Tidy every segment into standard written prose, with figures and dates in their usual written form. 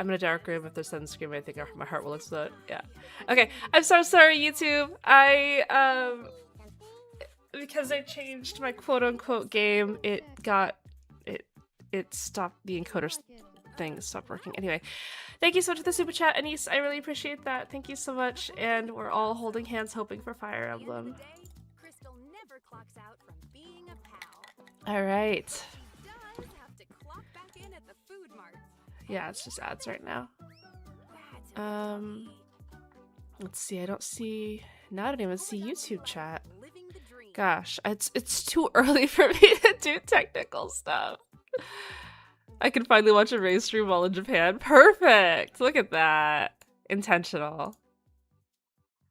I'm in a dark room. If there's sunscreen, I think my heart will explode. Yeah. Okay. I'm so sorry, YouTube. Because I changed my quote-unquote game, it stopped, the encoder thing stopped working. Anyway, thank you so much for the super chat, Anise. I really appreciate that. Thank you so much. And we're all holding hands, hoping for Fire Emblem. All right. Yeah, it's just ads right now. Let's see. I don't even see YouTube chat. Gosh, it's too early for me to do technical stuff. I can finally watch a race stream while in Japan. Perfect! Look at that. Intentional.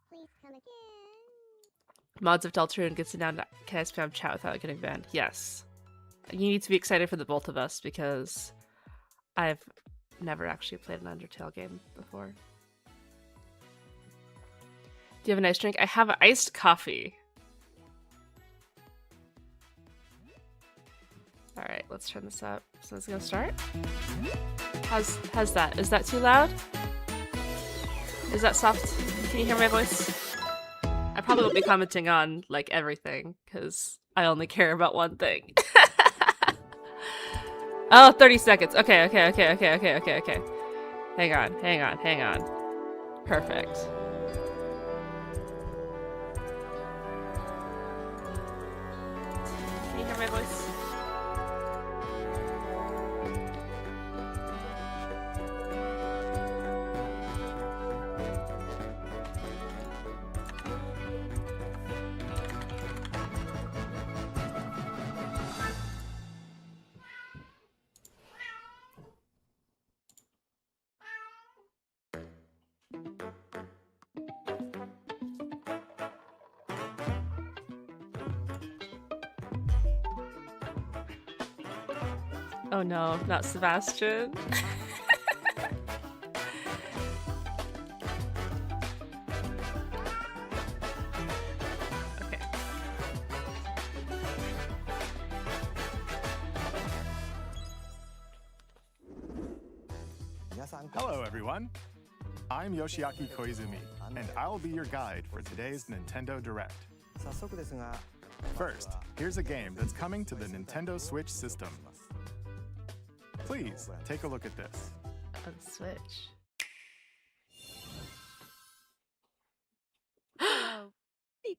Please come again. Mods of Deltarune gets it down to can I spam chat without getting banned? Yes. You need to be excited for the both of us because I've never actually played an Undertale game before. Do you have a nice drink? I have an iced coffee. Alright, let's turn this up. So it's gonna start? How's that? Is that too loud? Is that soft? Can you hear my voice? I probably won't be commenting on, like, everything, because I only care about one thing. Oh, 30 seconds. Okay. Hang on. Perfect. Can you hear my voice? Oh no, not Sebastian. Okay. Hello everyone, I'm Yoshiaki Koizumi, and I'll be your guide for today's Nintendo Direct. First, here's a game that's coming to the Nintendo Switch system. Please, take a look at this. On Switch. Hello. Beep.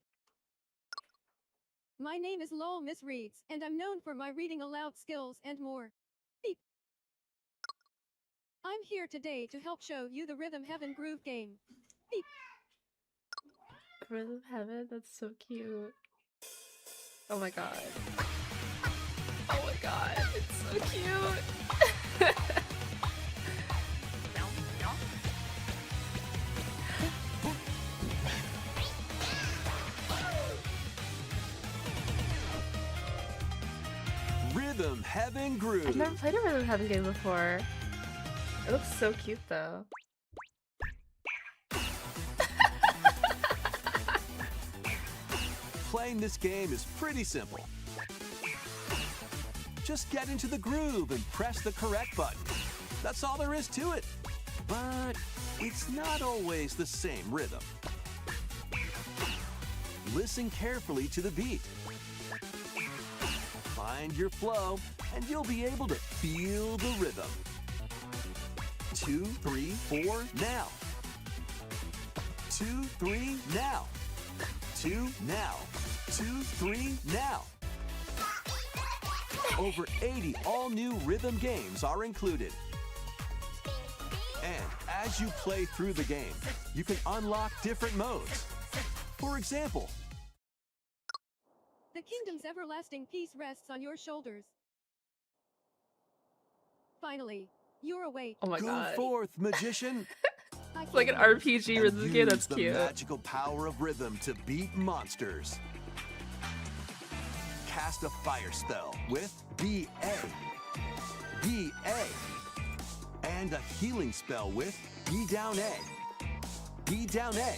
My name is Lowell Miss Reeds, and I'm known for my reading aloud skills and more. Beep. I'm here today to help show you the Rhythm Heaven Groove game. Beep. Rhythm Heaven? That's so cute. Oh my god. Oh my god, it's so cute. Rhythm Heaven Groove. I've never played a Rhythm Heaven game before. It looks so cute though. Playing this game is pretty simple. Just get into the groove and press the correct button. That's all there is to it. But it's not always the same rhythm. Listen carefully to the beat. Find your flow, and you'll be able to feel the rhythm. 2, 3, 4, now. 2, 3, now. 2, now. 2, 3, now. Over 80 all-new rhythm games are included. And as you play through the game, you can unlock different modes. For example, The kingdom's everlasting peace rests on your shoulders. Finally, you're awake. Oh my go god. forth, magician. It's like an RPG rhythm and game, that's use the cute. magical power of rhythm to beat monsters. Cast a fire spell with B.A. B.A. And a healing spell with B down A. B down A.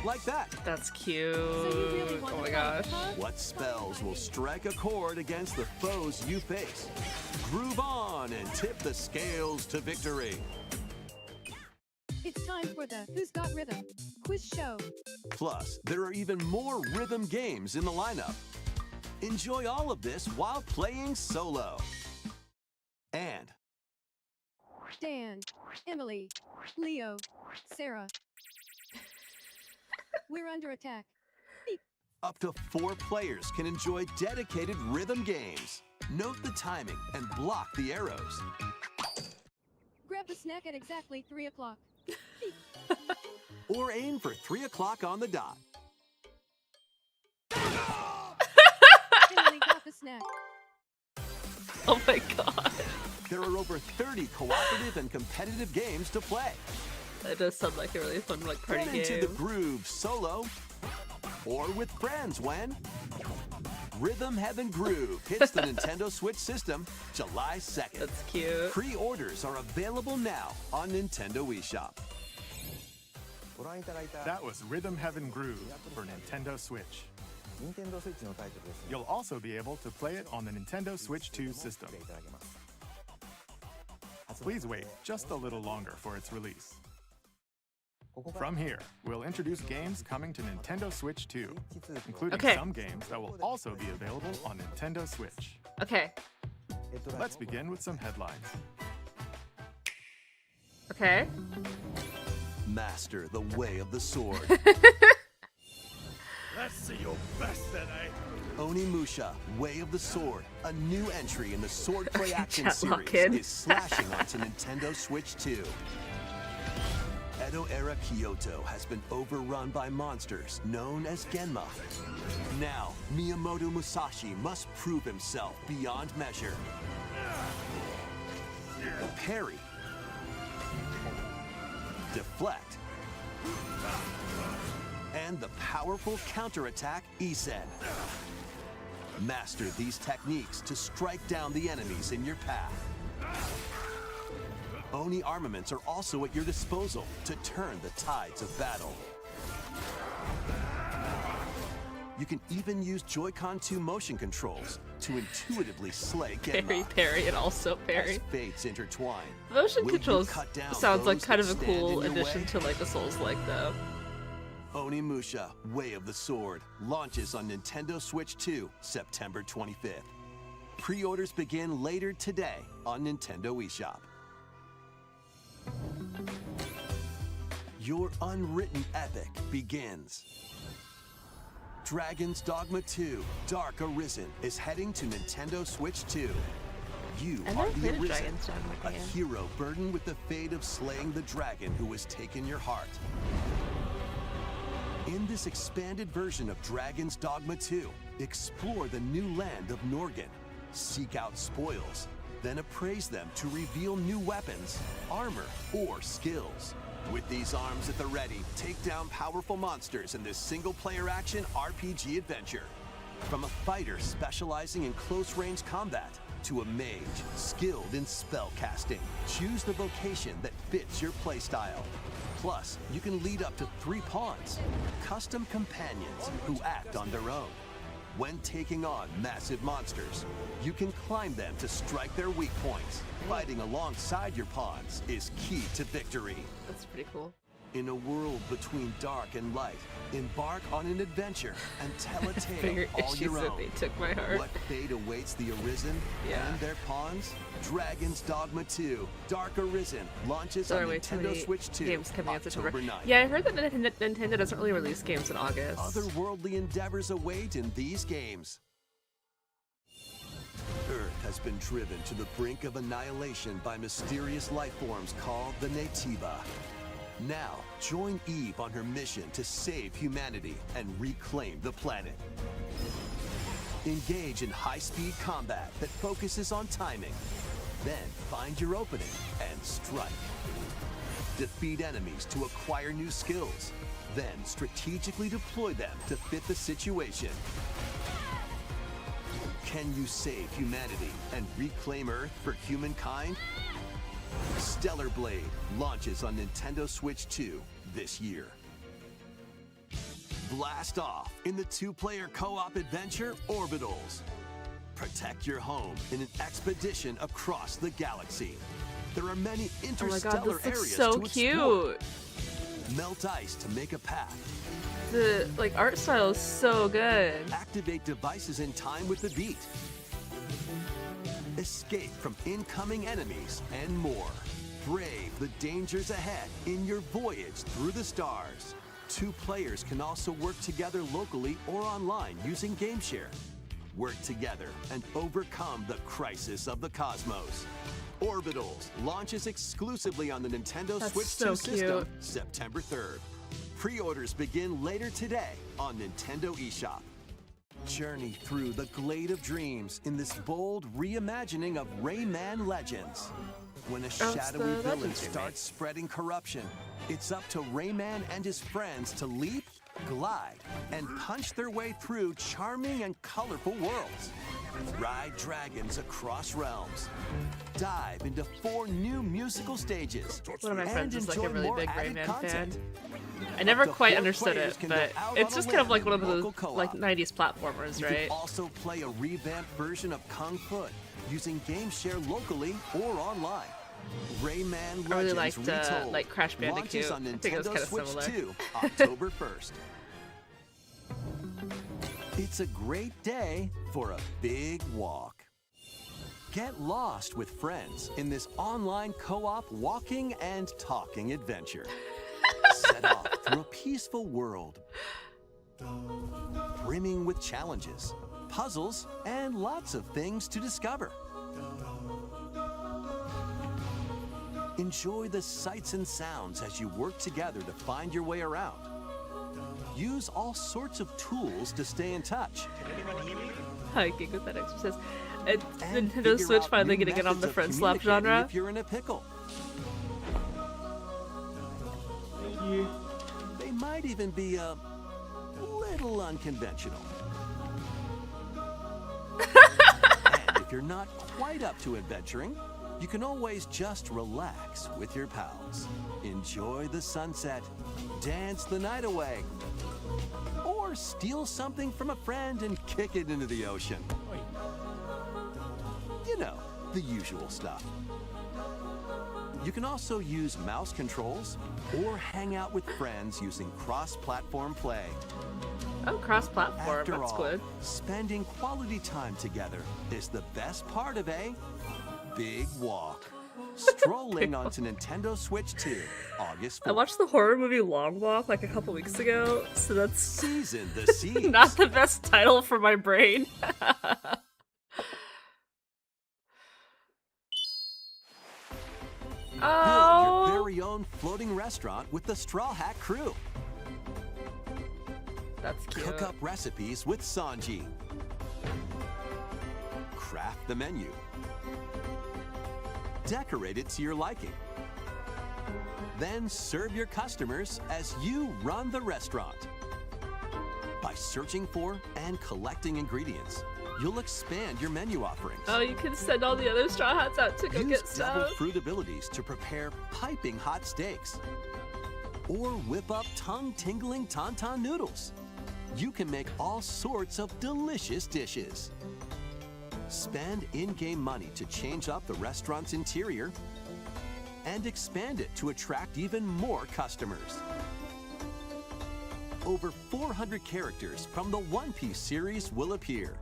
Like that. That's cute. So you really want Oh my to gosh. fight, huh? What spells will strike a chord against the foes you face? groove on and tip the scales to victory. It's time for the Who's Got Rhythm quiz show. Plus, there are even more rhythm games in the lineup. Enjoy all of this while playing solo. And Dan, Emily, Leo, Sarah. We're under attack. up to 4 players can enjoy dedicated rhythm games. Note the timing and block the arrows. Grab the snack at exactly 3 o'clock. Or aim for 3 o'clock on the dot. Emily got the snack. Oh my god. There are over 30 cooperative and competitive games to play. That does sound like a really fun like party Get game. into the groove solo or with friends when Rhythm Heaven Groove hits the Nintendo Switch system July 2nd. That's cute. Pre-orders are available now on Nintendo eShop. That was Rhythm Heaven Groove for Nintendo Switch. You'll also be able to play it on the Nintendo Switch 2 system. Please wait just a little longer for its release. From here, we'll introduce games coming to Nintendo Switch 2, including Okay. some games that will also be available on Nintendo Switch. Okay. Let's begin with some headlines. Okay. Master the way of the sword. Let's see your best then, eh? Onimusha, Way of the Sword, a new entry in the Swordplay action Chat series, lock-in. is slashing onto Nintendo Switch 2. Edo-era Kyoto has been overrun by monsters known as Genma. Now, Miyamoto Musashi must prove himself beyond measure. Parry. Deflect. And the powerful counterattack Isen. Master these techniques to strike down the enemies in your path. Oni armaments are also at your disposal to turn the tides of battle. You can even use Joy-Con 2 motion controls to intuitively slay Parry, Genma. parry, and also parry. As fates intertwine, Motion will you controls cut down sounds like those kind that of a stand cool in your addition way? to like a Souls-like though. Onimusha, Way of the Sword, launches on Nintendo Switch 2, September 25th. Pre-orders begin later today on Nintendo eShop. Your unwritten epic begins. Dragon's Dogma 2, Dark Arisen is heading to Nintendo Switch 2. You I are never the played a Arisen, Dragon's Dogma a game. hero burdened with the fate of slaying the dragon who has taken your heart. In this expanded version of Dragon's Dogma 2, explore the new land of Norgan, seek out spoils, then appraise them to reveal new weapons, armor, or skills. With these arms at the ready, take down powerful monsters in this single-player action RPG adventure. From a fighter specializing in close-range combat to a mage skilled in spell casting, choose the vocation that fits your playstyle. Plus, you can lead up to 3 pawns, custom companions who act on their own. When taking on massive monsters, you can climb them to strike their weak points. Fighting alongside your pawns is key to victory. That's pretty cool. In a world between dark and light, embark on an adventure and tell a tale Figure all issues your that own. they took my heart. What fate awaits the Arisen Yeah. and their pawns? Dragon's Dogma 2, Dark Arisen, launches Sorry, on wait, too Nintendo many Switch 2, games coming out September. October 9th. Yeah, I heard that Nintendo doesn't really release games in August. Otherworldly endeavors await in these games. Earth has been driven to the brink of annihilation by mysterious life forms called the Nativa. Now, join Eve on her mission to save humanity and reclaim the planet. Engage in high-speed combat that focuses on timing. Then find your opening and strike. Defeat enemies to acquire new skills. Then strategically deploy them to fit the situation. Can you save humanity and reclaim Earth for humankind? Stellar Blade launches on Nintendo Switch 2 this year. Blast off in the 2-player co-op adventure Orbitals. Protect your home in an expedition across the galaxy. There are many Oh my interstellar god, this areas looks so to explore. cute. Melt ice to make a path. The like art style is so good. Activate devices in time with the beat. Escape from incoming enemies and more. Brave the dangers ahead in your voyage through the stars. 2 players can also work together locally or online using GameShare. Work together and overcome the crisis of the cosmos. Orbitals launches exclusively on the Nintendo That's Switch so 2 system cute. September 3rd. Pre-orders begin later today on Nintendo eShop. Journey through the Glade of Dreams in this bold reimagining of Rayman Legends. When a it's shadowy the villain Legends remake. starts spreading corruption, it's up to Rayman and his friends to leap, glide, and punch their way through charming and colorful worlds. Ride dragons across realms. Dive into 4 new musical stages. One of my and friends is like a enjoy really more big added Rayman content. fan. I never Up to quite 4 understood players it, can go but out it's on a just kind of limb like one in of those local co-op. like 90s platformers, You right? can also play a revamped version of Kung Fu using GameShare locally or online. Rayman I really Legends liked Retold like Crash launches Bandicoot. on I think it was Nintendo kind of Switch similar. 2, October 1st. It's a great day for a big walk. Get lost with friends in this online co-op walking and talking adventure. Set off through a peaceful world, brimming with challenges, puzzles, and lots of things to discover. Enjoy the sights and sounds as you work together to find your way around. Use all sorts of tools to stay in touch. Hiking with that exercise. It's And Nintendo figure Switch out finally new gonna get on methods the of friend slap communicating genre. If you're in a pickle. They might even be a little unconventional. And if you're not quite up to adventuring, you can always just relax with your pals. Enjoy the sunset, dance the night away, or steal something from a friend and kick it into the ocean. You know, the usual stuff. You can also use mouse controls or hang out with friends using cross-platform play. Oh, cross-platform. After That's all, good. spending quality time together is the best part of a big walk. Strolling onto Nintendo Switch 2, August 4th. I watched the horror movie Long Walk like a couple weeks ago, so that's Season the seas. not the best title for my brain. Build Oh, your very own floating restaurant with the Straw Hat crew. that's cute. Cook up recipes with Sanji. Craft the menu. Decorate it to your liking. Then serve your customers as you run the restaurant. By searching for and collecting ingredients, you'll expand your menu offerings. Oh, you can send all the other Straw Hats out to go Use get double stuff. fruit abilities to prepare piping hot steaks. Or whip up tongue-tingling tauntaun noodles. You can make all sorts of delicious dishes. Spend in-game money to change up the restaurant's interior and expand it to attract even more customers. Over 400 characters from the One Piece series will appear.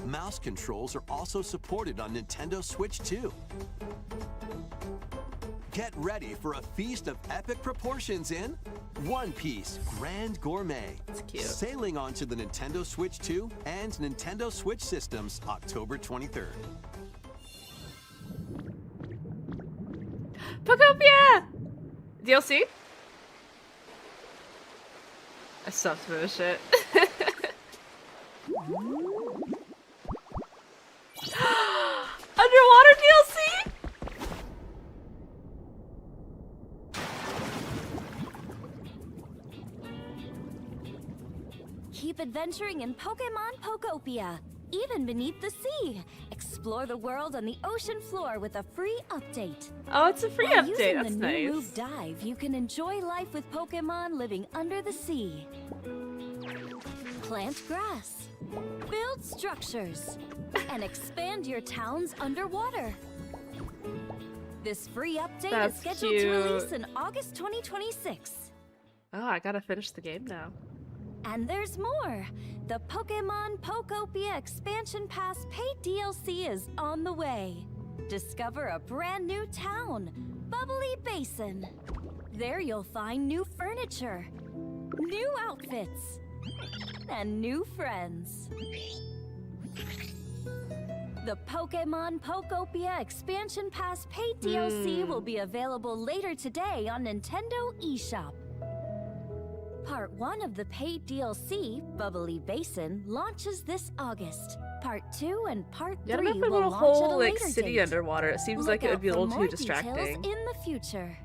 Mouse controls are also supported on Nintendo Switch 2. Get ready for a feast of epic proportions in One Piece Grand Gourmet. That's cute. Sailing onto the Nintendo Switch 2 and Nintendo Switch systems October 23rd. Pokopia! DLC? I still have to finish it. Underwater DLC? Keep adventuring in Pokemon Pokopia, even beneath the sea. Explore the world on the ocean floor with a free update. Oh, it's a free By update. using That's the new nice. move Dive, you can enjoy life with Pokemon living under the sea. Plant grass. Build structures. and expand your towns underwater. This free update That's is scheduled to cute. release in August 2026. Oh, I gotta finish the game now. And there's more! The Pokemon Pokopia Expansion Pass paid DLC is on the way. Discover a brand new town, Bubbly Basin. There you'll find new furniture, new outfits, and new friends. The Pokemon Pokopia Expansion Pass paid DLC will be available later today on Nintendo eShop. Part 1 of the paid DLC, Bubbly Basin, launches this August. Part 2 and Part 3 Yeah, I don't know if I will want a launch at whole a like later city date. underwater. It seems Look like it would out be a for little more too details distracting. in the future.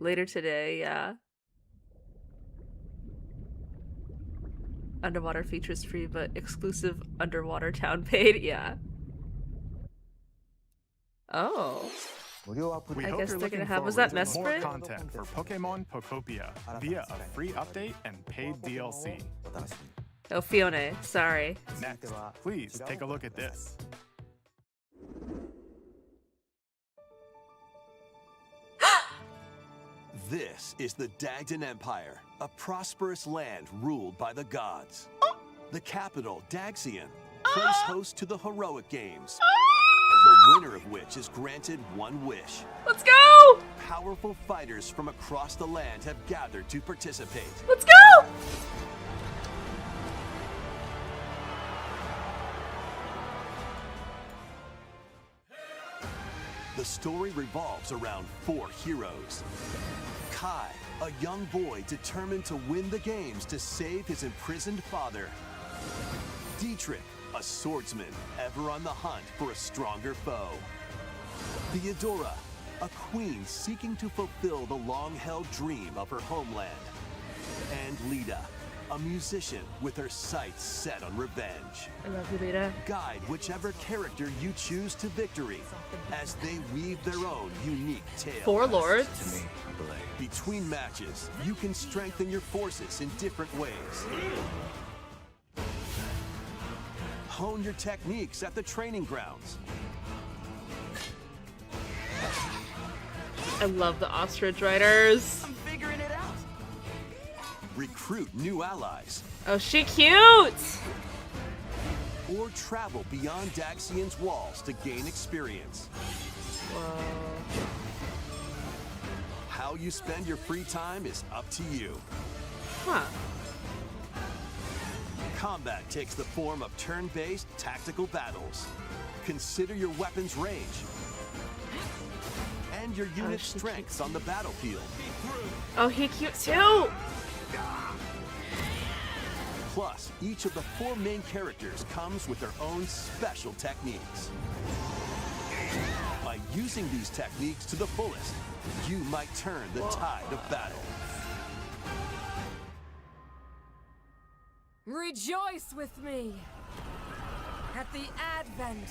Later today, yeah. Underwater features free, but exclusive underwater town paid, yeah. Oh. We I hope guess you're they're looking gonna have- was forward that to more Mesprit? content for Pokemon Pokopia via a free update and paid DLC. Oh, Fiona, sorry. Next, please take a look at this. This is the Dagdan Empire, a prosperous land ruled by the gods. The capital, Daxian, plays host to the heroic games, the winner of which is granted one wish. Let's go! Powerful fighters from across the land have gathered to participate. Let's go! The story revolves around 4 heroes. Kai, a young boy determined to win the games to save his imprisoned father. Dietrich, a swordsman ever on the hunt for a stronger foe. Theodora, a queen seeking to fulfill the long-held dream of her homeland. And Lita, a musician with her sights set on revenge. I love you, Lita. Guide whichever character you choose to victory as they weave their own unique tale. 4 lords? Between matches, you can strengthen your forces in different ways. Hone your techniques at the training grounds. I love the ostrich riders. I'm figuring it out. Recruit new allies. Oh, she cute! Or travel beyond Daxian's walls to gain experience. Whoa. How you spend your free time is up to you. Huh. Combat takes the form of turn-based tactical battles. Consider your weapon's range and your unit's she strengths on the battlefield. Oh, he cute too! Plus, each of the 4 main characters comes with their own special techniques. By using these techniques to the fullest, you might turn the tide of battle. Rejoice with me at the advent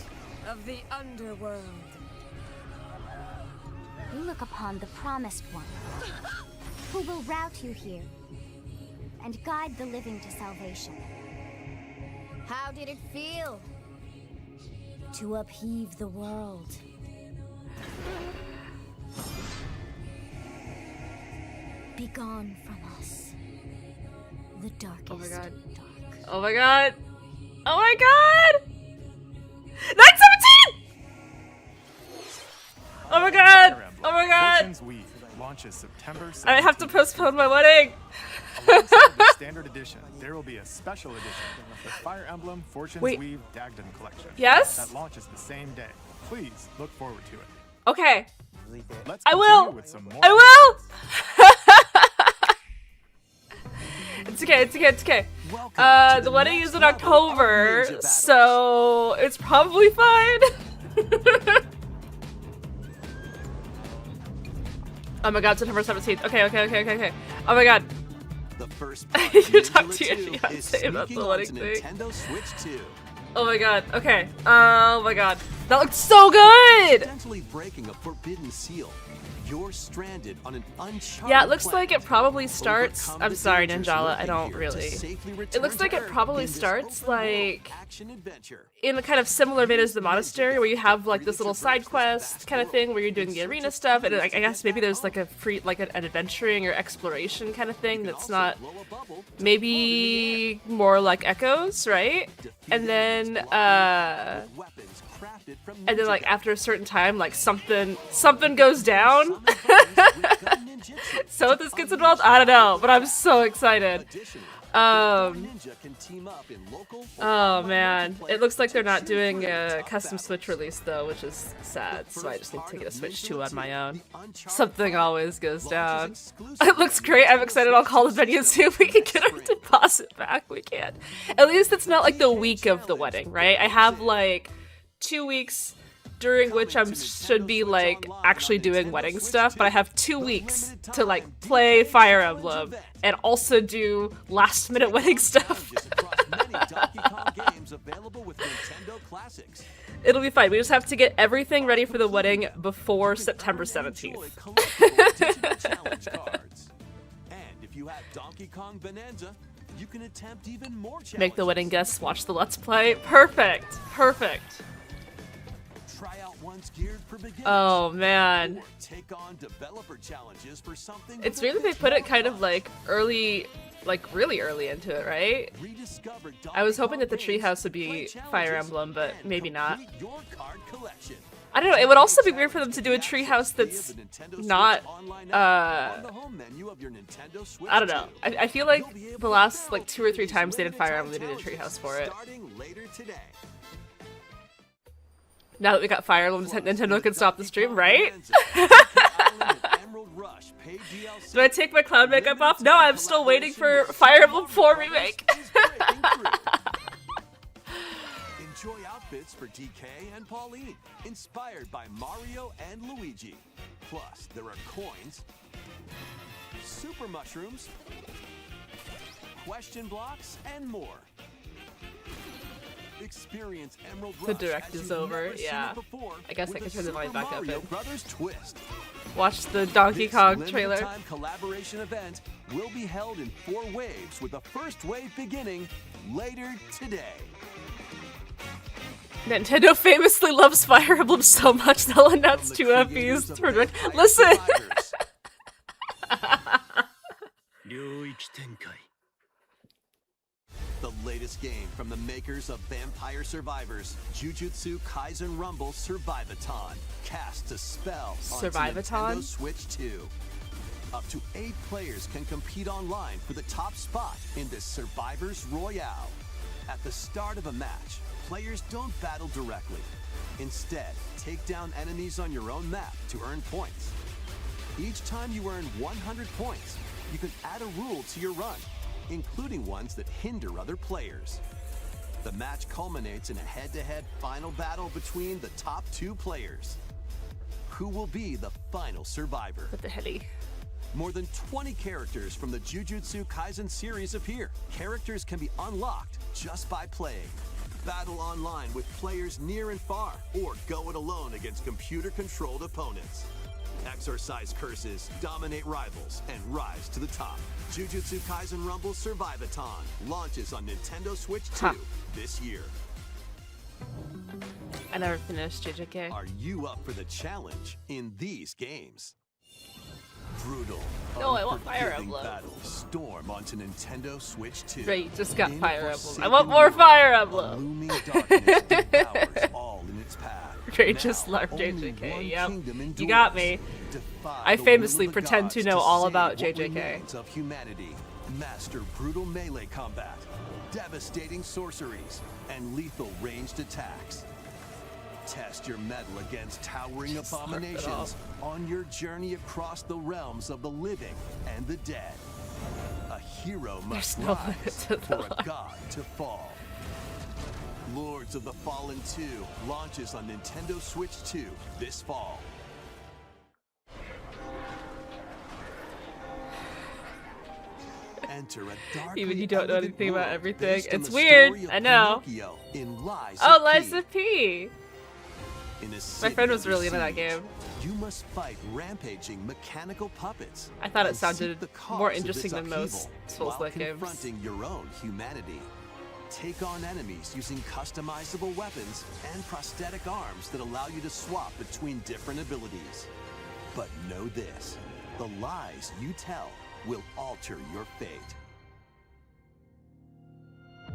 of the underworld. We look upon the Promised One, who will route you here and guide the living to salvation. How did it feel to upheave the world? Begone from us, the darkest Oh my god. dark. Oh my god! Oh my god! 917! Oh my god! Fire Emblem Oh my god! Fortune's Weave launches September 17th. I have to postpone my wedding! Alongside the standard edition, there will be a special edition, the Fire Emblem Fortune's Wait. Weave Dagdan collection. Yes? That launches the same day. Please look forward to it. Okay. Let's I continue will! with some more. I will! It's okay, it's okay, it's okay. Welcome to The wedding next is in level of October, ninja battles. so it's probably fine. Oh my god, September 17th. Okay. Oh my god. The first I part need to of talk Ninja to your 2 is fiancé about the sneaking wedding onto thing. Nintendo Switch 2. Oh my god. Okay. Oh my god. That looks so good! Accidentally breaking a forbidden seal. You're stranded on an uncharted Yeah, it looks like planet. it probably starts. Overcome I'm the sorry, dangers Ninjala, I lurking don't here to really. safely It return looks like to it Earth probably in this starts open world like action adventure. in a kind of similar vein as the monastery, where you have like this little side quest kind of thing where you're doing the arena stuff, and I guess maybe there's like a free, like an adventuring or exploration kind of thing that's not maybe more like Echoes, right? And then like after a certain time, like something goes down. So if this gets involved, I don't know, but I'm so excited. Oh man, it looks like they're not doing a custom Switch release though, which is sad, so I just need to get a Switch 2 on my own. Something always goes down. It looks great, I'm excited. I'll call the venue and see if we can get our deposit back. We can. At least it's not like the week of the wedding, right? I have like 2 weeks during which I should be like actually doing wedding stuff, but I have 2 weeks to like play Fire Emblem and also do last minute wedding stuff. It'll be fine. We just have to get everything ready for the wedding before September 17th. Make the wedding guests watch the Let's Play. Perfect. Perfect. Oh man. It's weird that they put it kind of like early, like really early into it, right? I was hoping that the treehouse would be Fire Emblem, but maybe not. I don't know, it would also be weird for them to do a treehouse that's not, I don't know. I feel like the last like 2 or 3 times they did Fire Emblem, they did a treehouse for it. Now that we got Fire Emblem, Nintendo can stop the stream, right? Do I take my cloud makeup off? No, I'm still waiting for Fire Emblem 4 Remake. Enjoy outfits for DK and Pauline, inspired by Mario and Luigi. Plus, there are coins, super mushrooms, question blocks, and more. Experience Emerald Rush. The direct is over, yeah. I guess I can turn the volume back up and watch the Donkey Kong trailer. This collaboration event will be held in 4 waves, with the first wave beginning later today. Nintendo famously loves Fire Emblem so much they'll announce 2 FPs for direct. Listen! The latest game from the makers of Vampire Survivors, Jujutsu Kaisen Rumble Survivathon, casts a spell onto Nintendo Switch 2. Up to 8 players can compete online for the top spot in this Survivors Royale. At the start of a match, players don't battle directly. Instead, take down enemies on your own map to earn points. Each time you earn 100 points, you can add a rule to your run, including ones that hinder other players. The match culminates in a head-to-head final battle between the top 2 players. Who will be the final survivor? What the helly? More than 20 characters from the Jujutsu Kaisen series appear. Characters can be unlocked just by playing. Battle online with players near and far, or go it alone against computer-controlled opponents. Exorcise curses, dominate rivals, and rise to the top. Jujutsu Kaisen Rumble Survivathon launches on Nintendo Switch 2 this year. I never finished JJK. Are you up for the challenge in these games? Brutal, no, I want Fire Emblem. Battles storm onto Nintendo Switch 2. Right, just got Fire Emblem. I want more Fire Emblem. Looming darkness devours all in its path. Great, just love JJK. Yep, you got me. I famously pretend to know all about JJK. Of humanity, master brutal melee combat, devastating sorceries, and lethal ranged attacks. Test your mettle against towering abominations on your journey across the realms of the living and the dead. A hero must rise for a god to fall. Lords of the Fallen 2 launches on Nintendo Switch 2 this fall. Enter a dark. Even you don't know anything about everything. It's weird. I know. In Lies oh, of Lies P. of P. In a My city friend was under really into that siege, game. You must fight rampaging mechanical puppets. I thought it and sounded seek the more cause of interesting its than most upheaval Souls-like while games. confronting your own humanity. Take on enemies using customizable weapons and prosthetic arms that allow you to swap between different abilities. But know this, the lies you tell will alter your fate.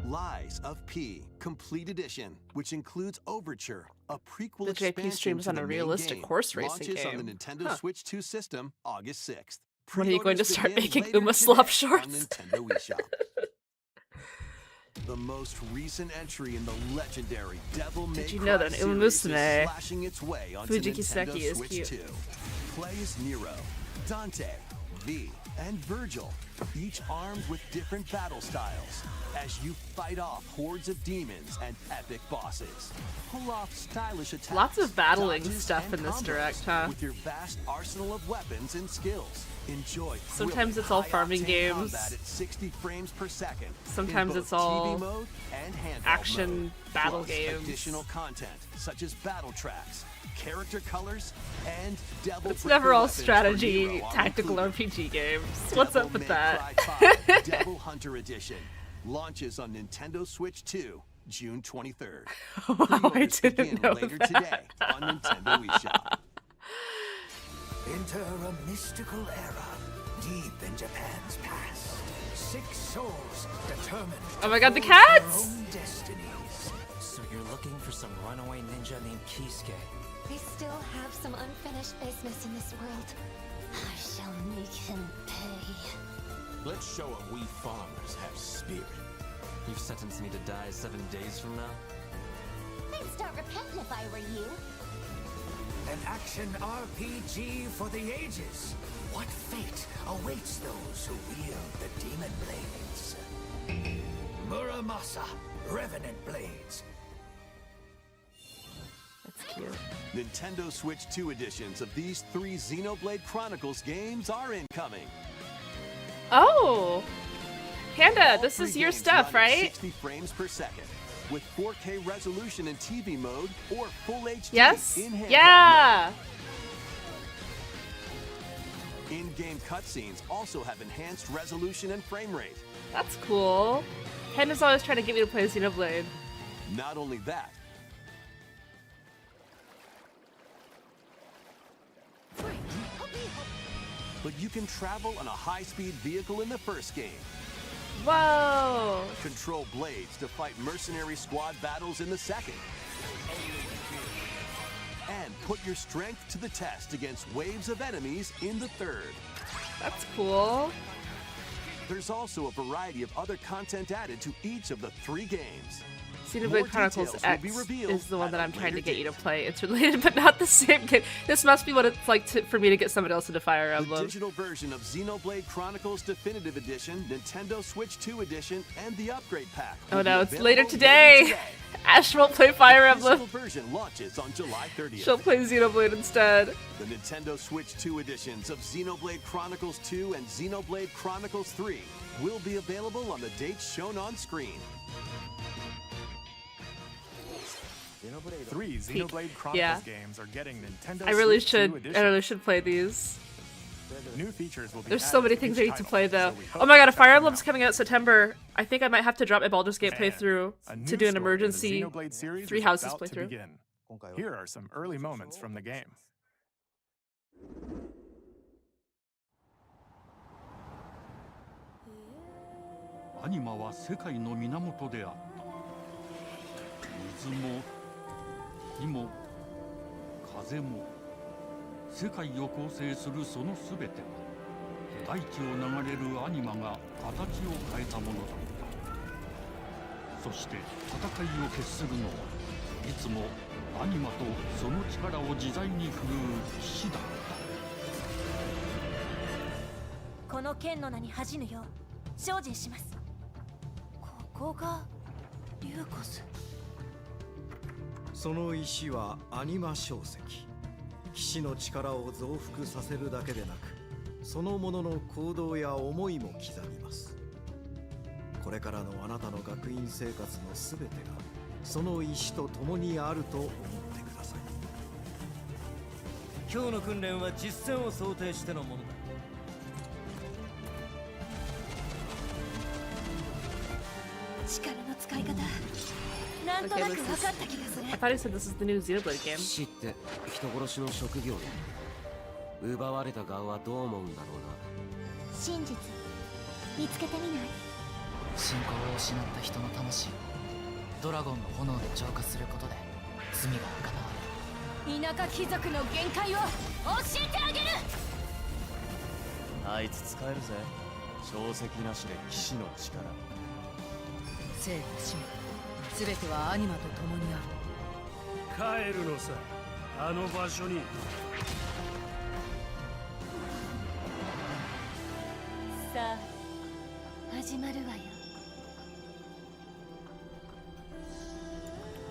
Lies of P Complete Edition, which includes Overture, a prequel The JP expansion streams to on the a main realistic game, horse racing launches on the game. Nintendo Huh. Switch 2 system August 6th. When are you going to Pre-orders start begin making later Uma Slop today shorts? on Nintendo eShop. The most recent entry in the legendary Devil May Did you know Cry that Uma series is Musume, slashing its way onto Fujiki Nintendo Seki is Switch cute. 2. Play as Nero, Dante, V, and Virgil, each armed with different battle styles, as you fight off hordes of demons and epic bosses. Pull off stylish attacks, Lots of battling dodges, stuff and in this combos direct, huh? with your vast arsenal of weapons and skills. Enjoy Sometimes thrilling, it's all farming high-octane games. combat at 60 frames per second. in Sometimes both it's all TV mode and handheld action mode, battle plus games. Additional content such as battle tracks, character colors, and devil. It's never all weapons for strategy, Nero are tactical included. RPG games. What's Devil up with May that? Cry 5 Devil Hunter Edition launches on Nintendo Switch 2, June 23rd. Wow, I Pre-orders didn't begin know later that. today on Nintendo eShop. Enter a mystical era, deep in Japan's past. 6 souls determined Oh my god, the to forge their cats! own destinies. So you're looking for some runaway ninja named Kisuke. I still have some unfinished business in this world. I shall make him pay. Let's show him we farmers have spirit. You've sentenced me to die 7 days from now? I'd start repenting if I were you. An action RPG for the ages. What fate awaits those who wield the demon blades? Muramasa, Revenant Blades. That's cute. Nintendo Switch 2 editions of these 3 Xenoblade Chronicles games are incoming. Oh! Panda, All this 3 is your games stuff, run at right? 60 frames per second, with 4K resolution in TV mode or Full HD Yes? in handheld Yeah! mode. In-game cutscenes also have enhanced resolution and frame rate. That's cool. Panda's always trying to get me to play Xenoblade. Not only that, but you can travel on a high-speed vehicle in the first game. Whoa! Control blades to fight mercenary squad battles in the second. And put your strength to the test against waves of enemies in the third. That's cool. There's also a variety of other content added to each of the 3 games. More Xenoblade Chronicles details will X be revealed is the one at that a I'm trying to later get you to date. play. It's related, but not the same game. This must be what it's like for me to get somebody else into Fire The Emblem. digital version of Xenoblade Chronicles Definitive Edition, Nintendo Switch 2 Edition, and the upgrade pack. Oh will be no, it's available later today! Ash won't play Fire The Emblem. physical version launches on July 30th. She'll play Xenoblade instead. The Nintendo Switch 2 editions of Xenoblade Chronicles 2 and Xenoblade Chronicles 3 will be available on the dates shown on screen. 3 Xenoblade Chronicles Yeah. games are getting Nintendo I really Switch 2 should. I editions. really should play these. New features will be There's so many added things each I need to title, play though. so we Oh hope my god, you a Fire check them Emblem's out. coming out September. I think I might have to drop my Baldur's Gate And playthrough a new to do an story in the emergency Xenoblade series 3 is houses about to playthrough. begin. Here are some early moments from the game. アニマは世界の源であった。水も火も風も世界を構成するそのすべては大地を流れるアニマが形を変えたものだった。そして戦いを決するのはいつもアニマとその力を自在に振るう騎士だった。この剣の名に恥じぬよう精進します。ここがリューコス。その石はアニマ小石。騎士の力を増幅させるだけでなく、そのものの行動や思いも刻みます。これからのあなたの学院生活のすべてがその石と共にあると思ってください。今日の訓練は実践を想定してのものだ。力の使い方、なんとなく分かった気がする。 I thought he said this is the new Xenoblade game. 死って人殺しの職業だ。奪われた側はどう思うんだろうな。真実見つけてみない？信仰を失った人の魂をドラゴンの炎で浄化することで罪が贖われる。田舎貴族の限界を教えてあげる。あいつ使えるぜ。小石なしで騎士の力。生と死も全てはアニマと共にある。帰るのさ、あの場所に。さあ始まるわよ。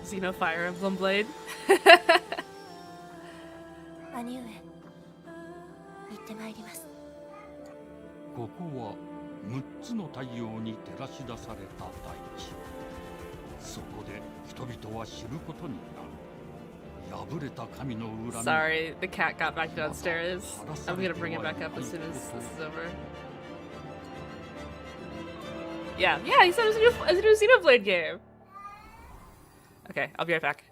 Xeno Fire Emblem Blade. 兄上、行ってまいります。ここは6つの太陽に照らし出された大地。そこで人々は知ることになる。破れた神の恨み。 Sorry, the cat got back downstairs. I'm gonna bring it back up as soon as this is over. Yeah, he said it was a new Xenoblade game. Okay, I'll be right back.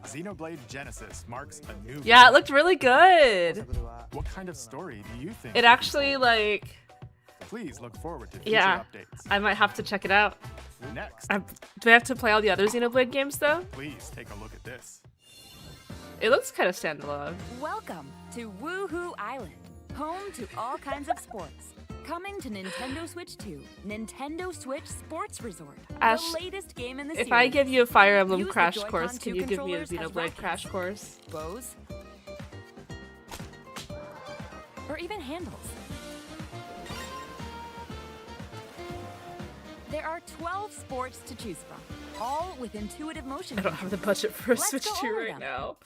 Xenoblade Genesis marks a new. Yeah, it looked really good. What kind of story do you think? It actually, like... Please look forward to future Yeah, updates. I might have to check it out. Next. Do I have to play all the other Xenoblade games, though? Please take a look at this. It looks kind of standalone. Welcome to Woohoo Island, home to all kinds of sports. Coming to Nintendo Switch 2, Nintendo Switch Sports Resort, Ash, the latest game in the if series. I give you a Fire Emblem Use the crash Joy-Con course, 2 can you give me a controllers as Xenoblade rackets, crash course? bows, or even handles. There are 12 sports to choose from, all with intuitive motion. I don't have the budget for a Let's Switch go 2 over right them. now.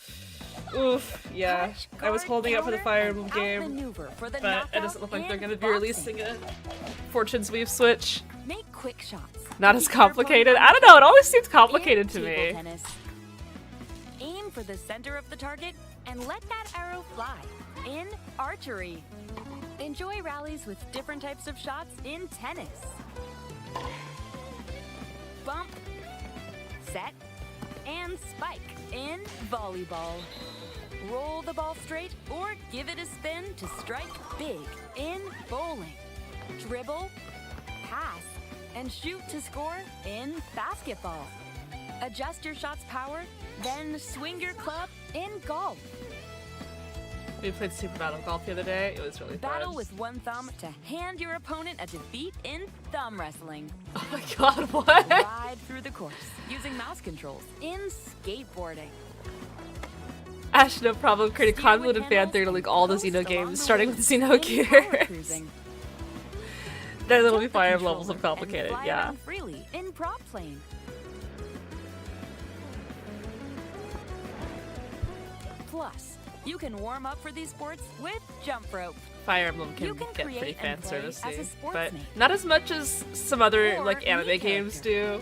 Oof, yeah. I was holding up for the Fire Emblem game, but it doesn't look like they're gonna be releasing a Fortune's Weave Switch. Make quick shots. Not as complicated. I don't know, it always seems complicated to Table me. tennis. Aim for the center of the target and let that arrow fly. In archery. Enjoy rallies with different types of shots in tennis. Bump, set, and spike in volleyball. Roll the ball straight or give it a spin to strike big in bowling. Dribble, pass, and shoot to score in basketball. Adjust your shot's power, then swing your club in golf. We played Super Battle Golf the other day. It was really fun. Battle with one thumb to hand your opponent a defeat in thumb wrestling. Oh my god, what? Ride through the course using mouse controls in skateboarding. Ash, no problem. Create a convoluted fan theory to link all the Xeno games, starting with Xenogears. Then it'll be 5 levels of complicated, Fly yeah. around freely in prop plane. Plus, you can warm up for these sports with jump rope. Fire Emblem You can can get create pretty fan and play as a servicey, but sportsman. not as much as some other Or like anime new games do,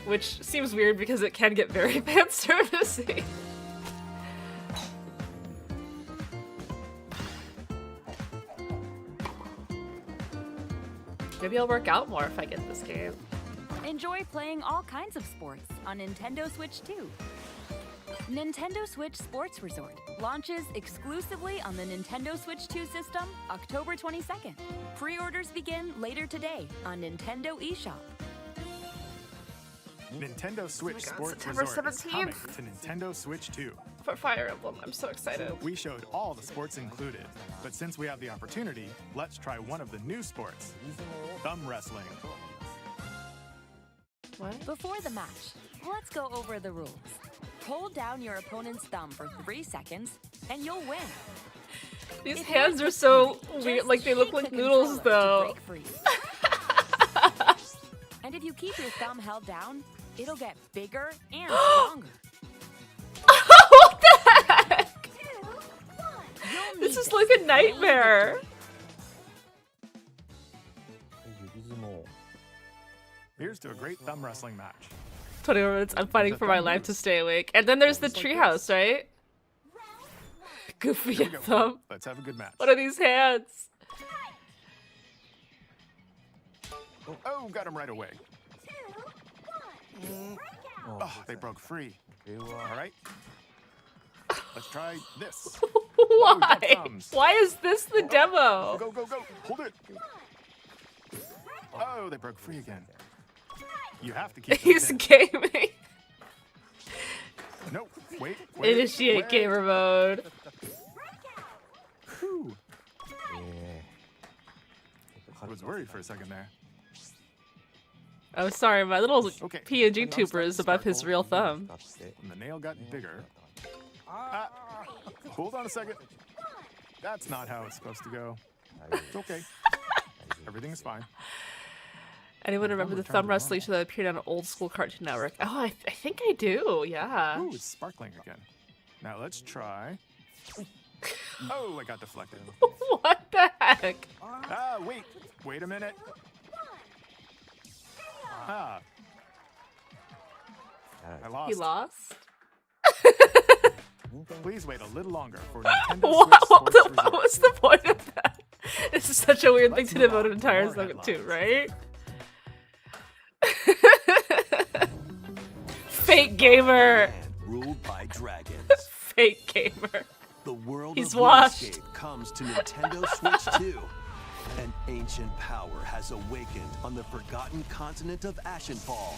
which seems weird because it can get very fan servicey. Maybe I'll work out more if I get this game. Enjoy playing all kinds of sports on Nintendo Switch 2. Nintendo Switch Sports Resort launches exclusively on the Nintendo Switch 2 system October 22nd. Pre-orders begin later today on Nintendo eShop. Nintendo Switch Sports September Resort is coming 17th. to Nintendo Switch 2. For Fire Emblem, I'm so excited. We showed all the sports included, but since we have the opportunity, let's try one of the new sports, thumb wrestling. What? Before the match, let's go over the rules. Hold down your opponent's thumb for 3 seconds, and you'll win. These If hands you're are so just weird, like they look shake like the noodles controller to though. break free. And if you keep your thumb held down, it'll get bigger and stronger. What the heck? This is like a nightmare. Here's to a great thumb wrestling match. 21 minutes. I'm fighting for my life to stay awake. And then there's the treehouse, right? Goofy and Thumb. Let's have a good match. What are these hands? Oh, got him right away. Oh, they broke free. All right. Let's try this. Why? Why is this the demo? Go, go, go. Hold it. Oh, they broke free again. You have to keep He's gaming. No, wait. Initiate gamer mode. Whew. I was worried for a second there. Oh, sorry, my little PNG tuber is above his real thumb. And the nail got bigger. Hold on a second. That's not how it's supposed to go. It's okay. Everything's fine. Anyone remember the thumb wrestling show that appeared on an old school Cartoon Network? Oh, I think I do, yeah. Ooh, it's sparkling again. Now let's try. Oh, I got deflected. What the heck? Ah, wait a minute. Ah. I lost. He lost? Please wait a little longer for Nintendo What Switch Sports what was the point of that? This is such a weird thing to devote an entire segment to, right? Fake gamer. Ruled by dragons. Fake gamer. The world He's of washed. RuneScape comes to Nintendo Switch 2. An ancient power has awakened on the forgotten continent of Ashenfall.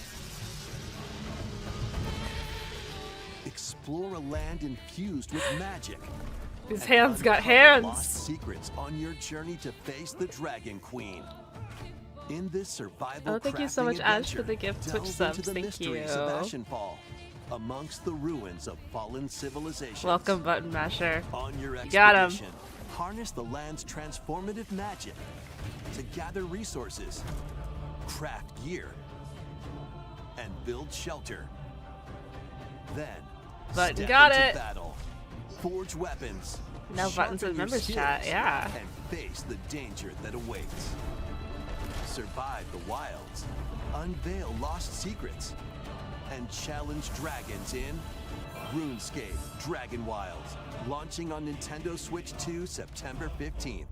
Explore a land infused with magic. His and hands got uncover hands. Lost secrets on your journey to face the Dragon Queen. In this survival Oh, thank you so crafting much, Ash, for adventure, the gift Twitch delve subs. into the Thank mysteries you. of Ashenfall, amongst the ruins of fallen civilizations. Welcome, Button Masher. On your You got him. expedition, harness the land's transformative magic to gather resources, craft gear, and build shelter. Then, Button step got into it. battle, forge weapons, Now Button's in sharpen your members skills, chat, yeah. and face the danger that awaits. Survive the wilds, unveil lost secrets, and challenge dragons in RuneScape Dragon Wilds, launching on Nintendo Switch 2 September 15th.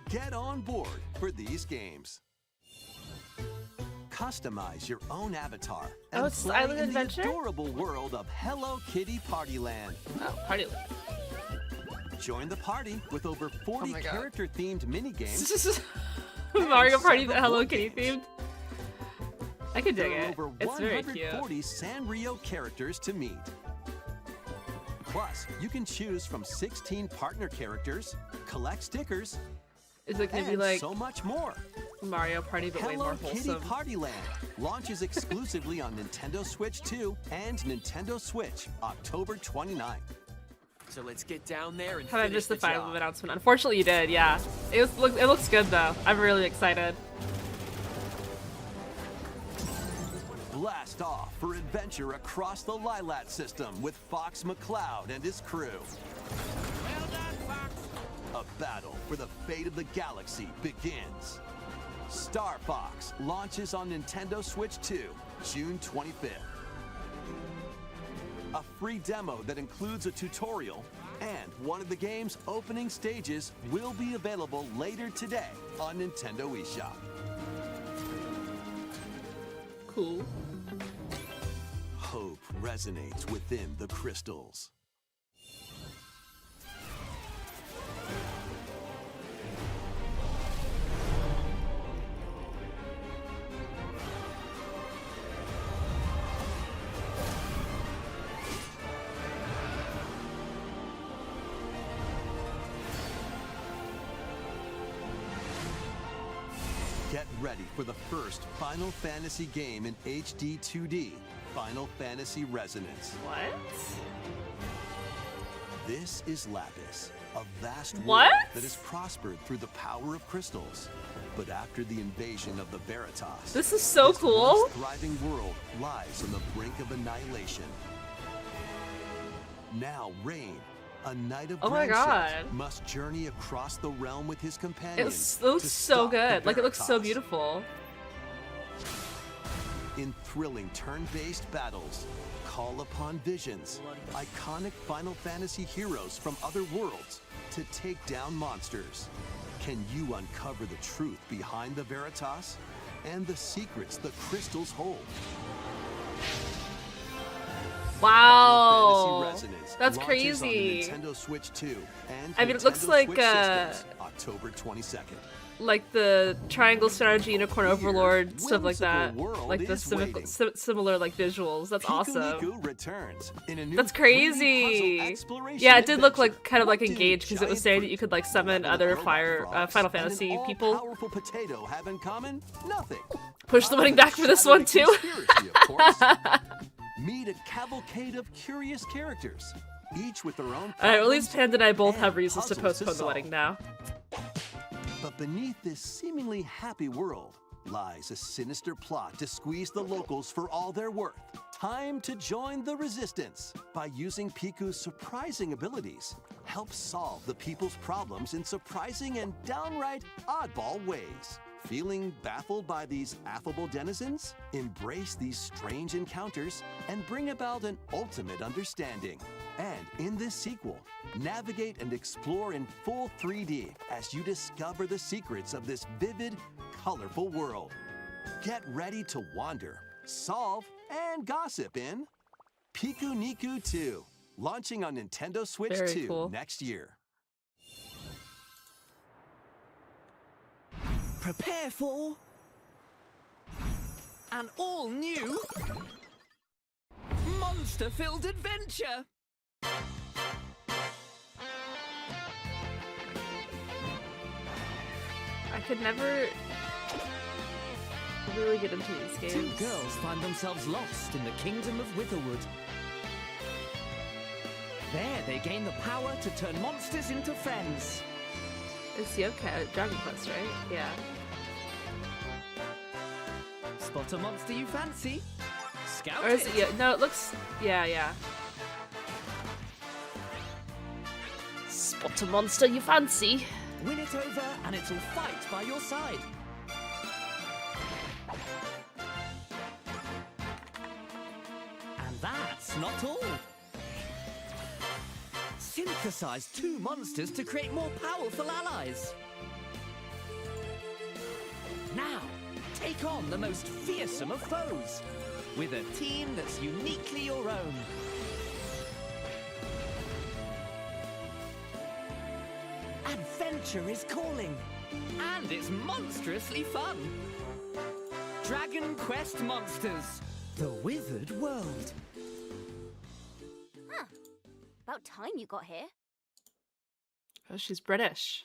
Get on board for these games. Customize your own avatar and Oh, it's play Island in Adventure? the adorable world of Hello Kitty Partyland. Oh, Partyland. Join the party with over 40 my God. character-themed minigames. Mario Party several Hello board Kitty games. themed. I can dig There are it. over It's very cute. 140 Sanrio characters to meet. Plus, you can choose from 16 partner characters, collect stickers, Is it gonna be and like so much more. Mario Party but way more Hello Kitty wholesome? Partyland launches exclusively on Nintendo Switch 2 and Nintendo Switch October 29th. So let's get down there and Have I finish missed the the final job. announcement? Unfortunately, you did. Yeah, it looks good though. I'm really excited. Blast off for adventure across the Lilat system with Fox McCloud and his crew. Well done, Fox. A battle for the fate of the galaxy begins. Star Fox launches on Nintendo Switch 2, June 25th. A free demo that includes a tutorial and one of the game's opening stages will be available later today on Nintendo eShop. Cool. Hope resonates within the crystals. Get ready for the first Final Fantasy game in HD 2D, Final Fantasy Resonance. What? This is Lapis, a vast world What? that has prospered through the power of crystals. But after the invasion of the Veritas, This is so this cool. once thriving world lies on the brink of annihilation. Now Rain, a knight of Oh my Brandshift God. must journey across the realm with his companions. It looks to so stop the good. Like, it looks so Veritas. beautiful. In thrilling turn-based battles, call upon visions, iconic Final Fantasy heroes from other worlds to take down monsters. Can you uncover the truth behind the Veritas and the secrets the crystals hold? Wow. Final Fantasy Resonance That's launches on the crazy. Nintendo Switch 2 and I mean, it looks Nintendo like, Switch systems, October 22nd. Like the Triangle Strategy Unicorn Overlord, stuff like that. world Like the is waiting. similar like visuals. That's awesome. Piku returns in a new That's 3D crazy. puzzle exploration Yeah, it did look adventure. like kind of like What do engaged because it was giant saying that fruit, you could like summon other Final frogs, and Fantasy an people. all-powerful potato have in common? Nothing. Push the money back for this one too. Conspiracy, of course. Meet a cavalcade of curious characters, each with their own. Alright, well, at least problems Panda and I both and have reasons to puzzles postpone the wedding solve. now. But beneath this seemingly happy world lies a sinister plot to squeeze the locals for all they're worth. Time to join the resistance by using Piku's surprising abilities. Help solve the people's problems in surprising and downright oddball ways. Feeling baffled by these affable denizens? Embrace these strange encounters and bring about an ultimate understanding. And in this sequel, navigate and explore in full 3D as you discover the secrets of this vivid, colorful world. Get ready to wander, solve, and gossip in Piku Niku 2, launching on Nintendo Switch Very 2 cool. next year. Prepare for an all-new monster-filled adventure. I could never really get into these Two games. girls find themselves lost in the kingdom of Witherwood. There, they gain the power to turn monsters into friends. It's Yokai, Dragon Quest, right? Yeah. Spot a monster you fancy? Scout Or is it? Yeah, no, it looks. Yeah. Spot a monster you fancy. Win it over, and it'll fight by your side. And that's not all. Synthesize two monsters to create more powerful allies. Now, take on the most fearsome of foes with a team that's uniquely your own. Adventure is calling, and it's monstrously fun. Dragon Quest Monsters, the Withered World. Huh. About time you got here. Oh, she's British.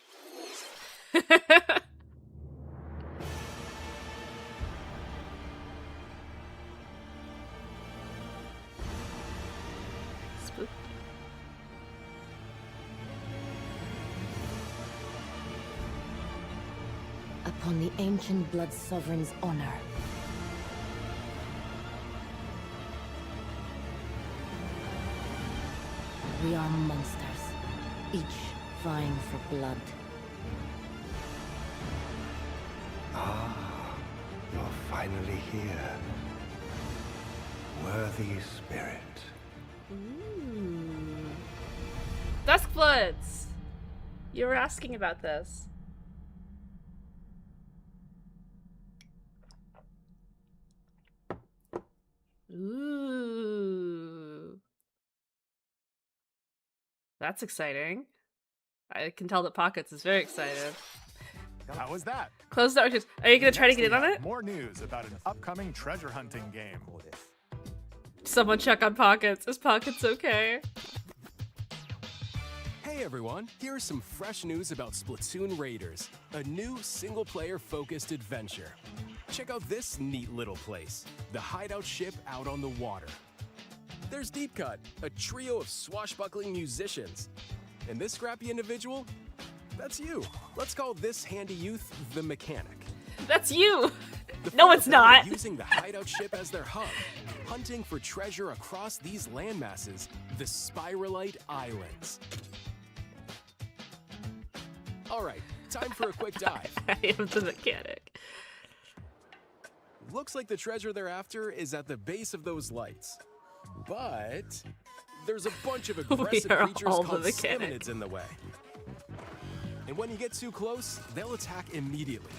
Spook. Upon the ancient blood sovereign's honor. We are monsters, each vying for blood. Ah, you're finally here. Worthy spirit. Duskbloods! You were asking about this. Ooh. That's exciting. I can tell that Pockets is very excited. How was that? Close the archives. Are you gonna try to Next, get in we on have it? More news about an upcoming treasure hunting game. Someone check on Pockets. Is Pockets okay? Hey everyone, here's some fresh news about Splatoon Raiders, a new single-player focused adventure. Check out this neat little place, the hideout ship out on the water. There's Deep Cut, a trio of swashbuckling musicians. And this scrappy individual, that's you. Let's call this handy youth the mechanic. That's you! The No, four it's of them are not. Using the hideout ship as their hub, hunting for treasure across these landmasses, the Spiralite Islands. All right, time for a quick dive. I am the mechanic. Looks like the treasure they're after is at the base of those lights. But there's a bunch of aggressive creatures called Samanids in the way. And when you get too close, they'll attack immediately.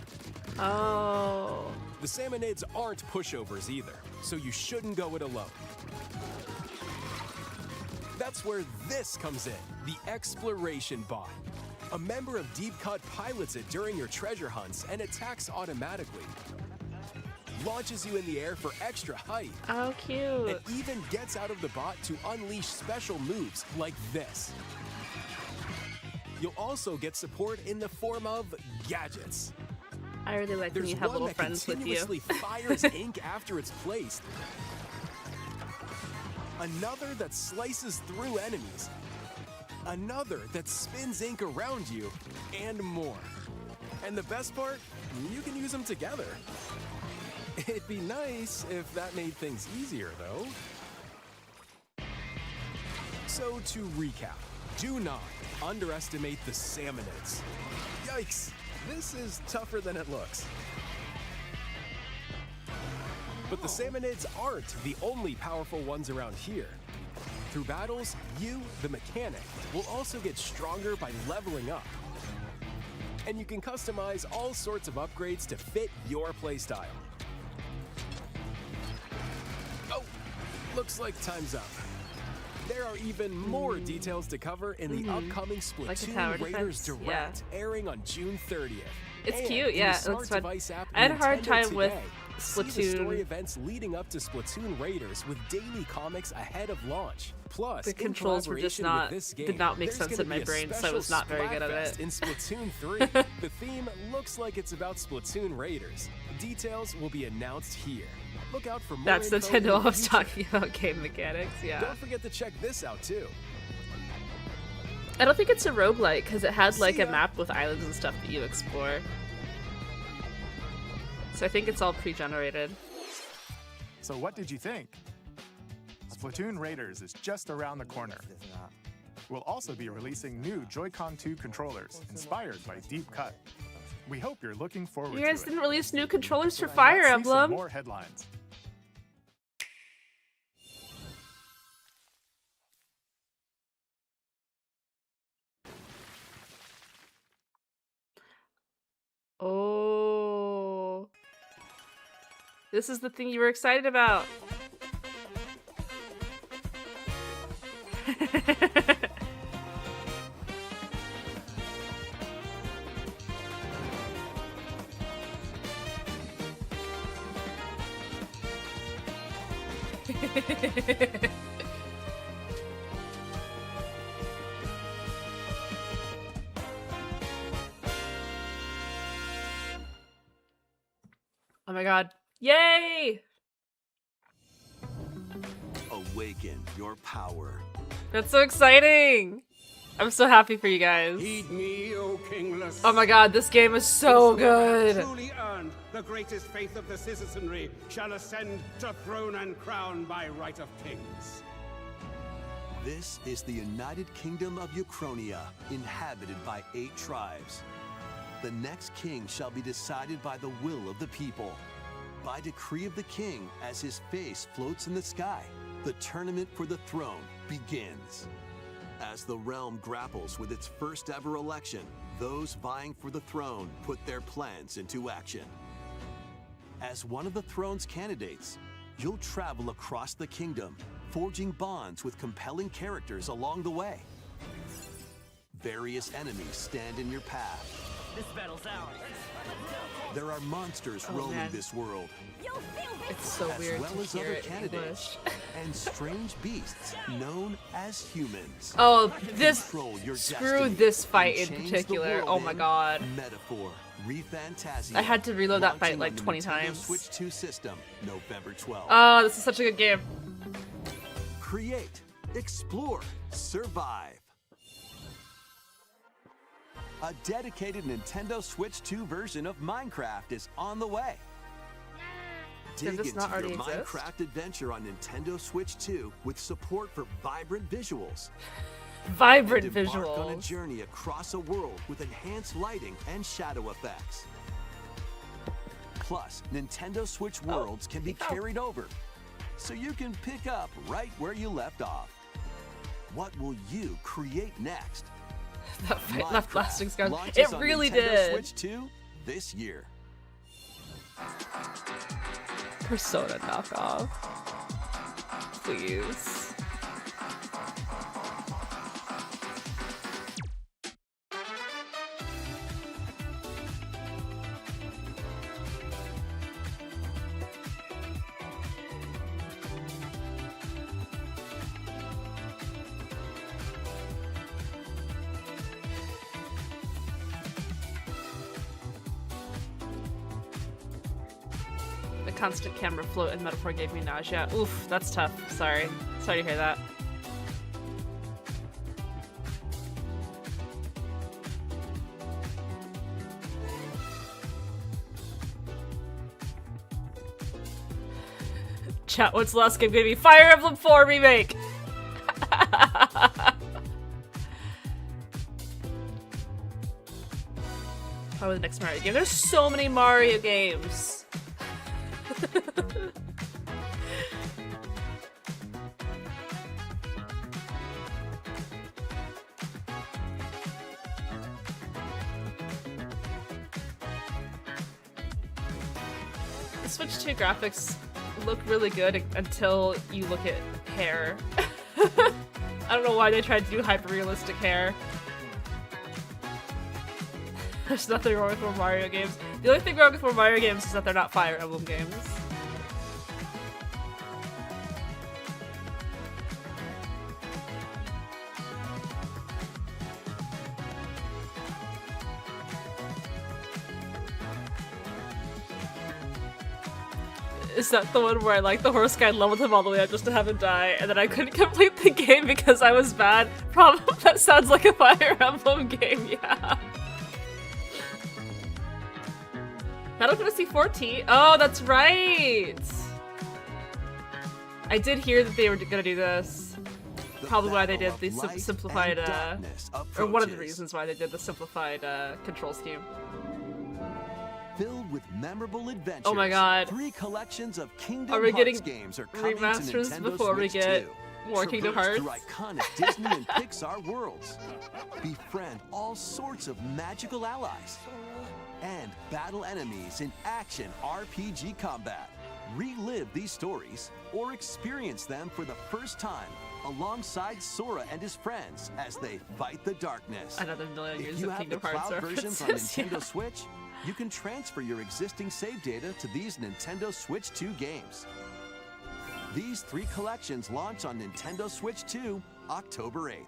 Oh. The Samanids aren't pushovers either, so you shouldn't go it alone. That's where this comes in, the Exploration Bot. A member of Deep Cut pilots it during your treasure hunts and attacks automatically. Launches you in the air for extra height. Oh, cute. And even gets out of the bot to unleash special moves like this. You'll also get support in the form of gadgets. I really like when you have little friends with you. There's one that continuously fires ink after it's placed. Another that slices through enemies. Another that spins ink around you, and more. And the best part, you can use them together. It'd be nice if that made things easier, though. So to recap, do not underestimate the Samanids. Yikes, this is tougher than it looks. But the Samanids aren't the only powerful ones around here. Through battles, you, the mechanic, will also get stronger by leveling up. And you can customize all sorts of upgrades to fit your playstyle. Oh, looks like time's up. There are even more details to cover in the upcoming Splatoon Raiders Direct, airing on June 30th. It's cute, yeah. It looks fun. I had a hard time with Splatoon. See the story events leading up to Splatoon Raiders with daily comics ahead of launch. Plus, the controls were just not, did not make sense in my brain, so I was not very good at it. In Splatoon 3, the theme looks like it's about Splatoon Raiders. Details will be announced here. Look out for more. That's Nintendo I was talking about, game mechanics, yeah. Don't forget to check this out too. I don't think it's a roguelike because it had like a map with islands and stuff that you explore. So I think it's all pre-generated. So what did you think? Splatoon Raiders is just around the corner. We'll also be releasing new Joy-Con 2 controllers inspired by Deep Cut. We hope you're looking forward to it. You guys didn't release new controllers for Fire Emblem. More headlines. Oh. This is the thing you were excited about. Oh my god. Yay! Awaken your power. That's so exciting! I'm so happy for you guys. Heed me, O kingless. Oh my god, this game is so good! Truly earned, the greatest faith of the citizenry shall ascend to throne and crown by right of kings. This is the United Kingdom of Uchronia, inhabited by 8 tribes. The next king shall be decided by the will of the people. By decree of the king, as his face floats in the sky, the tournament for the throne begins. As the realm grapples with its first ever election, those vying for the throne put their plans into action. As one of the throne's candidates, you'll travel across the kingdom, forging bonds with compelling characters along the way. Various enemies stand in your path. This battle's ours. There are monsters roaming this world. It's so weird as well to as hear other it in candidates and strange beasts known as humans. Oh, this Control your screw destiny this fight and in change the particular. world Oh my in god. Metaphor, Refantasia. I had to reload that fight launching like on the 20 Nintendo times. Switch 2 system, November 12th. Oh, this is such a good game. Create, explore, survive. A dedicated Nintendo Switch 2 version of Minecraft is on the way. Dig this into not already your exist? Minecraft adventure on Nintendo Switch 2 with support for vibrant visuals. Vibrant and embark on a visuals. journey across a world with enhanced lighting and shadow effects. Plus, Nintendo Switch worlds can be carried over, so you can pick up right where you left off. What will you create next? That fight left lasting scars. Launches It on really Nintendo did. Switch 2 this year. Persona knockoff. Please. The constant camera float and metaphor gave me nausea. Oof, that's tough. Sorry. Sorry to hear that. Chat, what's the last game gonna be? Fire Emblem 4 Remake! Probably the next Mario game. There's so many Mario games! The Switch 2 graphics look really good until you look at hair. I don't know why they tried to do hyper-realistic hair. There's nothing wrong with more Mario games. The only thing wrong with more Mario games is that they're not Fire Emblem games. Is that the one where I like the horse guy leveled him all the way up just to have him die, and then I couldn't complete the game because I was bad? Problem. That sounds like a Fire Emblem game, yeah. Final Fantasy 14? Oh, that's right! I did hear that they were gonna do this. Probably why they did the simplified, or one of the reasons why they did the simplified control scheme. Filled with memorable adventures. Oh my god. 3 collections of Kingdom Are we getting Hearts games are coming to remasters Nintendo before we Switch get 2. more Kingdom Traverse Hearts? through iconic Disney and Pixar worlds. Befriend all sorts of magical allies. And battle enemies in action RPG combat. Relive these stories or experience them for the first time alongside Sora and his friends as they fight the darkness. Another million years If you of have Kingdom the Hearts cloud versions on references, Nintendo yeah. Switch, you can transfer your existing save data to these Nintendo Switch 2 games. These 3 collections launch on Nintendo Switch 2 October 8th.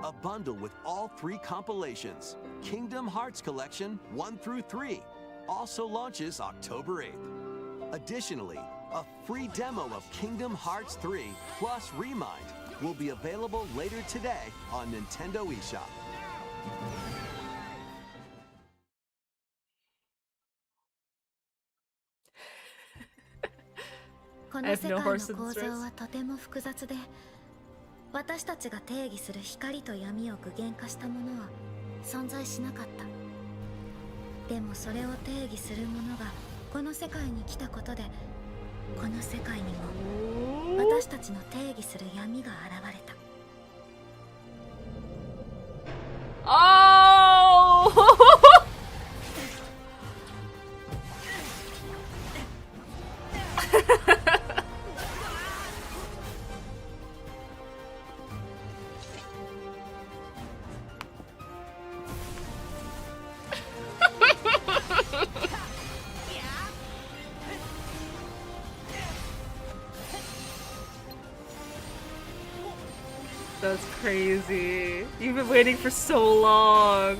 A bundle with all 3 compilations, Kingdom Hearts Collection 1 through 3, also launches October 8th. Additionally, a free demo of Kingdom Hearts 3 plus Remind will be available later today on Nintendo eShop.この世界の構造はとても複雑で、私たちが定義する光と闇を具現化したものは存在しなかった。でもそれを定義するものがこの世界に来たことで、この世界にも私たちの定義する闇が現れた。Oh! That's crazy. You've been waiting for so long.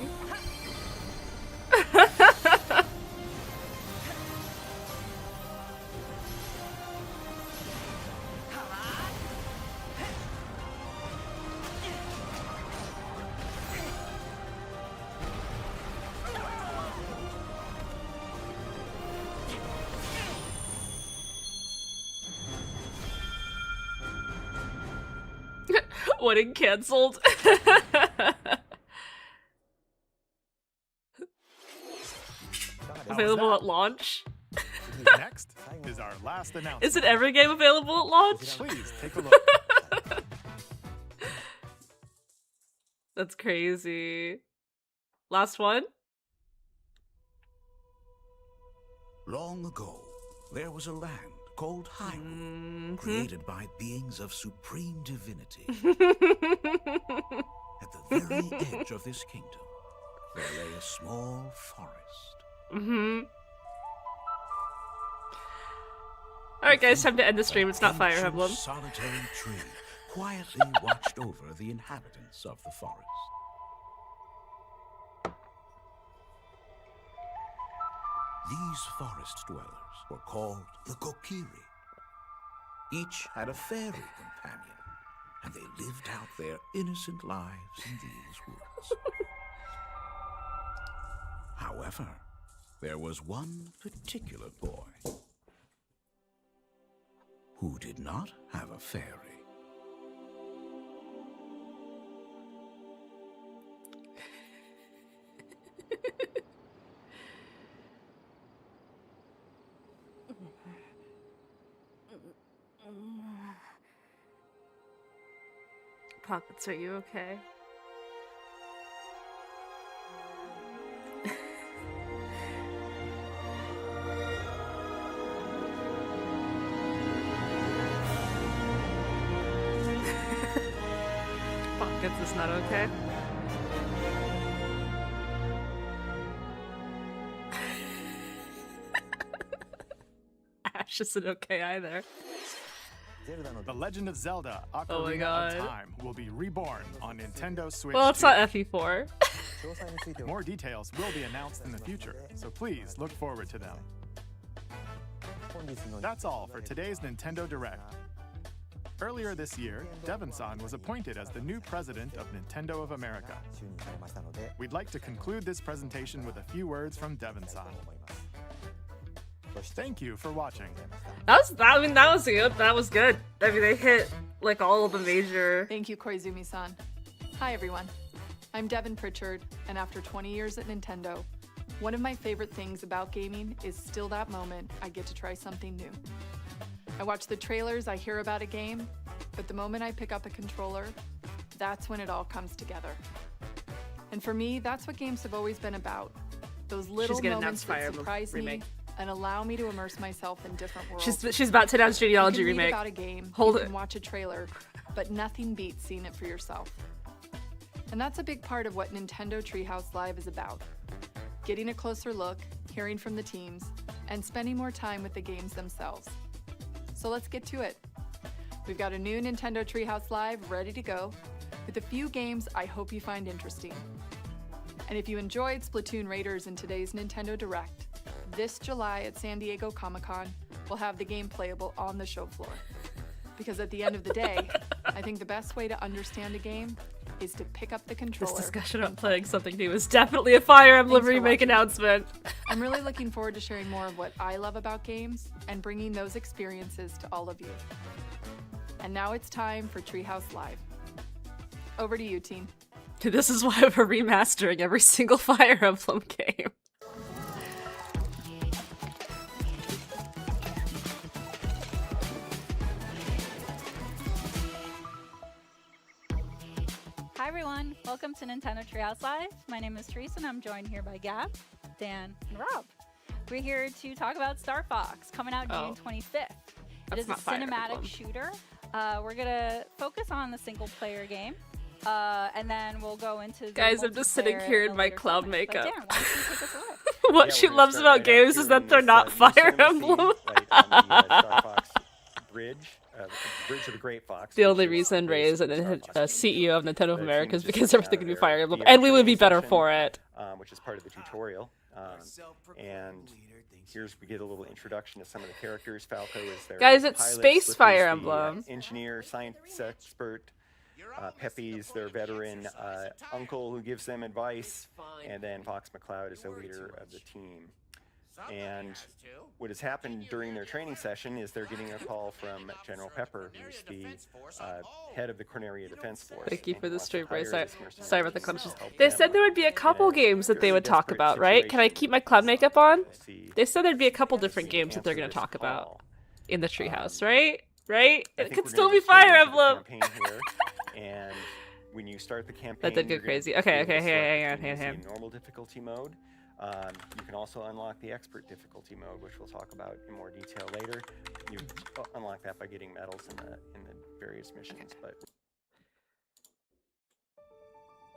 Wedding cancelled. Available at launch. Next is our last announcement. Is it every game available at launch? Please take a look. That's crazy. Last one? Long ago, there was a land called Hyrule, created by beings of supreme divinity. At the very edge of this kingdom, there lay a small forest. Alright guys, time to end the stream. It's not Fire Ancient Emblem. solitary tree quietly watched over the inhabitants of the forest. These forest dwellers were called the Kokiri. Each had a fairy companion, and they lived out their innocent lives in these woods. However, there was one particular boy who did not have a fairy. Pockets, are you okay? Pockets is not okay. Ash isn't okay either. The Legend of Zelda Oh my Ocarina God. of Time will be reborn on Nintendo Switch Well, it's 2. not FE4. More details will be announced in the future, so please look forward to them. That's all for today's Nintendo Direct. Earlier this year, Devon-san was appointed as the new president of Nintendo of America. We'd like to conclude this presentation with a few words from Devon-san. Thank you for watching. That was good. That was good. I mean, they hit like all of the major. Thank you, Koizumi-san. Hi, everyone. I'm Devin Pritchard, and after 20 years at Nintendo, one of my favorite things about gaming is still that moment I get to try something new. I watch the trailers, I hear about a game, but the moment I pick up a controller, that's when it all comes together. And for me, that's what games have always been about. Those little moments that surprise me and allow me to immerse myself in different worlds. She's about to announce Genealogy you can remake. Read about a game, Hold you it. can watch a trailer, but nothing beats seeing it for yourself. And that's a big part of what Nintendo Treehouse Live is about. Getting a closer look, hearing from the teams, and spending more time with the games themselves. So let's get to it. We've got a new Nintendo Treehouse Live ready to go, with a few games I hope you find interesting. And if you enjoyed Splatoon Raiders in today's Nintendo Direct, this July at San Diego Comic-Con, we'll have the game playable on the show floor. Because at the end of the day, I think the best way to understand a game is to pick up the controller. This discussion about playing something new is definitely a Fire Emblem remake announcement. I'm really looking forward to sharing more of what I love about games and bringing those experiences to all of you. And now it's time for Treehouse Live. Over to you, team. This is why we're remastering every single Fire Emblem game. Hi everyone, welcome to Nintendo Treehouse Live. My name is Teresa and I'm joined here by Gab, Dan, and Rob. We're here to talk about Star Fox, coming out June 25th. It is a cinematic shooter. We're gonna focus on the single player game, and then we'll go into the Guys, I'm just sitting here in my cloud makeup. Dan, why don't you take us away? What she loves about games is that they're not Fire Emblem. Star Fox Bridge. Bridge of the Great Fox. The only reason Ray is a CEO of Nintendo of America is because everything could be Fire Emblem, and we would be better for it. Which is part of the tutorial. And here's we get a little introduction to some of the characters. Falco is their Guys, it's pilot, Space Swift Fire is the, Emblem. Engineer, science expert. Pepe's their veteran uncle who gives them advice, and then Fox McCloud is the leader of the team. And what has happened during their training session is they're getting a call from General Pepper, who's the head of the Corneria Defense Force. Thank you for the stream, Bryce. Sorry about the clutches. They said there would be a couple games that they would talk about, right? Can I keep my cloud makeup on? They said there'd be a couple different games that they're going to talk about in the treehouse, right? Right? It could still be Fire Emblem. And when you start the campaign, that did go crazy. Okay, hang on. Normal difficulty mode. You can also unlock the expert difficulty mode, which we'll talk about in more detail later. You unlock that by getting medals in the various missions. But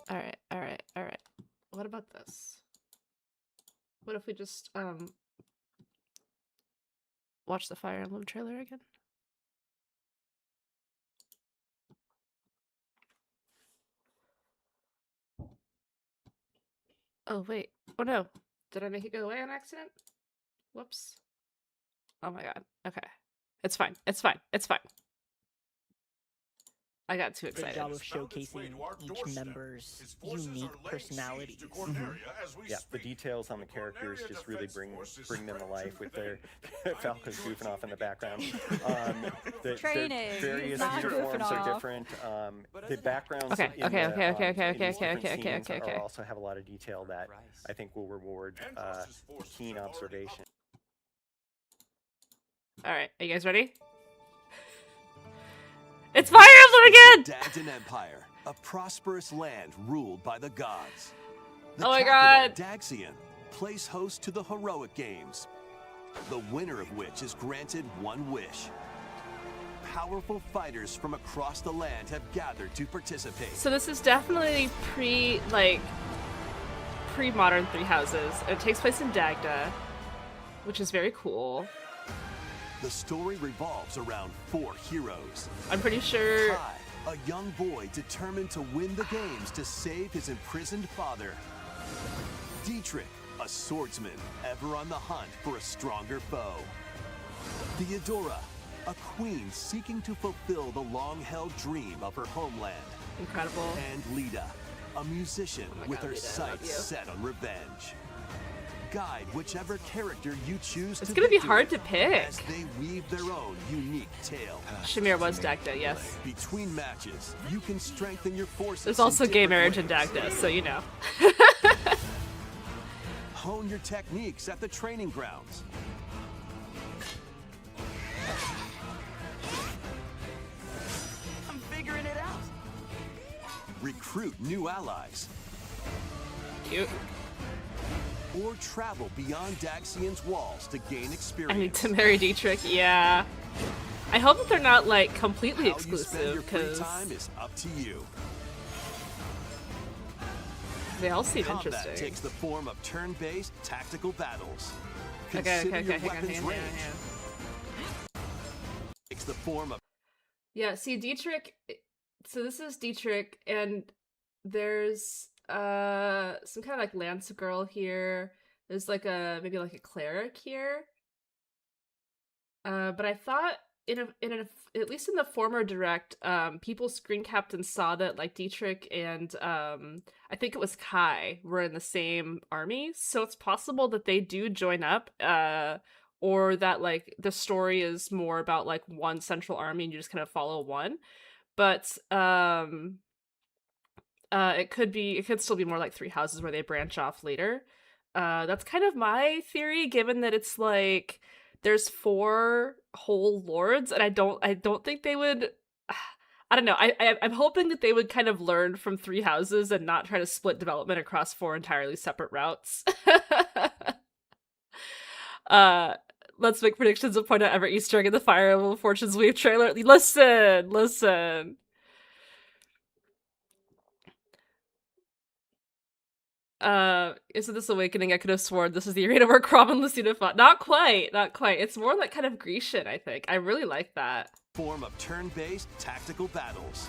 all right. What about this? What if we just watch the Fire Emblem trailer again? Oh wait. Oh no. Did I make it go away on accident? Whoops. Oh my god. Okay. It's fine. I got too excited. Good job of showcasing each member's unique personalities. Yeah, the details on the characters just really bring them to life with their Falco's goofing off in the background. Their various uniforms are different. The backgrounds in also have a lot of detail that I think will reward keen observation. All right, are you guys ready? It's Fire Emblem again! Dagden Empire, a prosperous land ruled by the gods. The oh my god! Daxian plays host to the heroic games, the winner of which is granted one wish. Powerful fighters from across the land have gathered to participate. So this is definitely pre-modern Three Houses. It takes place in Dagda, which is very cool. The story revolves around 4 heroes. I'm pretty sure... Kai, a young boy determined to win the games to save his imprisoned father. Dietrich, a swordsman ever on the hunt for a stronger foe. Theodora, a queen seeking to fulfill the long-held dream of her homeland. Incredible. And Lita, a musician with her sights set on revenge. Guide whichever character you choose. It's gonna be hard to pick. As they weave their own unique tale. Shamir was Dagda, yes. Between matches, you can strengthen your forces. There's also gay marriage in Dagda, so you know. Hone your techniques at the training grounds. I'm figuring it out. Recruit new allies. Cute. Or travel beyond Daxian's walls to gain experience. I need to marry Dietrich, yeah. I hope that they're not like completely exclusive, because time is up to you. They all seem Combat interesting. Takes the form of turn-based tactical battles. Okay, Takes the form of... Yeah, see Dietrich, so this is Dietrich, and there's some kind of like lance girl here. There's like maybe like a cleric here. But I thought at least in the former direct, people screen capped and saw that like Dietrich and I think it was Kai were in the same army. So it's possible that they do join up, or that like the story is more about like one central army and you just kind of follow one. But it could still be more like Three Houses where they branch off later. That's kind of my theory, given that it's like there's 4 whole lords, and I don't think they would. I don't know. I'm hoping that they would kind of learn from Three Houses and not try to split development across 4 entirely separate routes. Let's make predictions and point out every Easter egg in the Fire Emblem Fortunes Weave trailer. Listen. Isn't this Awakening? I could have sworn this is the arena where Crom and Lucina fought. Not quite. It's more like kind of Grecian, I think. I really like that. Form of turn-based tactical battles.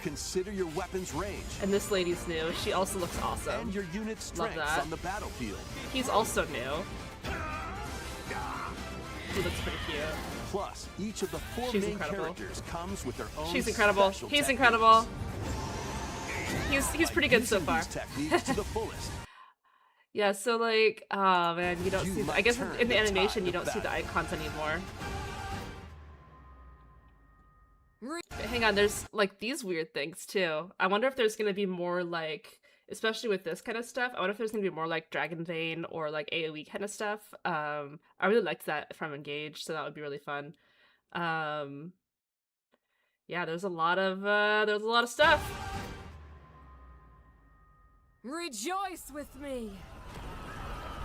Consider your weapon's range. And this lady's new. She also looks awesome. And your unit's strengths on the battlefield. He's also new. He looks pretty cute. Plus, each of the 4 main characters comes with their own. She's incredible. He's incredible. He's pretty good so far. Techniques to the fullest. Yeah, so like, oh man, you don't see. I guess in the animation you don't see the icons anymore. Hang on, there's like these weird things too. I wonder if there's gonna be more like, especially with this kind of stuff. I wonder if there's gonna be more like Dragon Vein or like AoE kind of stuff. I really liked that from Engage, so that would be really fun. Yeah, there's a lot of stuff. Rejoice with me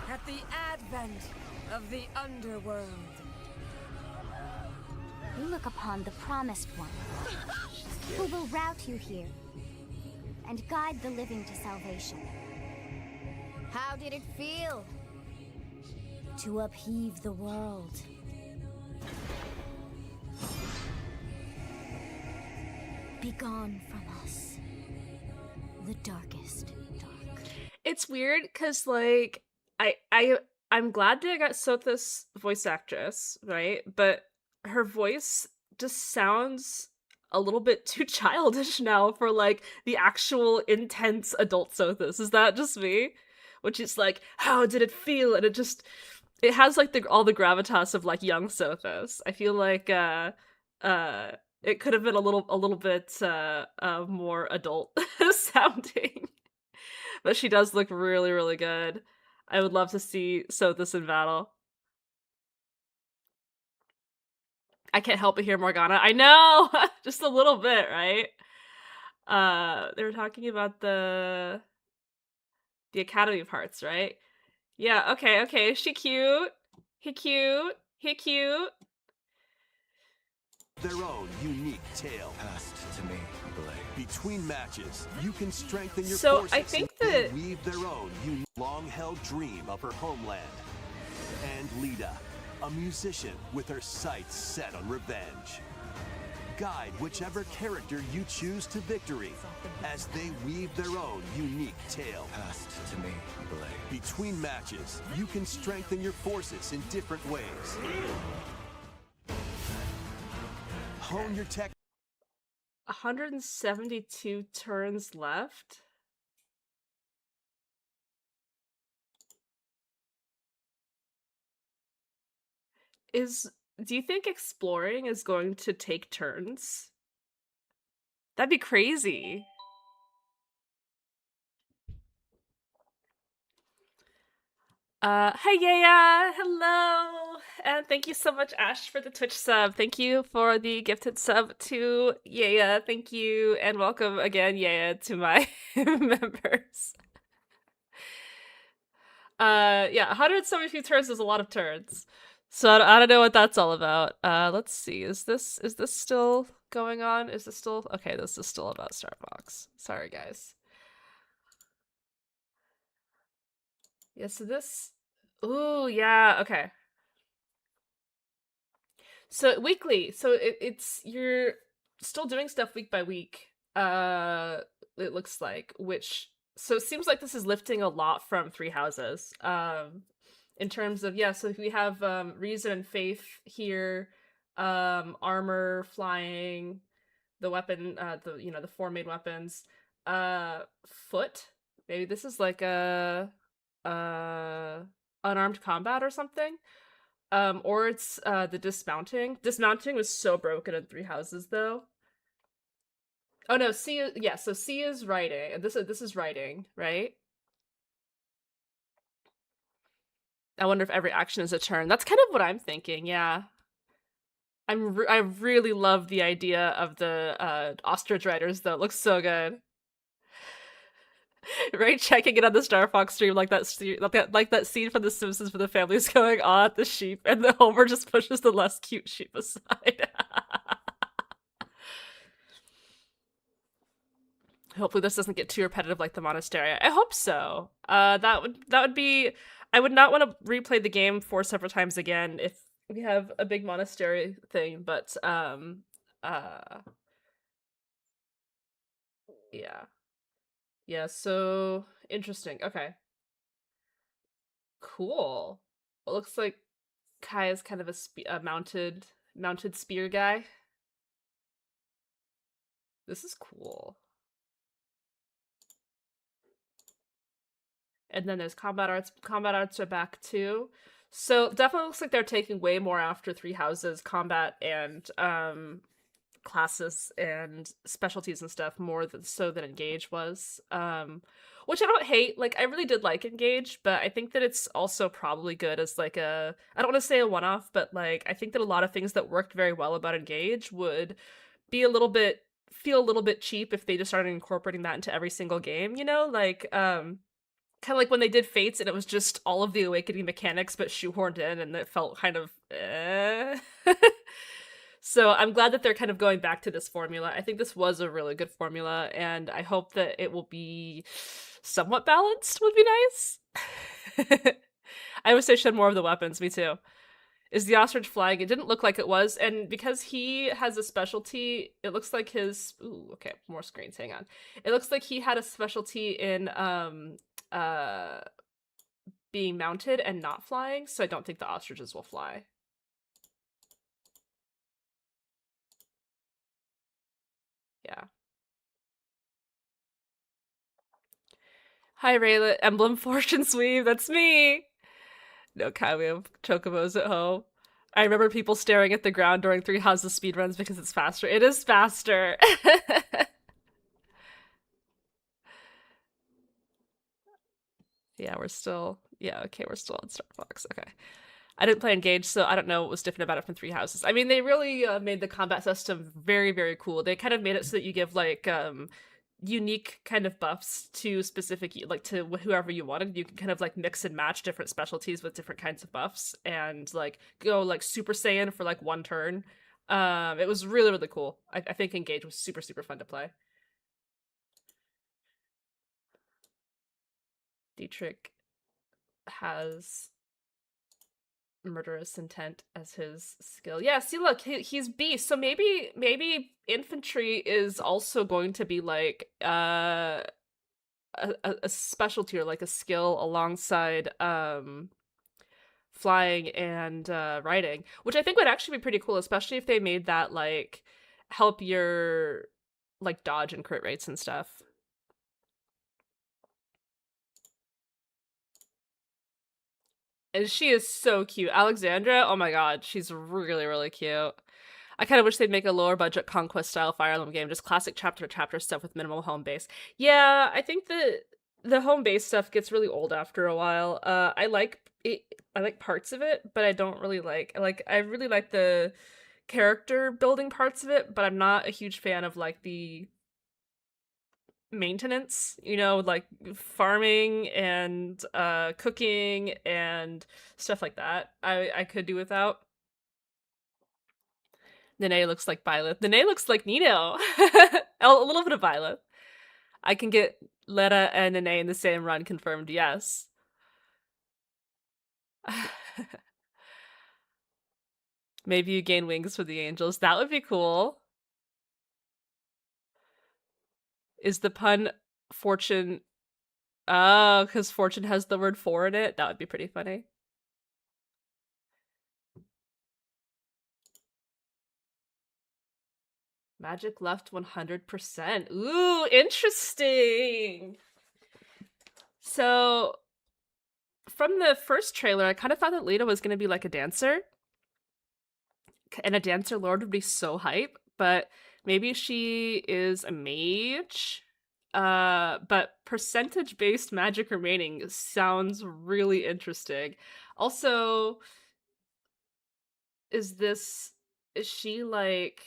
at the advent of the underworld. We look upon the Promised One, who will route you here and guide the living to salvation. How did it feel to upheave the world? Begone from us, the darkest dark. It's weird because like I'm glad that I got Sotha's voice actress, right? But her voice just sounds a little bit too childish now for like the actual intense adult Sothis. Is that just me? Which is like, how did it feel? And it has like all the gravitas of like young Sothis. I feel like it could have been a little bit more adult sounding. But she does look really, really good. I would love to see Sothis in battle. I can't help but hear Morgana. I know! Just a little bit, right? They were talking about the Academy of Hearts, right? Yeah, okay. Is she cute? He cute. Their own unique tale. Passed to me, Blade. Between matches, you can strengthen your so forces I think and that weave their own long-held dream of her homeland. And Lita, a musician with her sights set on revenge. Guide whichever character you choose to victory as they weave their own unique tale. Passed to me, Blade. Between matches, you can strengthen your forces in different ways. Hone your tech. 172 turns left. Do you think exploring is going to take turns? That'd be crazy. Hey Yaya, hello, and thank you so much, Ash, for the Twitch sub. Thank you for the gifted sub to Yaya. Thank you, and welcome again, Yaya, to my members. Yeah, 172 turns is a lot of turns, so I don't know what that's all about. Let's see, is this still going on? Is this still okay? This is still about Star Fox. Sorry, guys. Yeah, so this... Ooh, yeah, okay. So, weekly. So, it's... You're still doing stuff week by week, it looks like, which... So, it seems like this is lifting a lot from Three Houses. In terms of, yeah, so if we have Reason and Faith here, armor, flying, the weapon, the four main weapons, foot. Maybe this is like a... unarmed combat or something, or it's the dismounting. Dismounting was so broken in Three Houses though. Oh no, C, yeah, so C is writing, and this is writing, right? I wonder if every action is a turn. That's kind of what I'm thinking. Yeah, I really love the idea of the ostrich riders though. It looks so good. Right, checking it on the Star Fox stream like that scene from The Simpsons where the family's going on at the sheep and the Homer just pushes the less cute sheep aside. Hopefully this doesn't get too repetitive like the monastery. I hope so. That would be... I would not want to replay the game 4 separate times again if we have a big monastery thing, but yeah. Yeah, so interesting. Okay. Cool. It looks like Kai is kind of a mounted spear guy. This is cool. And then there's combat arts. Combat arts are back too. So definitely looks like they're taking way more after Three Houses combat and classes and specialties and stuff more than Engage was. Which I don't hate. Like, I really did like Engage, but I think that it's also probably good as like a, I don't want to say a one-off, but like I think that a lot of things that worked very well about Engage would be feel a little bit cheap if they just started incorporating that into every single game, you know? Like kind of like when they did Fates and it was just all of the awakening mechanics but shoehorned in, and it felt kind of So I'm glad that they're kind of going back to this formula. I think this was a really good formula, and I hope that it will be somewhat balanced would be nice. I wish they showed more of the weapons, me too. Is the ostrich flying? It didn't look like it was, and because he has a specialty, it looks like his... Ooh, okay, more screens, hang on. It looks like he had a specialty in being mounted and not flying, so I don't think the ostriches will fly. Yeah. Hi, Rayla. Emblem Fortune Sweep, that's me! No, Kai, we have chocobos at home. I remember people staring at the ground during Three Houses speedruns because it's faster. It is faster! Yeah, we're still on Star Fox. Okay. I didn't play Engage, so I don't know what was different about it from Three Houses. I mean, they really made the combat system very, very cool. They kind of made it so that you give, like, unique kind of buffs to specific, like, to whoever you wanted. You can kind of, like, mix and match different specialties with different kinds of buffs and, like, go, like, Super Saiyan for, like, one turn. It was really, really cool. I think Engage was super, super fun to play. Dietrich has murderous intent as his skill. Yeah, see, look, he's beast. So maybe infantry is also going to be like a specialty or like a skill alongside flying and riding, which I think would actually be pretty cool, especially if they made that like help your like dodge and crit rates and stuff. And she is so cute. Alexandra, oh my god, she's really, really cute. I kind of wish they'd make a lower budget Conquest style Fire Emblem game, just classic chapter to chapter stuff with minimal home base. Yeah, I think that the home base stuff gets really old after a while. I like parts of it, but I don't really I really like the character building parts of it, but I'm not a huge fan of like the maintenance, you know, like farming and cooking and stuff like that. I could do without. Nene looks like Byleth. Nene looks like Nino. A little bit of Byleth. I can get Letta and Nene in the same run confirmed, yes. Maybe you gain wings for the angels. That would be cool. Is the pun fortune... Oh, because fortune has the word for in it? That would be pretty funny. Magic left 100%. Ooh, interesting! So, from the first trailer, I kind of thought that Lita was going to be like a dancer. And a dancer lord would be so hype, but maybe she is a mage? But percentage-based magic remaining sounds really interesting. Also, is this like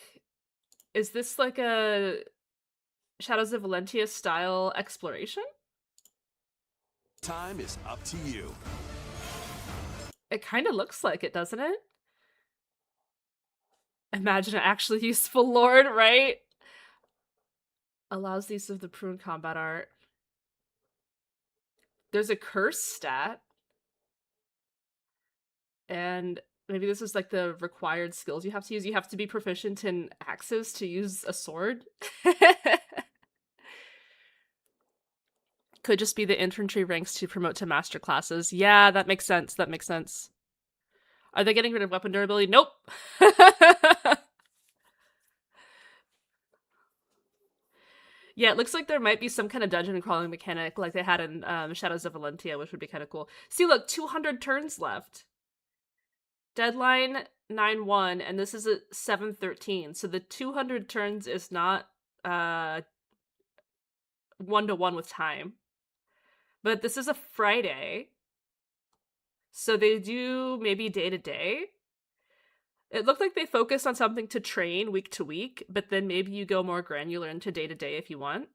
a Shadows of Valentia style exploration? Time is up to you. It kind of looks like it, doesn't it? Imagine an actually useful lord, right? Allows use of the prune combat art. There's a curse stat. And maybe this is like the required skills you have to use. You have to be proficient in axes to use a sword. Could just be the infantry ranks to promote to master classes. Yeah, that makes sense. That makes sense. Are they getting rid of weapon durability? Nope. Yeah, it looks like there might be some kind of dungeon crawling mechanic like they had in Shadows of Valentia, which would be kind of cool. See, look, 200 turns left. Deadline 9/1, and this is at 7/13. So the 200 turns is not 1-to-1 with time. But this is a Friday. So they do maybe day to day. It looked like they focused on something to train week to week, but then maybe you go more granular into day to day if you want.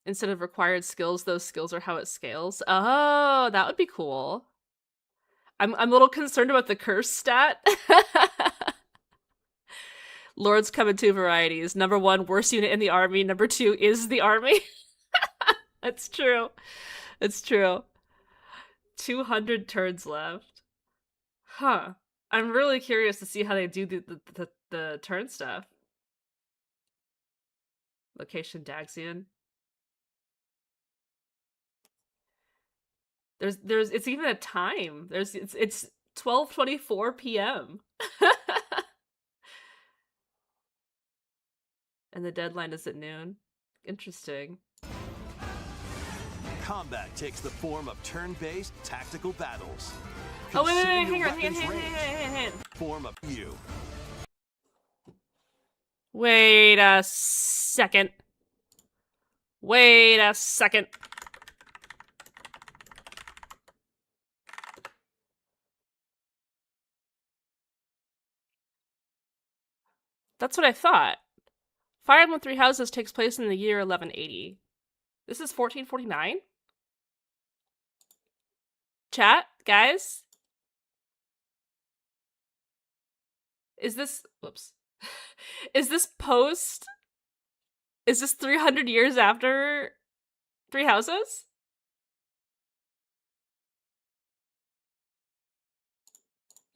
Instead of required skills, those skills are how it scales. Oh, that would be cool. I'm a little concerned about the curse stat. Lords come in two varieties. Number 1, worst unit in the army. Number 2 is the army. That's true. It's true. 200 turns left. Huh. I'm really curious to see how they do the turn stuff. Location Daxian. There's it's even a time. It's 12:24 p.m. And the deadline is at noon. Interesting. Combat takes the form of turn-based tactical battles. Oh wait, Consider hang your on. weapons' range. Form of you. Wait a second. Wait a second. That's what I thought. Fire Emblem Three Houses takes place in the year 1180. This is 1449? Chat, guys? Is this... Whoops. Is this post... Is this 300 years after Three Houses?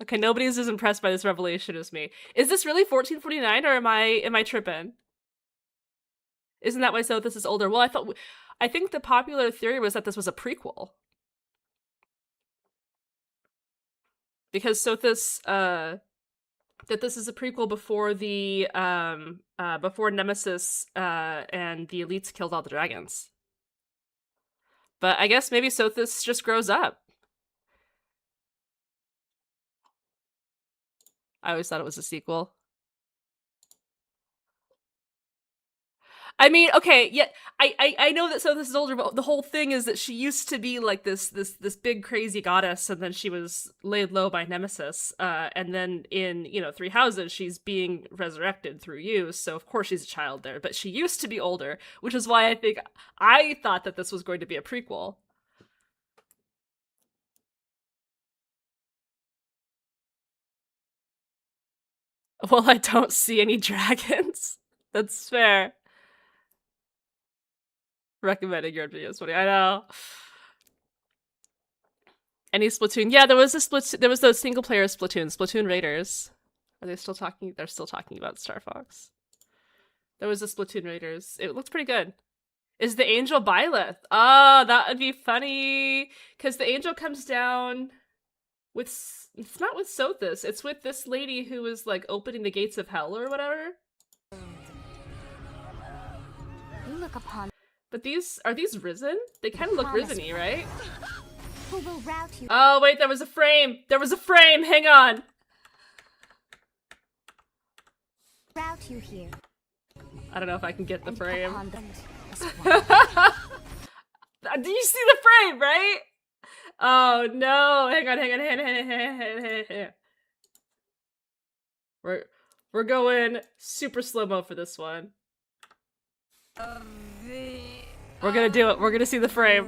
Okay, nobody's as impressed by this revelation as me. Is this really 1449 or am I tripping? Isn't that why Sothis is older? Well, I think the popular theory was that this was a prequel. Because Sothis, that this is a prequel before the, before Nemesis, and the elites killed all the dragons. But I guess maybe Sothis just grows up. I always thought it was a sequel. I mean, okay, yeah, I know that Sothis is older, but the whole thing is that she used to be like this big crazy goddess, and then she was laid low by Nemesis, and then in, Three Houses, she's being resurrected through you, so of course she's a child there, but she used to be older, which is why I thought that this was going to be a prequel. Well, I don't see any dragons. That's fair. Recommending your videos, funny. I know. Any Splatoon? Yeah, there was those single player Splatoon Raiders. Are they still talking? They're still talking about Star Fox. There was a Splatoon Raiders. It looks pretty good. Is the angel Byleth? Oh, that would be funny. Because the angel comes down with... It's not with Sothis. It's with this lady who was, like, opening the gates of hell or whatever. You look upon... But are these risen? They kind of look risen-y, right? Who will rout you? Oh, wait, there was a frame! There was a frame! Hang on! Rout you here. I don't know if I can get the frame. Do you see the frame, right? Oh no! Hang on. We're going super slow-mo for this one. We're gonna do it. We're gonna see the frame.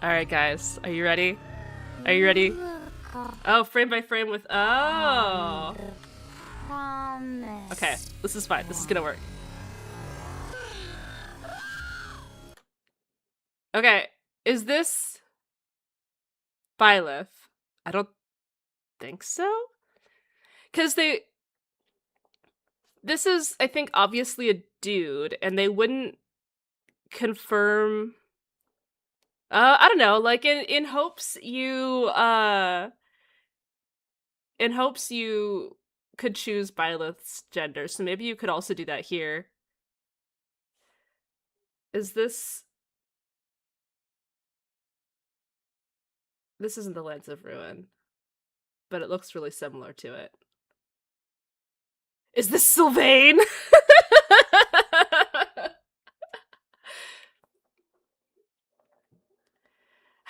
Alright, guys. Are you ready? Are you ready? Oh, frame by frame with... Oh! Okay, this is fine. This is gonna work. Okay, is this... Byleth? I don't think so? Because this is, I think, obviously a dude, and they wouldn't confirm I don't know, like in hopes you could choose Byleth's gender, so maybe you could also do that here. Is this isn't the Lance of Ruin, but it looks really similar to it. Is this Sylvain?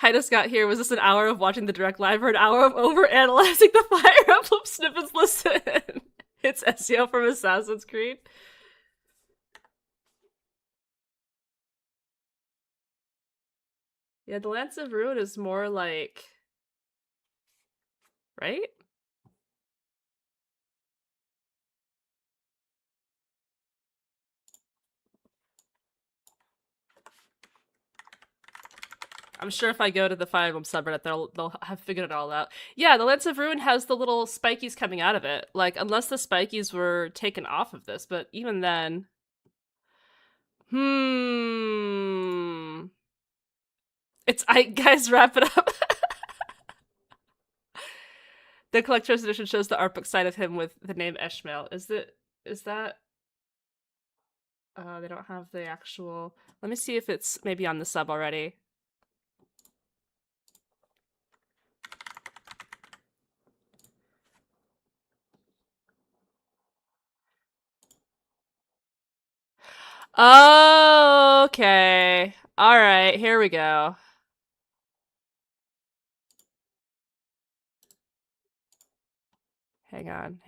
Heidos got here. Was this an hour of watching the direct live or an hour of over-analyzing the Fire Emblem snippets? Listen, it's Ezio from Assassin's Creed. Yeah, the Lance of Ruin is more like... right? I'm sure if I go to the Fire Emblem subreddit, they'll have figured it all out. Yeah, the Lance of Ruin has the little spikies coming out of it. Like, unless the spikies were taken off of this, but even then... Guys, wrap it up. The collector's edition shows the art book side of him with the name Ishmael. Is that... they don't have the actual... Let me see if it's maybe on the sub already. Oh, okay. Alright, here we go. Hang on.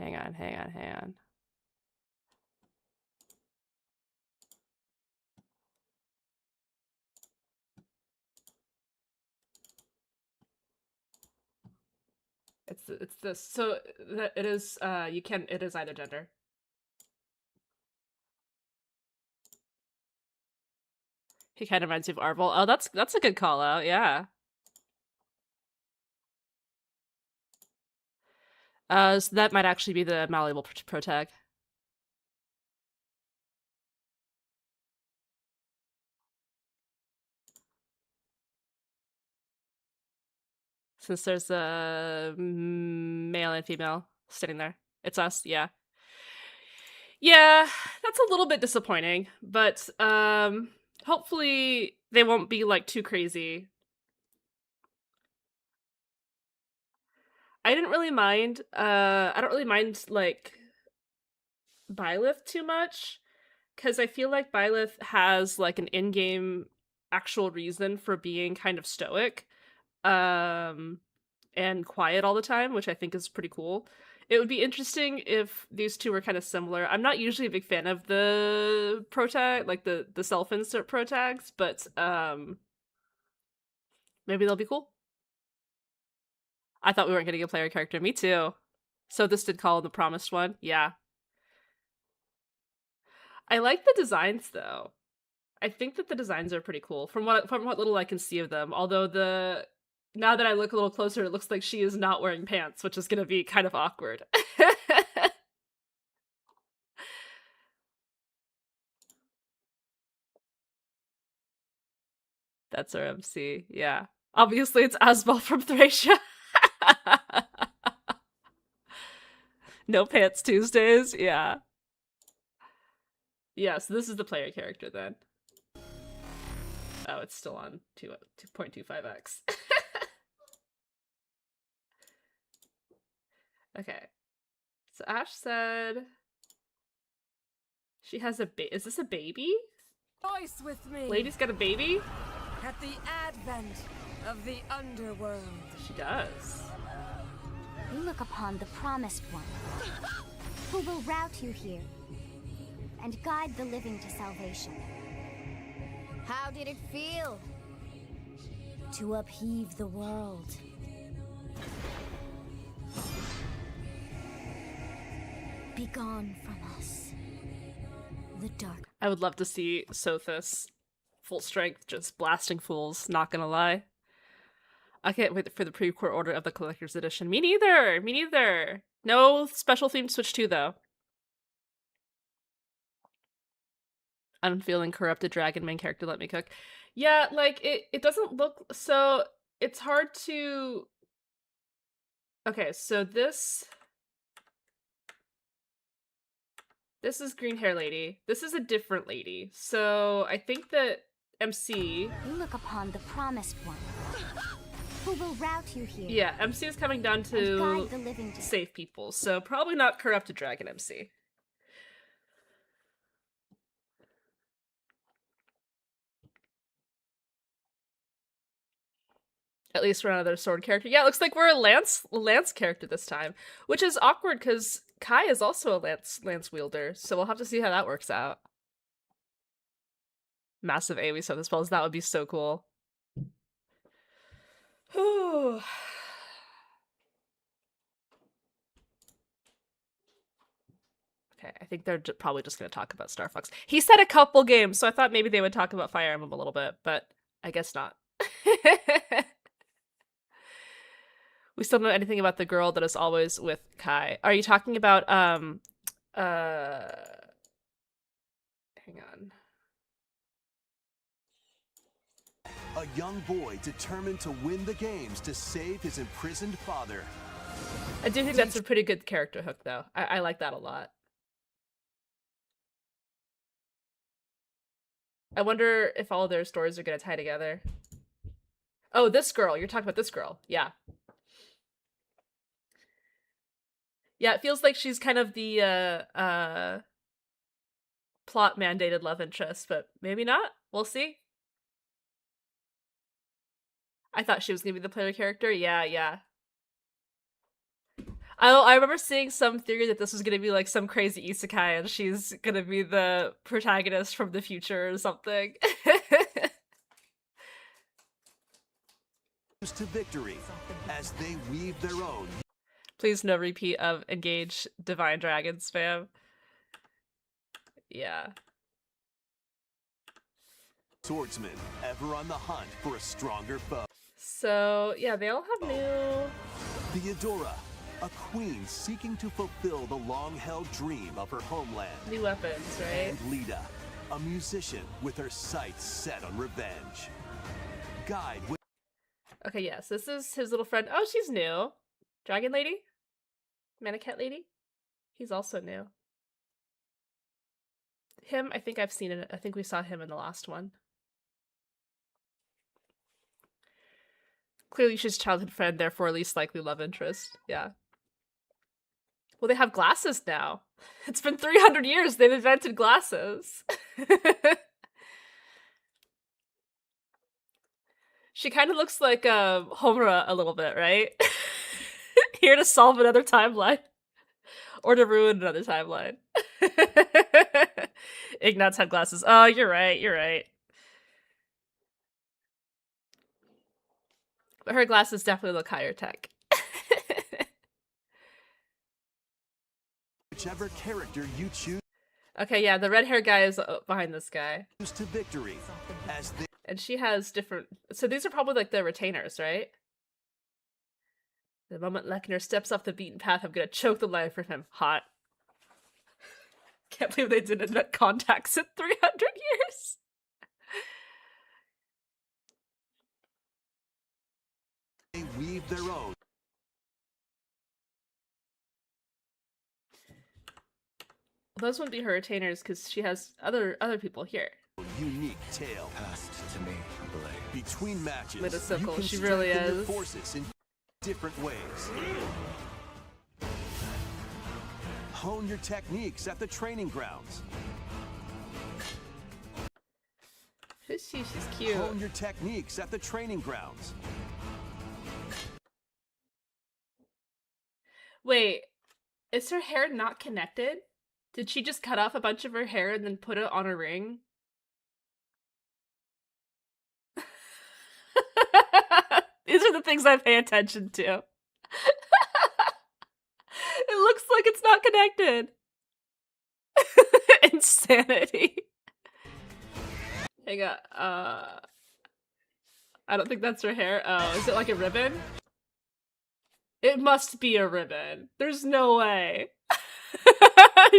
It's this. So it is it is either gender. He kind of reminds me of Arvel. Oh, that's a good call out. Yeah. So that might actually be the malleable protag. Since there's a male and female sitting there. It's us, yeah. Yeah, that's a little bit disappointing, but hopefully they won't be like too crazy. I didn't really mind I don't really mind like Byleth too much, because I feel like Byleth has like an in-game actual reason for being kind of stoic and quiet all the time, which I think is pretty cool. It would be interesting if these two were kind of similar. I'm not usually a big fan of the protag, like the self-insert protags, but maybe they'll be cool. I thought we weren't getting a player character. Me too. So this did call the promised one. Yeah. I like the designs though. I think that the designs are pretty cool from what little I can see of them. Although now that I look a little closer, it looks like she is not wearing pants, which is going to be kind of awkward. That's our MC, yeah. Obviously, it's Asbel from Thracia. No pants Tuesdays, yeah. Yeah, so this is the player character then. Oh, it's still on 2.25x. Okay. So Ash said she has a is this a baby? Voice with me. Lady's got a baby? At the advent of the underworld. She does. You look upon the promised one, who will route you here and guide the living to salvation. How did it feel to upheave the world? Be gone from us, the dark. I would love to see Sothis full strength just blasting fools, not gonna lie. I can't wait for the pre-core order of the collector's edition. Me neither! Me neither! No special theme Switch 2 though. I'm feeling corrupted dragon main character, let me cook. Yeah, like it doesn't look so it's hard to Okay, so this is green hair lady. This is a different lady. So I think that MC You look upon the promised one, who will route you here. Yeah, MC is coming down to save people. So probably not corrupted dragon MC. At least we're another sword character. Yeah, it looks like we're a lance character this time, which is awkward because Kai is also a lance wielder. So we'll have to see how that works out. Massive AoE stuff as well as that would be so cool. Whew. Okay, I think they're probably just going to talk about Star Fox. He said a couple games, so I thought maybe they would talk about Fire Emblem a little bit, but I guess not. We still don't know anything about the girl that is always with Kai. Are you talking about, hang on. A young boy determined to win the games to save his imprisoned father. I do think that's a pretty good character hook, though. I like that a lot. I wonder if all of their stories are going to tie together. Oh, this girl. You're talking about this girl. Yeah. Yeah, it feels like she's kind of the plot-mandated love interest, but maybe not. We'll see. I thought she was going to be the player character. Yeah. I remember seeing some theory that this was going to be like some crazy isekai and she's going to be the protagonist from the future or something. To victory as they weave their own. Please no repeat of Engage Divine Dragon spam. Yeah. Swordsman, ever on the hunt for a stronger foe. So, yeah, they all have new... Theodora, a queen seeking to fulfill the long-held dream of her homeland. New weapons, right? And Lita, a musician with her sights set on revenge. Guide with... Okay, yes, this is his little friend. Oh, she's new. Dragon Lady? Manicat Lady? He's also new. Him, I think I've seen it. I think we saw him in the last one. Clearly she's childhood friend, therefore least likely love interest. Yeah. Well, they have glasses now. It's been 300 years they've invented glasses. She kind of looks like Homura a little bit, right? Here to solve another timeline. Or to ruin another timeline. Ignatz had glasses. Oh, you're right. But her glasses definitely look higher tech. Whichever character you choose. Okay, yeah, the red hair guy is behind this guy. To victory as they... And she has different... So these are probably like the retainers, right? The moment Lechner steps off the beaten path, I'm gonna choke the life from him. Hot. Can't believe they didn't invent contacts in 300 years. They weave their own. Those wouldn't be her retainers because she has other people here. Unique tale passed to me, Blade. Between matches, Metaphysical, you can she really strengthen your is. forces in different ways. Hone your techniques at the training grounds. Who's she? She's cute. Hone your techniques at the training grounds. Wait, is her hair not connected? Did she just cut off a bunch of her hair and then put it on a ring? These are the things I pay attention to. It looks like it's not connected. Insanity. Hang on. I don't think that's her hair. Oh, is it like a ribbon? It must be a ribbon. There's no way.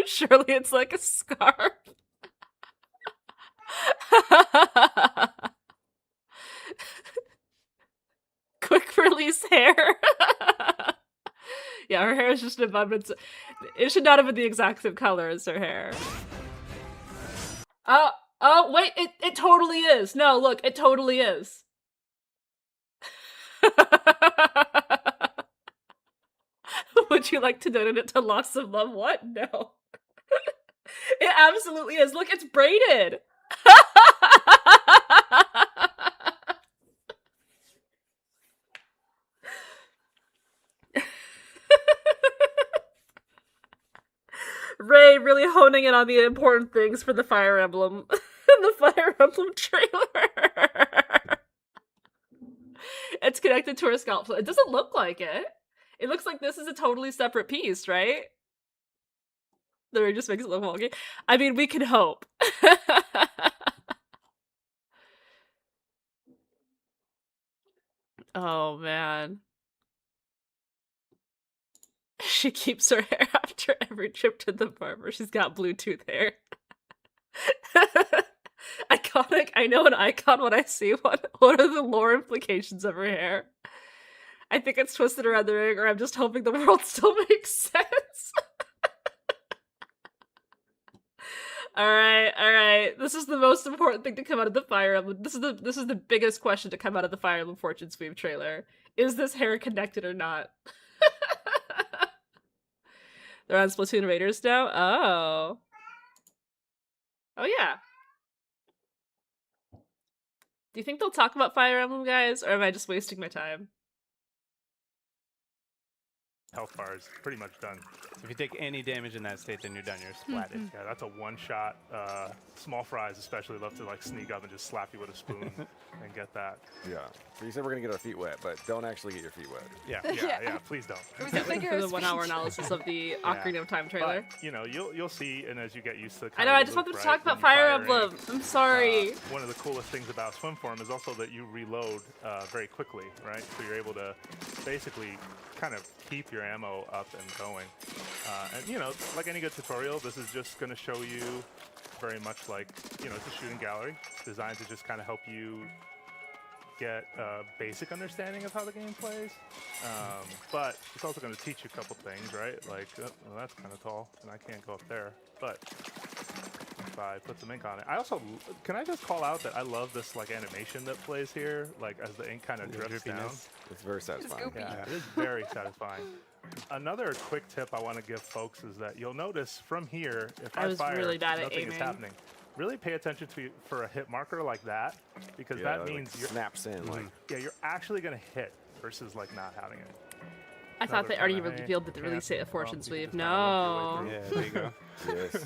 Surely it's like a scarf. release hair. Yeah, her hair is just an abundance. It should not have been the exact same color as her hair. Oh, wait, it totally is. No, look, it totally is. Would you like to donate it to Loss of Love? What? No. It absolutely is. Look, it's braided. Ray really honing in on the important things for the Fire Emblem. The Fire Emblem trailer. It's connected to her scalp. It doesn't look like it. It looks like this is a totally separate piece, right? The ring just makes it look wonky. I mean, we can hope. Oh, man. She keeps her hair after every trip to the barber. She's got Bluetooth hair. Iconic. I know an icon when I see one. What are the lore implications of her hair? I think it's twisted around the ring, or I'm just hoping the world still makes sense. Alright. This is the most important thing to come out of the Fire Emblem. This is the biggest question to come out of the Fire Emblem Fortune Sweep trailer. Is this hair connected or not? They're on Splatoon Raiders now? Oh. Oh, yeah. Do you think they'll talk about Fire Emblem, guys? Or am I just wasting my time? Health bar is pretty much done. So if you take any damage in that state, then you're done. You're splatted. Yeah, that's a one-shot. Small fries especially love to like sneak up and just slap you with a spoon and get that. Yeah. So you said we're gonna get our feet wet, but don't actually get your feet wet. Yeah. Please don't. For the 1 hour analysis of the Ocarina of Time trailer. But, you know, you'll see, and as you get used to. I know. I just wanted to talk about Fire Emblem. I'm sorry. One of the coolest things about Swim Form is also that you reload very quickly, right? So you're able to basically kind of keep your ammo up and going. And you know, like any good tutorial, this is just going to show you very much like, you know, it's a shooting gallery designed to just kind of help you get a basic understanding of how the game plays. But it's also going to teach you a couple things, right? Like, well, that's kind of tall, and I can't go up there. But if I put some ink on it. I also, can I just call out that I love this like animation that plays here, like as the ink kind of drips down. It's very satisfying. Yeah, it is very satisfying. Another quick tip I want to give folks is that you'll notice from here, if I fire, really bad at nothing aiming. is happening. Really pay attention for a hit marker like that, because that means like snaps in. Like you're actually gonna hit versus like not having it. I thought they already revealed that the release date of Fortune Sweep. No. Yeah, there you go. Yes.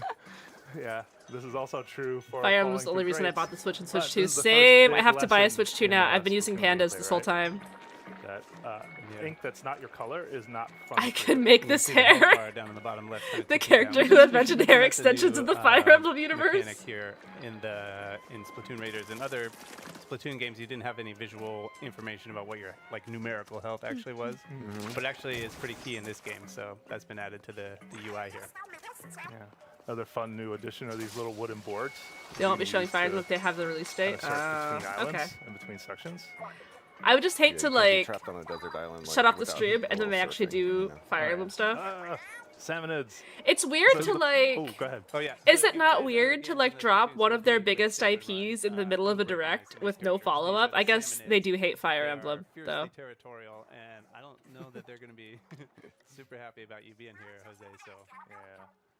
Yeah, this is also true for Fire Emblem was the only reason I bought the Switch and Switch 2. Same! I have to buy a Switch 2 now. I've been using Pandas this whole time. That ink that's not your color is not fun. I could make this hair. Down in the bottom left. The character who had mentioned hair extensions in the Fire Emblem universe. Mechanic here in Splatoon Raiders and other Splatoon games, you didn't have any visual information about what your like numerical health actually was, but actually is pretty key in this game. So that's been added to the UI here. Yeah. Another fun new addition are these little wooden boards. They won't be showing Fire Emblem if they have the release date. Between islands Okay. and between sections. I would just hate to like trapped on a desert island, shut off the stream and then they actually do Fire Emblem stuff. Salmonids. It's weird to like. Oh, go ahead. Oh yeah. Is it not weird to like drop one of their biggest IPs in the middle of a direct with no follow up? I guess they do hate Fire Emblem though. Territorial, and I don't know that they're going to be super happy about you being here, Jose. So yeah.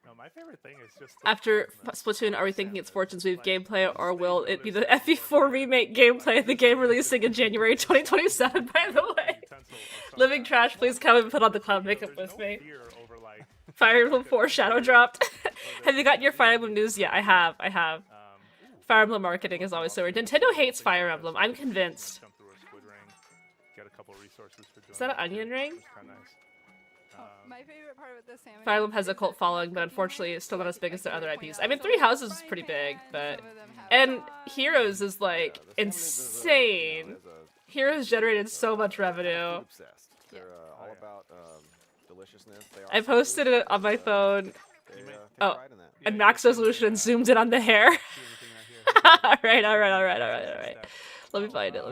No, my favorite thing is just after Splatoon, are we thinking it's Fortune Sweep gameplay, or will it be the FE4 remake gameplay? The game releasing in January 2027. By the way, Living Trash, please come and put on the clown makeup with me. Fire Emblem 4 Shadow dropped. Have you gotten your Fire Emblem news yet? I have. Fire Emblem marketing is always so weird. Nintendo hates Fire Emblem. I'm convinced. Is that an onion ring? My favorite part of this salmon. Fire Emblem has a cult following, but unfortunately it's still not as big as their other IPs. I mean, Three Houses is pretty big, but... And Heroes is, like, insane. Heroes generated so much revenue. They're all about deliciousness. I posted it on my phone. Oh, and max resolution and zoomed in on the hair. Alright. Let me find it.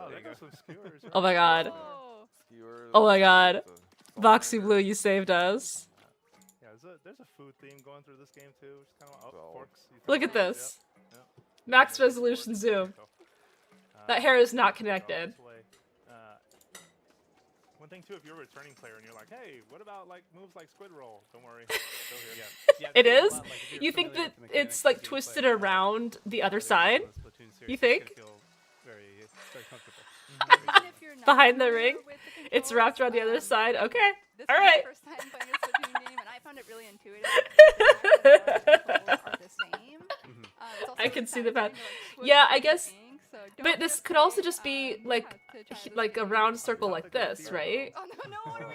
Oh, there go some skewers. Oh my god. Skewers. Oh my god. Boxy Blue, you saved us. Yeah, there's a food theme going through this game too, which is kind of forks. Look at this. Max resolution zoom. That hair is not connected. One thing too, if you're a returning player and you're like, hey, what about like moves like squid roll? Don't worry. It is? You think that it's like twisted around the other side? You think? Behind the ring? It's wrapped around the other side? Okay. Alright. First time playing a Splatoon game, and I found it really intuitive. The controls are the same. It's also I can see the satisfying path. to, like, switch Yeah, I to guess. things, so don't But this could also just be like a round circle like this, right? Oh no, what are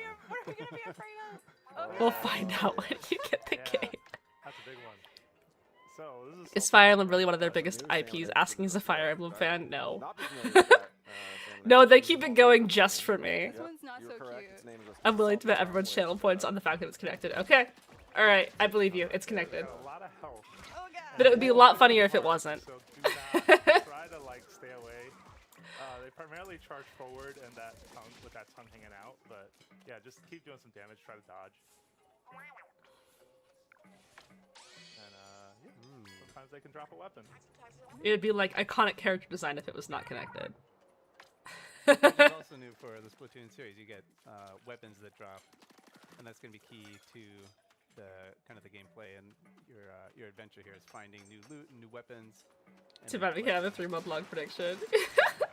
we gonna be afraid of? Oh, We'll find out when you get the game. That's a big one. So this Is Fire Emblem really one of their biggest IPs? Asking as a Fire Emblem fan, no. No, they keep it going just for me. This one's not so cute. I'm willing to bet everyone's channel points on the fact that it's connected. Okay. Alright, I believe you. It's connected. But it would be a lot funnier if it wasn't. So do not try to like stay away. They primarily charge forward and that tongue with that tongue hanging out, but yeah, just keep doing some damage. Try to dodge. And yeah, sometimes they can drop a weapon. It would be like iconic character design if it was not connected. Which is also new for the Splatoon series. You get weapons that drop, and that's going to be key to the kind of the gameplay and your adventure here is finding new loot and new weapons. Too bad we can't have a 3-month long prediction.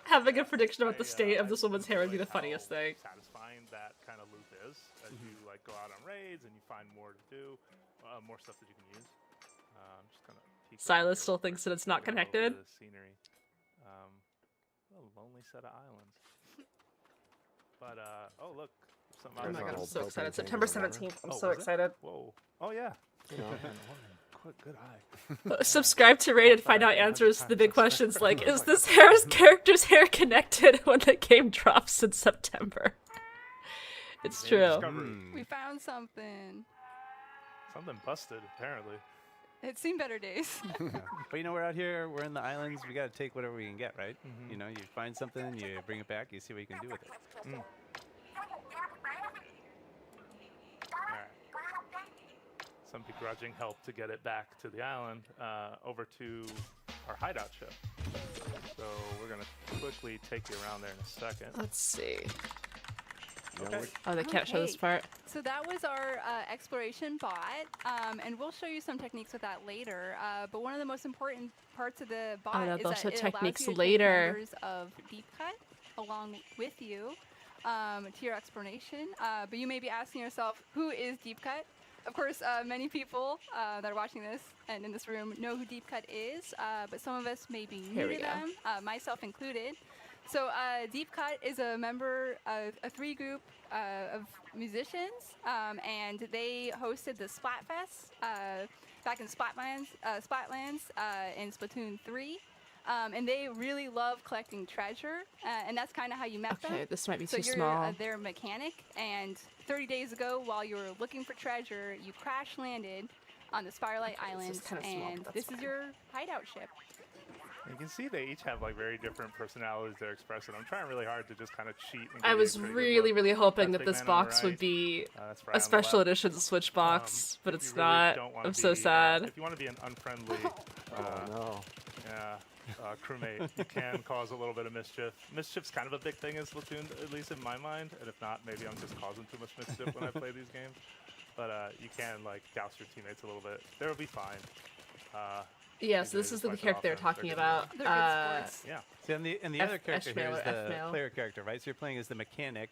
Having a prediction about the state of this woman's hair would be the funniest thing. Satisfying that kind of loop is as you like go out on raids and you find more to do, more stuff that you can use. Just kind of Silas still thinks that it's not connected. The scenery. A lonely set of islands. But oh look, something Oh my god, I'm else. so excited. September 17th. I'm so excited. Whoa. Oh yeah. Good eye. Subscribe to Raid and find out answers to the big questions like, is this character's hair connected when the game drops in September? It's true. We found something. Something busted, apparently. It's seen better days. But you know, we're out here, we're in the islands, we gotta take whatever we can get, right? You know, you find something, you bring it back, you see what you can do with it. Alright. Some begrudging help to get it back to the island, over to our hideout ship. So we're gonna quickly take you around there in a second. Let's see. Okay. Oh, they can't show this part. So that was our exploration bot, and we'll show you some techniques with that later. But one of the most important parts of the bot know, is they'll that show it techniques allows you to later. take members of Deep Cut along with you to your exploration. But you may be asking yourself, who is Deep Cut? Of course, many people that are watching this and in this room know who Deep Cut is, but some of us may be Here new we to go. them, myself included. So Deep Cut is a member of a 3 group of musicians, and they hosted the Splatfest back in Splatlands in Splatoon 3. And they really love collecting treasure, and that's kind of how you met them. Okay, this might be so too you're, small. their mechanic, and 30 days ago, while you were looking for treasure, you crash landed on the Spirelight Islands, kinda small, and but this that's is your hideout ship. You can see they each have like very different personalities they're expressing. I'm trying really hard to just kind of cheat. And I give you a was pretty good really, look. really hoping That's that Big this Man on the box would right. be That's a Brian on the special left. edition Switch box, but If it's you really not. don't wanna I'm so be, sad. If you want to be an unfriendly, no. crewmate, you can cause a little bit of mischief. Mischief's kind of a big thing in Splatoon, at least in my mind. And if not, maybe I'm just causing too much mischief when I play these games. But you can like douse your teammates a little bit. They'll be fine. Yes, this is the character they're talking about. Yeah. See, and the other character here is the player character, right? So you're playing as the mechanic,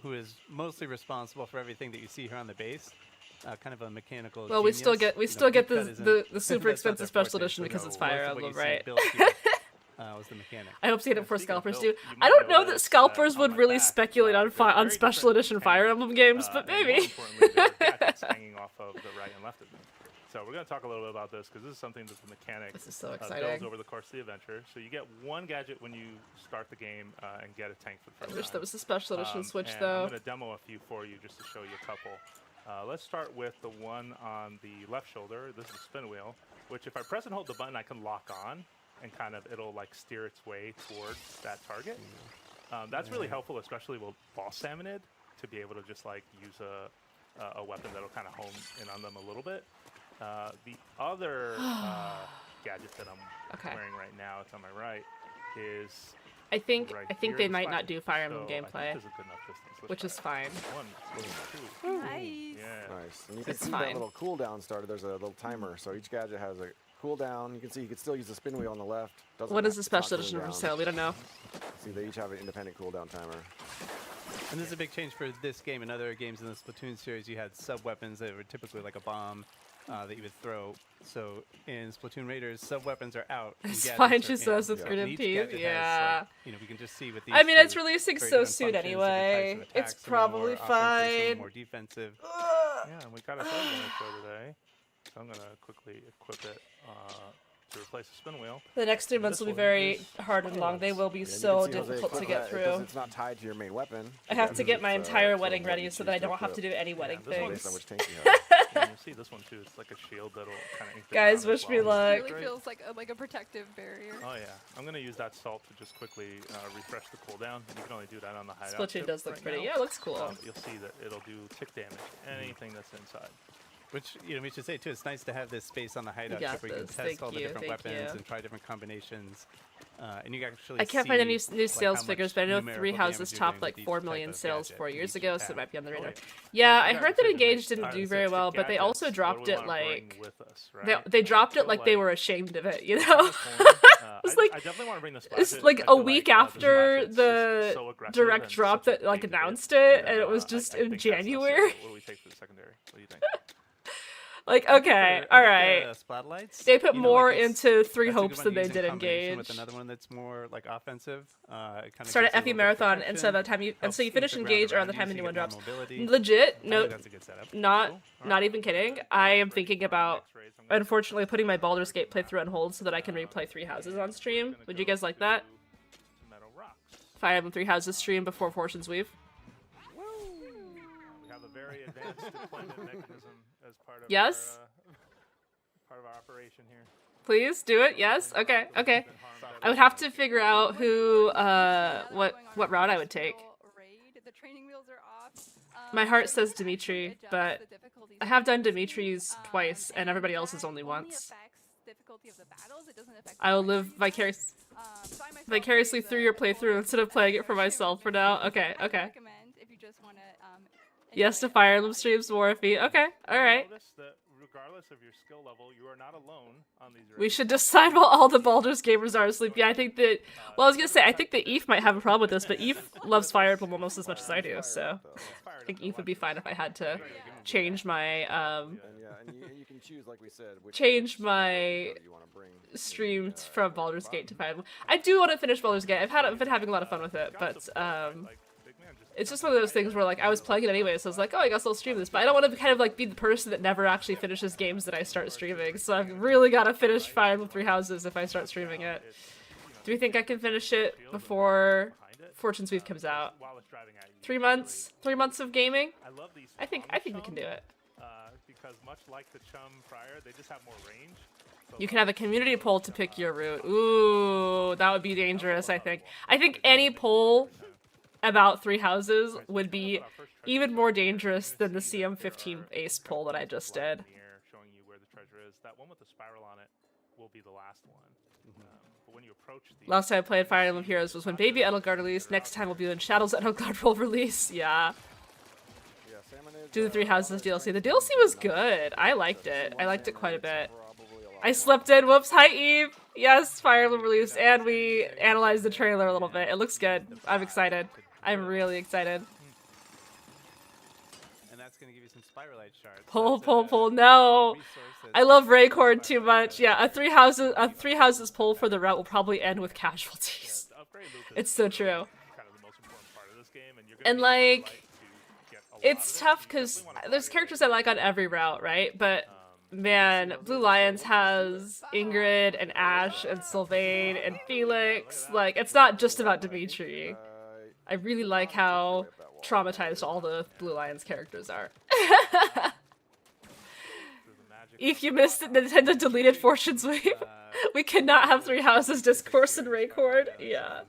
who is mostly responsible for everything that you see here on the base. Kind of a mechanical. Well, we still genius. get Deep Cut isn't- the super that's not expensive their special forte, edition but because no, it's Fire most of what Emblem, you see right? built here, was the mechanic. I hope to get it before scalpers do. I don't know that scalpers would really speculate on special edition Fire Emblem games, but maybe. Gadgets hanging off of the right and left of me. So we're going to talk a little bit about this because this is something that the mechanic builds over the course of the adventure. So you get one gadget when you start the game and get a tank for the first I time. wish there was a special edition Switch and though. I'm going to demo a few for you just to show you a couple. Let's start with the one on the left shoulder. This is a spin wheel, which if I press and hold the button, I can lock on. and kind of it'll like steer its way towards that target. That's really helpful, especially with boss salmonid, to be able to just like use a weapon that'll kind of home in on them a little bit. The other gadget that I'm wearing right now, it's on my right, is I think here, they the might spine. not do Fire Emblem So I gameplay, think there's a good enough distance. Let's which try is it. fine. One, two. Nice. Yeah. Nice. And you can It's see fine. that little cooldown starter. There's a little timer, so each gadget has a cooldown. You can see you can still use the spin wheel on the left. What is the it's not special cooling edition for down. sale? We don't know. See, they each have an independent cooldown timer. And this is a big change for this game. In other games in the Splatoon series, you had sub-weapons that were typically like a bomb that you would throw. So in Splatoon Raiders, sub-weapons are out. and It's gadgets fine, are she in. says, with So gritted each teeth. gadget has, Yeah. like, you know, we can just see with these I mean, two it's releasing very so different soon functions, different anyway. types of It's attacks, some are probably more offensive, some are fine. more defensive. Yeah, and we got a third one show today. So I'm gonna quickly equip it to replace the spin wheel. The next 3 months This will be one very is hard and long. They will be Yeah, and you so can see, Jose, difficult to equip get that. through. It's not tied to your main weapon. I have to get my entire so wedding what ready you so that I choose to don't have to equip. do any wedding this one things. Based on which tank you have. And you'll see this one too. It's like a shield that'll kind of ink the Guys, ground as wish me well. luck. It really feels like a protective barrier. Oh yeah, I'm gonna use that salt to just quickly refresh the cooldown. You can only do that on the hideout. Splatoon chip does look right pretty. now. Yeah, it looks cool. You'll see that it'll do tick damage, anything that's inside. Which, you know, we should say too, it's nice to have this space on the hideout You got chip where you can this. test Thank all the you, different thank weapons you. and try different combinations. And you can actually I can't find any see, new like, sales how figures, much but I know numerical Three damage Houses you're topped doing with like each 4 type million of sales gadget 4 and years each ago, so attack. it might be on the radar. yeah. Yeah, Now, I if you heard guys that are thinking, Engage like, didn't do alright, very so well, but they gadgets, also what do dropped we it wanna bring like with us, they, right? they dropped I it like feel they like were ashamed of it, you at know? this point, It's I like definitely want to bring the splash. it's It. like I a feel week like, after the the so aggressive direct and drop such a that like big hit announced it, that, and it was just I in think that's necessary. January. What do we take for the secondary? What do you think? Like, okay, all right. Spotlights. They put You know, more like it's- into Three that's a good Hopes one than to they use in did combination Engage. With another one that's more like offensive. It kinda Start gives at you a FE little bit of Marathon and so by the protection, time you helps so you keep finish the ground Engage around the you, time so the you new one get more drops. mobility. Legit, I no, think that's a good setup. not even kidding. I am thinking about unfortunately putting my Baldur's Gate playthrough on hold so that I can replay Three Houses on stream. Would you guys like that? Fire Emblem Three Houses stream before Fortune's Weave. We have a very advanced deployment mechanism as part of Yes? part of our operation here. Please do it. Yes. Okay. Okay. I would have to figure out who what route I would take. The training wheels are off. My heart says Dimitri, but I have done Dimitri's twice and everybody else's only once. I will live vicariously through your playthrough instead of playing it for myself for now. Okay, okay. Yes to Fire Emblem streams, more feet. Okay, alright. Notice that regardless of your skill level, you are not alone on these We should decide while all the Baldur's gamers are asleep. Yeah, I think that, well, I was gonna say, I think that Eve might have a problem with this, but Eve loves Fire Emblem almost as much as I do, so I think Eve would be fine if I had to change my, And you can choose, like we said, which change my stream from Baldur's Gate to Fire Emblem. I do want to finish Baldur's Gate. I've been having a lot of fun with it, but it's just one of those things where like I was playing it anyway, so I was like, oh, I guess I'll stream this. But I don't want to kind of like be the person that never actually finishes games that I start streaming. So I've really got to finish Fire Emblem Three Houses if I start streaming it. Do we think I can finish it before Fortune's Weave comes out? 3 months? 3 months of gaming? I think we can do it. Because much like the Chum prior, they just have more range. You can have a community poll to pick your route. Ooh, that would be dangerous, I think. I think any poll about Three Houses would be even more dangerous than the CM15 Ace poll that I just did. Showing you where the treasure is. That one with the spiral on it will be the last one. But when you approach the Last time I played Fire Emblem Heroes was when Baby Edelgard released. Next time will be when Shadows Edelgard will release. Yeah. Do the Three Houses DLC. The DLC was good. I liked it. I liked it quite a bit. I slept in. Whoops. Hi, Eve. Yes, Fire Emblem released, and we analyzed the trailer a little bit. It looks good. I'm excited. I'm really excited. And that's going to give you some Spiralite shards. Pull. No, I love Raycord too much. Yeah, a Three Houses pull for the route will probably end with casualties. It's so true. And like, it's tough because there's characters I like on every route, right? But man, Blue Lions has Ingrid and Ash and Sylvain and Felix. Like, it's not just about Dimitri. I really like how traumatized all the Blue Lions characters are. If you missed it, Nintendo deleted Fortune's Wave. We cannot have Three Houses Discourse and Raycord. Yeah.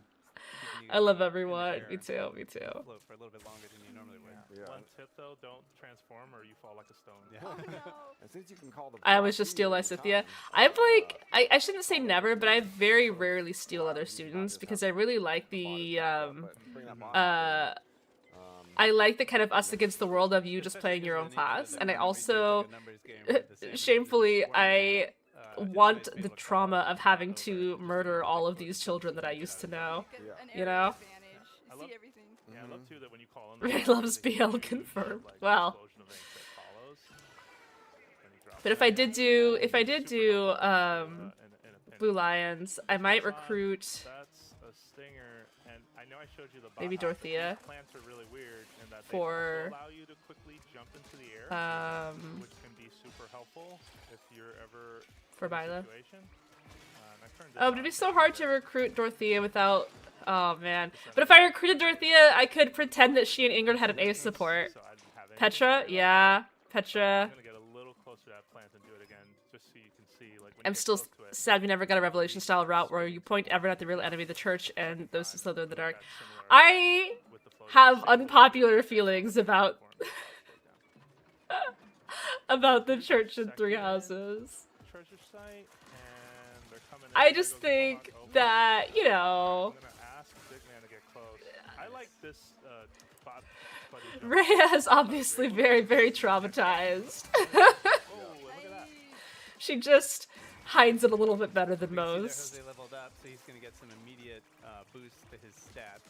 I love everyone. Me too, me too. Float for a little bit longer than you normally would. One tip though, don't transform or you fall like a stone. As soon as you can call the I always just steal Lysithia. I'm like, I shouldn't say never, but I very rarely steal other students because I really like the, I like the kind of us against the world of you just playing your own class. And I also, shamefully, I want the trauma of having to murder all of these children that I used to know. You know? Yeah, I love too that when you call them. Ray loves BL confirmed. Well. But if I did do Blue Lions, I might recruit That's a stinger, and I know I showed you the maybe Dorothea plants are really weird in that for they allow you to quickly jump into the air, which can be super helpful if you're ever for Bila. Oh, but it'd be so hard to recruit Dorothea without. Oh man! But if I recruited Dorothea, I could pretend that she and Ingrid had an ace support. Petra, yeah, Petra. I'm still sad we never got a Revelation style route where you point everyone at the real enemy, the church, and those who slither in the dark. I have unpopular feelings about about the church in Three Houses. I just think that, you know, Rhea is obviously very, very traumatized. She just hides it a little bit better than most. They leveled up, so he's gonna get some immediate boost to his stats.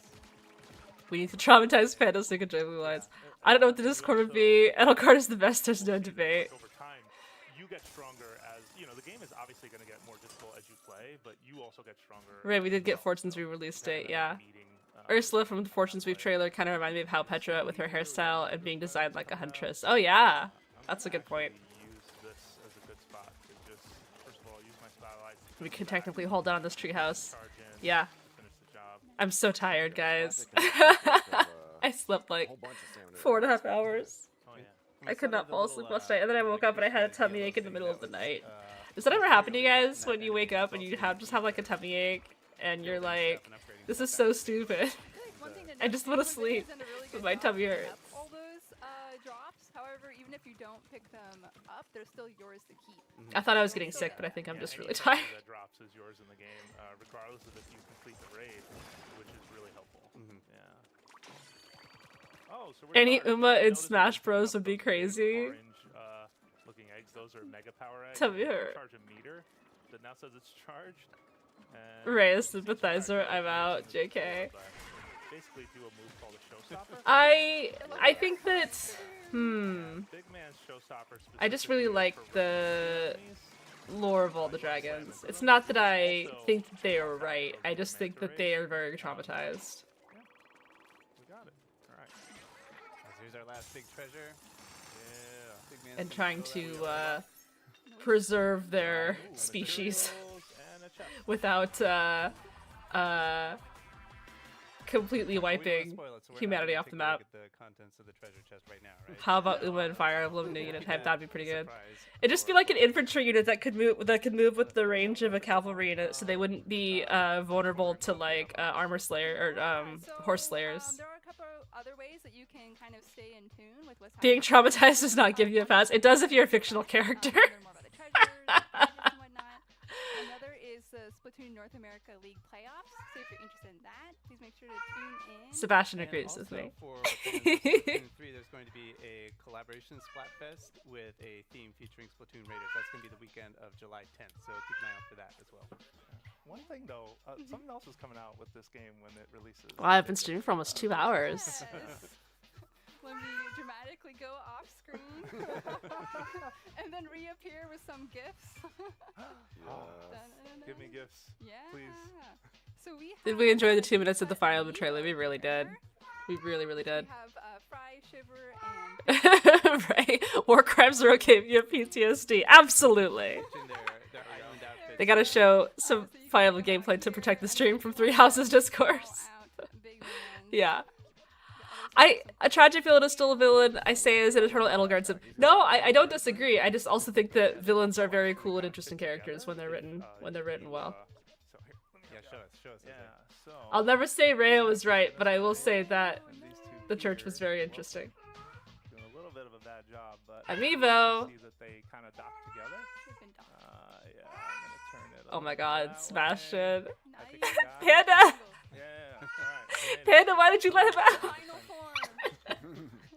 We need to traumatize Panda so he can join Blue Lions. I don't know what the Discord would be. Edelgard is the best, there's no debate. Over time, you get stronger as, you know, the game is obviously going to get more difficult as you play, but you also get stronger. Right, we did get Fortune's re-release date, yeah. Ursula from the Fortune's Weave trailer kind of reminded me of how Petra with her hairstyle and being designed like a huntress. Oh yeah, that's a good point. We can technically hold down this treehouse. Yeah. I'm so tired, guys. I slept like 4.5 hours. I could not fall asleep last night, and then I woke up and I had a tummy ache in the middle of the night. Does that ever happen to you guys when you wake up and you just have like a tummy ache and you're like, this is so stupid. I just want to sleep, but my tummy hurts. All those drops, however, even if you don't pick them up, they're still yours to keep. I thought I was getting sick, but I think I'm just really tired. That drops is yours in the game, regardless of if you complete the raid, which is really helpful. Yeah. Oh, so any Uma in Smash Bros would be crazy. Orange, looking eggs, those are mega power eggs. Tummy hurt. Charge a meter that now says it's charged. Ray is sympathizer. I'm out. JK. Basically, do a move called a showstopper. I think that. Big man's showstopper. I just really like the lore of all the dragons. It's not that I think that they are right. I just think that they are very traumatized. We got it. All right. Here's our last big treasure. Yeah. And trying to preserve their species without completely wiping humanity off the map. How about Uma and Fire Emblem new unit type? That'd be pretty good. It'd just be like an infantry unit that could move with the range of a cavalry unit, so they wouldn't be vulnerable to like armor slayer or horse slayers. There are a couple other ways that you can kind of stay in tune with what's Being traumatized does not give you a pass. It does if you're a fictional character. Another is the Splatoon North America League playoffs. So if you're interested in that, please make sure to tune in. Sebastian agrees with me. For Splatoon 3, there's going to be a collaboration Splatfest with a theme featuring Splatoon Raiders. That's going to be the weekend of July 10th, so keep an eye out for that as well. One thing though, something else is coming out with this game when it releases. Well, I've been streaming for almost 2 hours. Yes. Let me dramatically go off screen and then reappear with some gifts. Give me gifts, please. So did we enjoy the 2 minutes of the Fire Emblem trailer? We really did. We really, really did. We have Fry, Shiver, and right. War crimes are okay if you have PTSD. Absolutely. They gotta show some Fire Emblem gameplay to protect the stream from Three Houses discourse. Yeah. A tragic villain is still a villain. I say as an eternal Edelgard sim. No, I don't disagree. I just also think that villains are very cool and interesting characters when they're written well. Yeah, show us. Yeah. So I'll never say Rhea was right, but I will say that the church was very interesting. Doing a little bit of a bad job, but Amiibo. see that they kind of dock together. Yeah, I'm gonna turn it. Oh my God, Sebastian. Panda. Panda. Yeah, alright. Panda, why did you let him out?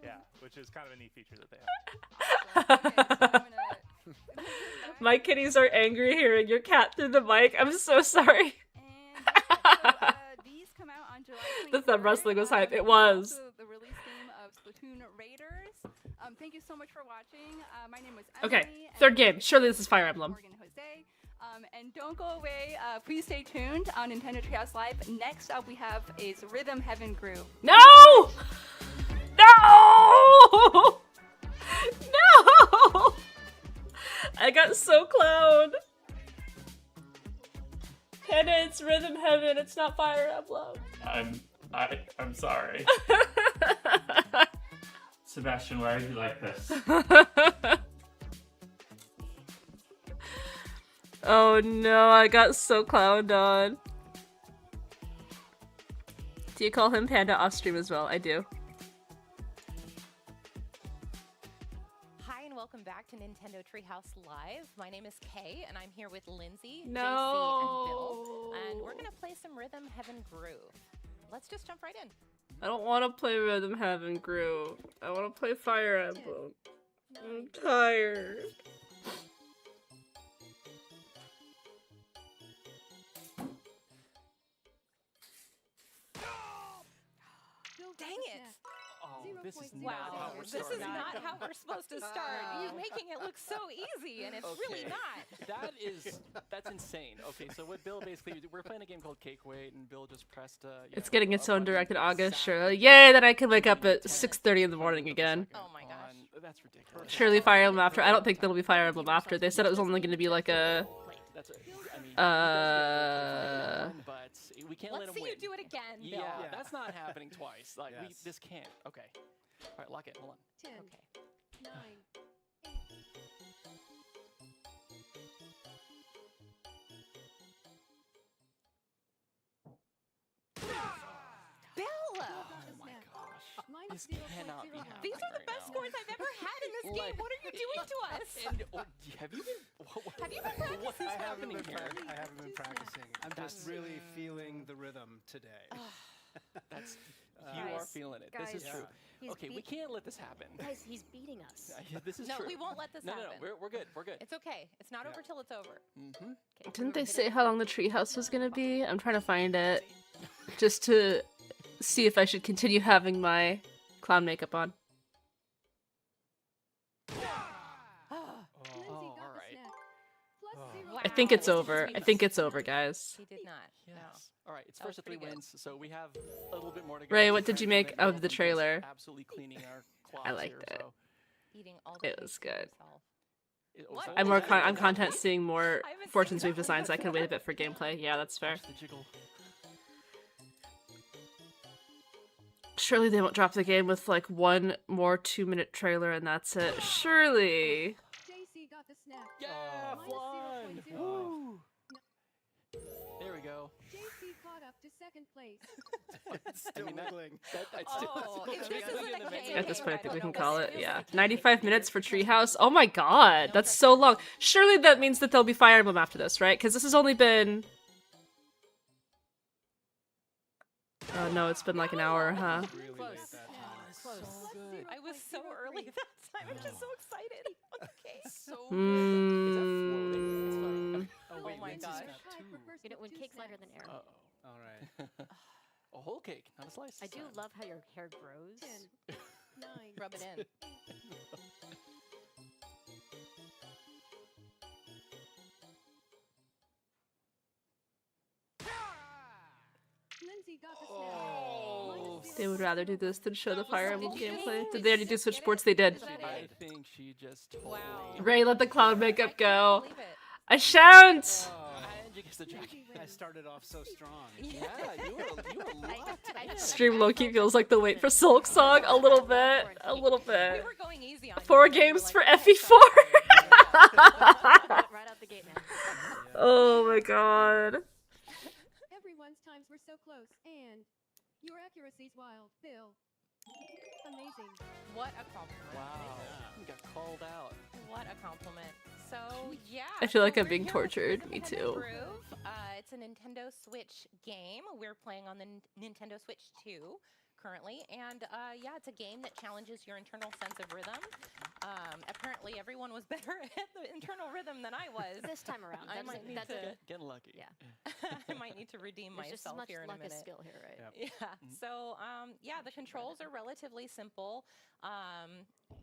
Yeah, which is kind of a neat feature that they have. My kitties are angry hearing your cat through the mic. I'm so sorry. These come out on July 24th. The thumb wrestling was hype. It was. Also the release game of Splatoon Raiders. Thank you so much for watching. My name was Emily. Okay, third game. Surely this is Fire Emblem. Morgan Jose. And don't go away. Please stay tuned on Nintendo Treehouse Live. Next up we have is Rhythm Heaven Groove. No! No! No! I got so clowned. Panda, it's Rhythm Heaven. It's not Fire Emblem. I'm sorry. Sebastian, why are you like this? Oh no, I got so clowned on. Do you call him Panda off stream as well? I do. Hi and welcome back to Nintendo Treehouse Live. My name is Kay and I'm here with Lindsay, No. JC, and Bill. And we're gonna play some Rhythm Heaven Groove. Let's just jump right in. I don't want to play Rhythm Heaven Groove. I want to play Fire Emblem. I'm tired. Dang it! Oh, this is Wow, not how we're this is starting. not how we're supposed to start. You're making it look so easy, and it's really not. That's insane. Okay, so what Bill basically, we're playing a game called Cake Weight, and Bill just pressed. It's getting its own direct in August, surely. Yay, then I can wake up at 6:30 in the morning again. Oh my gosh. That's ridiculous. Surely Fire Emblem after. I don't think that'll be Fire Emblem after. They said it was only going to be like a... But we can't let Let's him see win. you do it again, Bill. Yeah, that's not happening twice. Like this can't. Okay. All right, lock it. Hold on. 10, Okay. 9, 8. Bill! This cannot be happening. These are the best scores I've ever had in this game. What are you doing to us? Have you been? Have you been practicing? What's happening here? I haven't been practicing. I'm just really feeling the rhythm today. That's you are feeling it. This is true. Okay, we can't let this happen. Guys, he's beating us. This is No, true. we won't let this No, happen. we're good. We're good. It's okay. It's not over till it's over. Mm-hmm. Didn't they say how long the treehouse was going to be? I'm trying to find it. Just to see if I should continue having my clown makeup on. I think it's over. I think it's over, guys. He did not. Yes. No. All right, it's first of 3 pretty good. wins, so we have a little bit more to go. Ray, what did you make of the trailer? Absolutely cleaning our quads I liked here, it. so. Eating all the It was good. What? I'm content seeing more Fortune Sweep designs. I can wait a bit for gameplay. Yeah, that's fair. The jiggle. Surely they won't drop the game with like one more 2-minute trailer and that's it. Surely. JC got the snap. Yeah, flying. Woo. There we go. JC caught up to second place. Still wiggling. At this point, I think we can call it. Yeah, 95 minutes for Treehouse. Oh my god, that's so long. Surely that means that there'll be Fire Emblem after this, right? Because this has only been... Oh no, it's been like an hour, huh? Close. I was so early that time. I'm just so excited. Okay. So Oh my gosh. You know, when cake's lighter than air. All right. A whole cake, not a slice. I do love how your hair grows. 10, 9, Rub it in. Lindsay got the snap. They would rather do this than show the Fire Emblem gameplay. Did they already do Switch Sports? They did. I think she just totally... Ray, let the cloud makeup go. I shan't! And you guess the jacket. I started off so strong. Yeah, you were locked. stream low-key feels like the wait for Silk song a little bit. A little bit. We were going easy on 4 games for FE4. Right out the gate, man. Oh my god. Everyone's times were so close, and your accuracy's wild, Bill. Amazing. What a compliment. Wow. You got called out. What a compliment. So, yeah. I feel like so I'm we're being here with tortured. Rhythm Me Heaven too. Groove. It's a Nintendo Switch game. We're playing on the Nintendo Switch 2 currently. And yeah, it's a game that challenges your internal sense of rhythm. Apparently, everyone was better at the internal rhythm than I was. This time around. I might need to Getting lucky. Yeah. I might need to redeem There's just as myself much here in luck a minute. as skill here, right? Yeah. So yeah, the controls are relatively simple.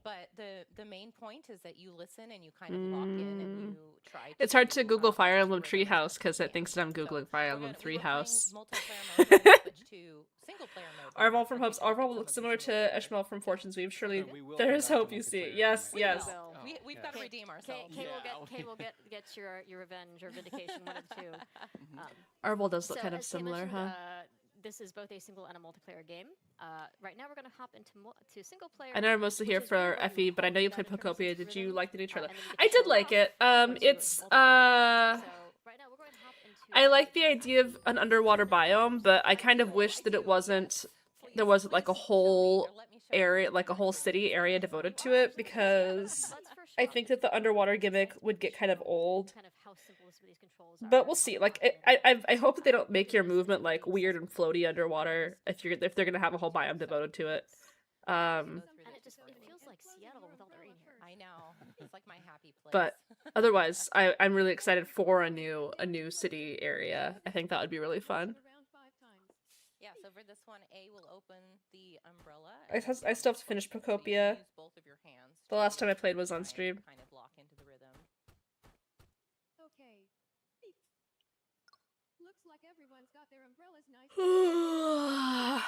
But the main point is that you listen and you kind of lock in and you try. It's hard to Google Fire Emblem Treehouse because it thinks that I'm Googling Fire Emblem Treehouse. Arval from Hopes. Arval looks similar to Eshmel from Fortune's Weave. Surely there is hope, you see. Yes, yes. We've got to redeem ourselves. Kay will get your revenge or vindication, one of the two. Arval does look So, kind of as Kay similar, mentioned, huh? This is both a single and a multiplayer game. Right now we're going to hop into single player. I know I'm mostly here which is for really FE, but I know you that played in terms of Pocopia. Did you rhythm, like the new trailer? and then you I get to did show like off it. It's So right now we're going to hop into I like the idea of an underwater biome, but I kind of wish that it wasn't there wasn't like a whole area, like a whole city area devoted to it, because I think that the underwater gimmick would get kind of old. kind of how simple some of these controls are. But we'll see. Like, I hope that they don't make your movement like weird and floaty underwater if they're gonna have a whole biome devoted to it. And it feels like Seattle with all the rain here. I know. It's like my happy place. But otherwise, I'm really excited for a new city area. I think that would be really fun. Yeah, so for this one, A will open the umbrella. I still have to finish Procopia. Use both of your hands. The last time I played was on stream. Kind of lock into the rhythm. Okay. Looks like everyone's got their umbrellas nice.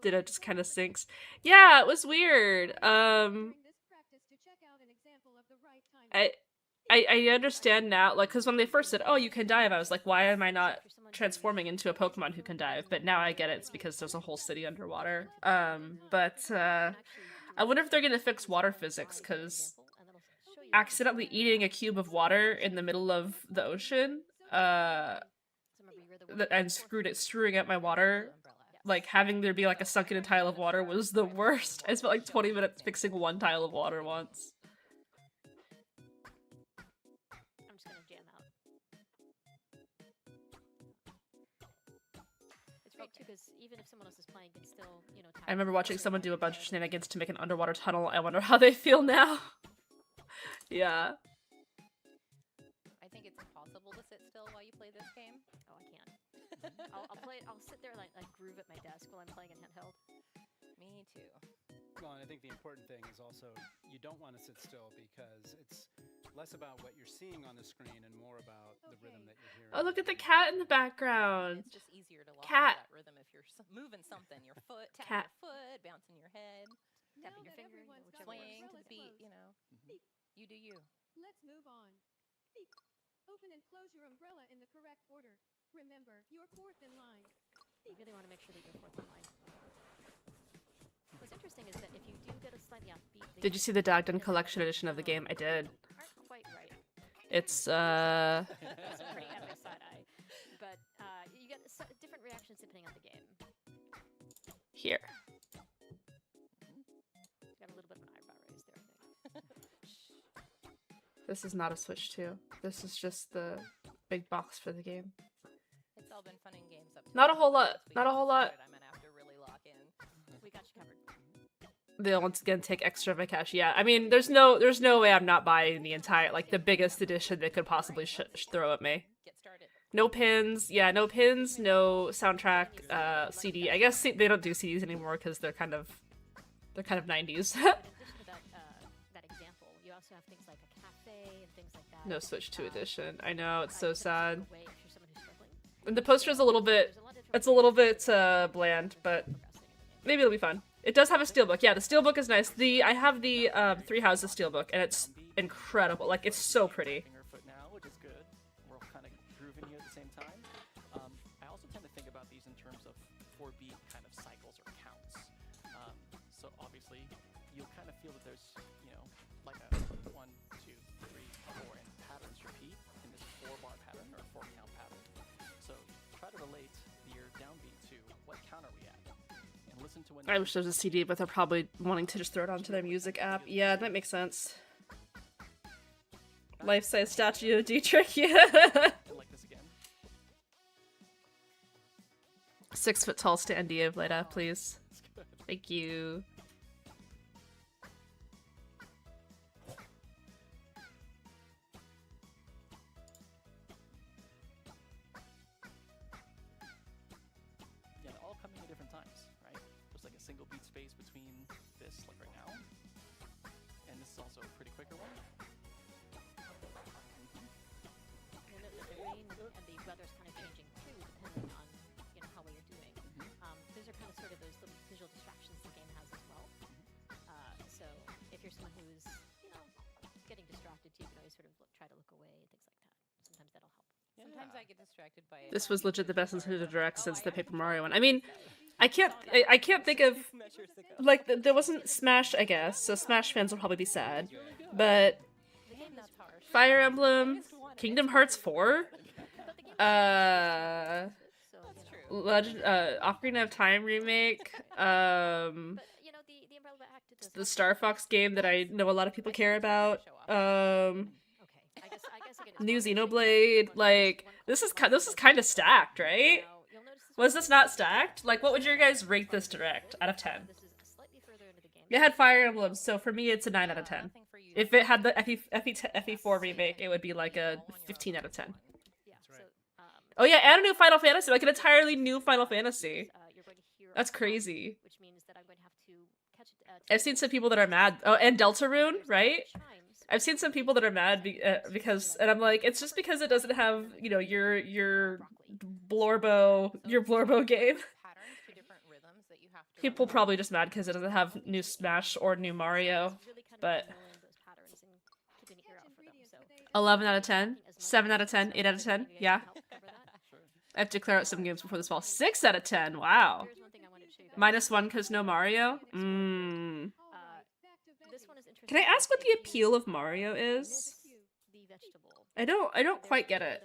Ditto just kind of sinks. Yeah, it was weird. This practice to check out an example of the right time. I understand now, like, because when they first said, "Oh, you can dive," I was like, "Why am I not transforming into a Pokemon who can dive?" But now I get it. It's because there's a whole city underwater. But I wonder if they're gonna fix water physics, because accidentally eating a cube of water in the middle of the ocean, and screwing up my water. Like, having there be like a sunken tile of water was the worst. I spent like 20 minutes fixing one tile of water once. I'm just gonna jam out. It's great too because even if someone else is playing, you can still, I remember watching someone do a bunch of shenanigans to make an underwater tunnel. I wonder how they feel now. Yeah. I think it's impossible to sit still while you play this game. Oh, I can't. I'll play. I'll sit there like groove at my desk while I'm playing in handheld. Me too. Well, and I think the important thing is also you don't want to sit still because it's less about what you're seeing on the screen and more about the rhythm that you're hearing. Oh, look at the cat in the background. It's just easier to lock Cat. into that rhythm if you're moving something. Your foot, Cat. tapping your foot, bouncing your head, Tapping your finger, swaying to the beat. You do you. Let's move on. Open and close your umbrella in the correct order. Remember, you're fourth in line. You really want to make sure that you're fourth in line. What's interesting is that if you do get a slightly offbeat, Did you see the Dagden Collection edition of the game? I did. aren't quite right. It's That's a pretty epic side eye, but you get different reactions depending on the game. here. Got a little bit of an eyebrow raise there, I think. This is not a Switch 2. This is just the big box for the game. It's all been fun and games up to Not a now. whole lot. Once we Not a get whole lot. started, I'm gonna have to really lock in. We got you covered. They'll once again take extra of my cash. Yeah, I mean, there's no way I'm not buying the entire, like, the biggest edition they could possibly throw at me. No pins. Yeah, no pins. No soundtrack. CD. I guess they don't do CDs anymore because they're kind of 90s. In addition to that example, you also have things like a cafe and things like that. No Switch 2 edition. I know, it's so sad. Way if you're someone who's struggling. And the poster is a little bit bland, but maybe it'll be fun. It does have a steelbook. Yeah, the steelbook is nice. I have the Three Houses steelbook, and it's incredible. Like, it's so pretty. Her foot now, which is good. We're all kind of grooving here at the same time. I also tend to think about these in terms of 4-beat kind of cycle you'll kind of feel that there's, you know, like a 1, 2, 3, 4, and patterns repeat in this 4-bar pattern or 4-count pattern. So try to relate your downbeat to what count are we at, and listen to when. I wish there was a CD, but they're probably wanting to just throw it onto their music app. Yeah, that makes sense. Life-size statue of Dietrich, yeah. Like this again. 6 foot tall standee of Leda, please. Thank you. Yeah, they're all coming at different times, right? There's like a single beat space between this, like right now, and this is also a pretty quicker one. You'll note that the rain and the weather's kind of changing too, depending on how well you're doing. Those are kind of sort of those little visual distractions the game has as well. So if you're someone who's getting distracted too, you can always sort of try to look away, things like that. Sometimes that'll help. Sometimes I get distracted by it. This was legit the best Nintendo Direct since the Paper Mario one. I mean, I can't think of, like, there wasn't Smash, I guess, so Smash fans will probably be sad, but Fire Emblem, Kingdom Hearts 4, Ocarina of Time remake, the Star Fox game that I know a lot of people care about, new Xenoblade. Like, this is kind of stacked, right? Was this not stacked? Like, what would your guys rate this Direct out of 10? It had Fire Emblem, so for me it's a 9 out of 10. If it had the FE4 remake, it would be like a 15 out of 10. Oh yeah, and a new Final Fantasy, like an entirely new Final Fantasy. That's crazy. I've seen some people that are mad. Oh, and Deltarune, right? I've seen some people that are mad because, and I'm like, it's just because it doesn't have, your Blorbo game. People probably just mad because it doesn't have new Smash or new Mario, but 11 out of 10, 7 out of 10, 8 out of 10, yeah. I have to clear out some games before this fall. 6 out of 10, wow. -1 because no Mario? Can I ask what the appeal of Mario is? I don't quite get it.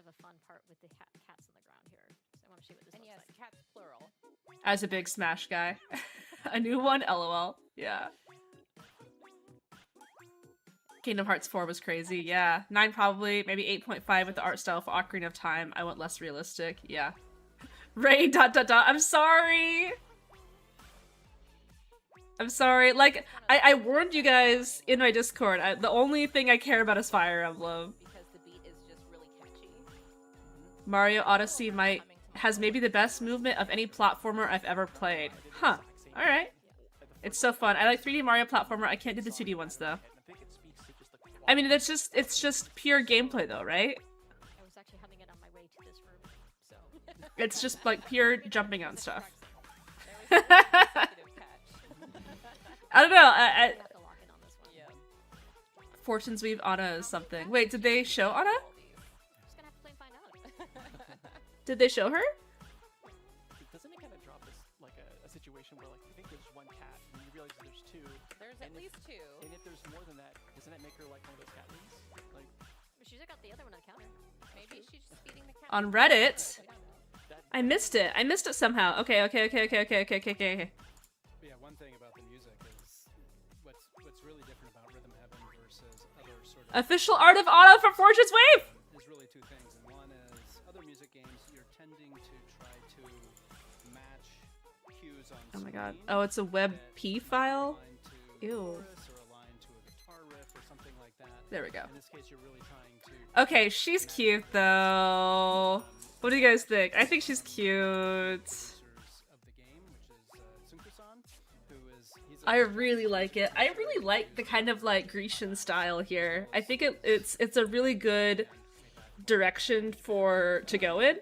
And yes, cats plural. As a big Smash guy. A new one? LOL. Yeah. Kingdom Hearts 4 was crazy, yeah. 9 probably, maybe 8.5 with the art style for Ocarina of Time. I went less realistic, yeah. Ray ... I'm sorry! I'm sorry. Like, I warned you guys in my Discord. The only thing I care about is Fire Emblem. Because the beat is just really catchy. Mario Odyssey has maybe the best movement of any platformer I've ever played. Huh. Alright. It's so fun. I like 3D Mario platformer. I can't do the 2D ones though. I mean, it's just pure gameplay though, right? I was actually having it on my way to this room, so. It's just like pure jumping on stuff. I don't know. Fortune's Weave Anna is something. Wait, did they show Anna? Did they show her? Doesn't it kind of drop this like a situation where like you think there's one cat and you realize there's two? There's at least two. And if there's more than that, doesn't that make her like one of those cat ladies? Like, she's got the other one on the counter. Maybe she's just feeding the cat. On Reddit? I missed it. I missed it somehow. Okay. Yeah, one thing about the music is what's really different about Rhythm Heaven versus other sort of official art of Anna from Fortune's Wave. There's really two things, and one is other music games you're tending to try to match cues on Oh my god. Oh, it's a WebP file? Ew. There we go. In this case, you're really trying to Okay, she's cute though. What do you guys think? I think she's cute. I really like it. I really like the kind of like Grecian style here. I think it's a really good direction to go in.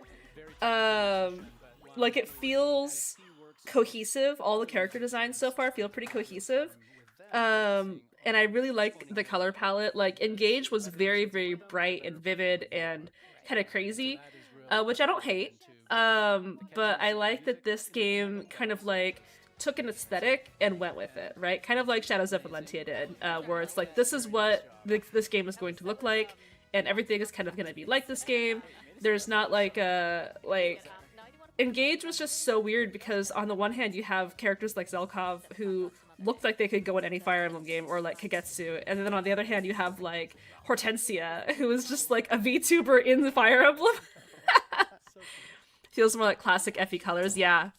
Like it feels cohesive. All the character designs so far feel pretty cohesive. And I really like the color palette. Like Engage was very, very bright and vivid and kind of crazy, which I don't hate. But I like that this game kind of like took an aesthetic and went with it, right? Kind of like Shadows of Valentia did, where it's like, this is what this game is going to look like, and everything is kind of going to be like this game. There's not like a, Engage was just so weird because on the one hand you have characters like Zelkov who looked like they could go in any Fire Emblem game, or like Kagetsu, and then on the other hand you have like Hortensia, who is just like a VTuber in the Fire Emblem. Feels more like classic Effie colors, yeah.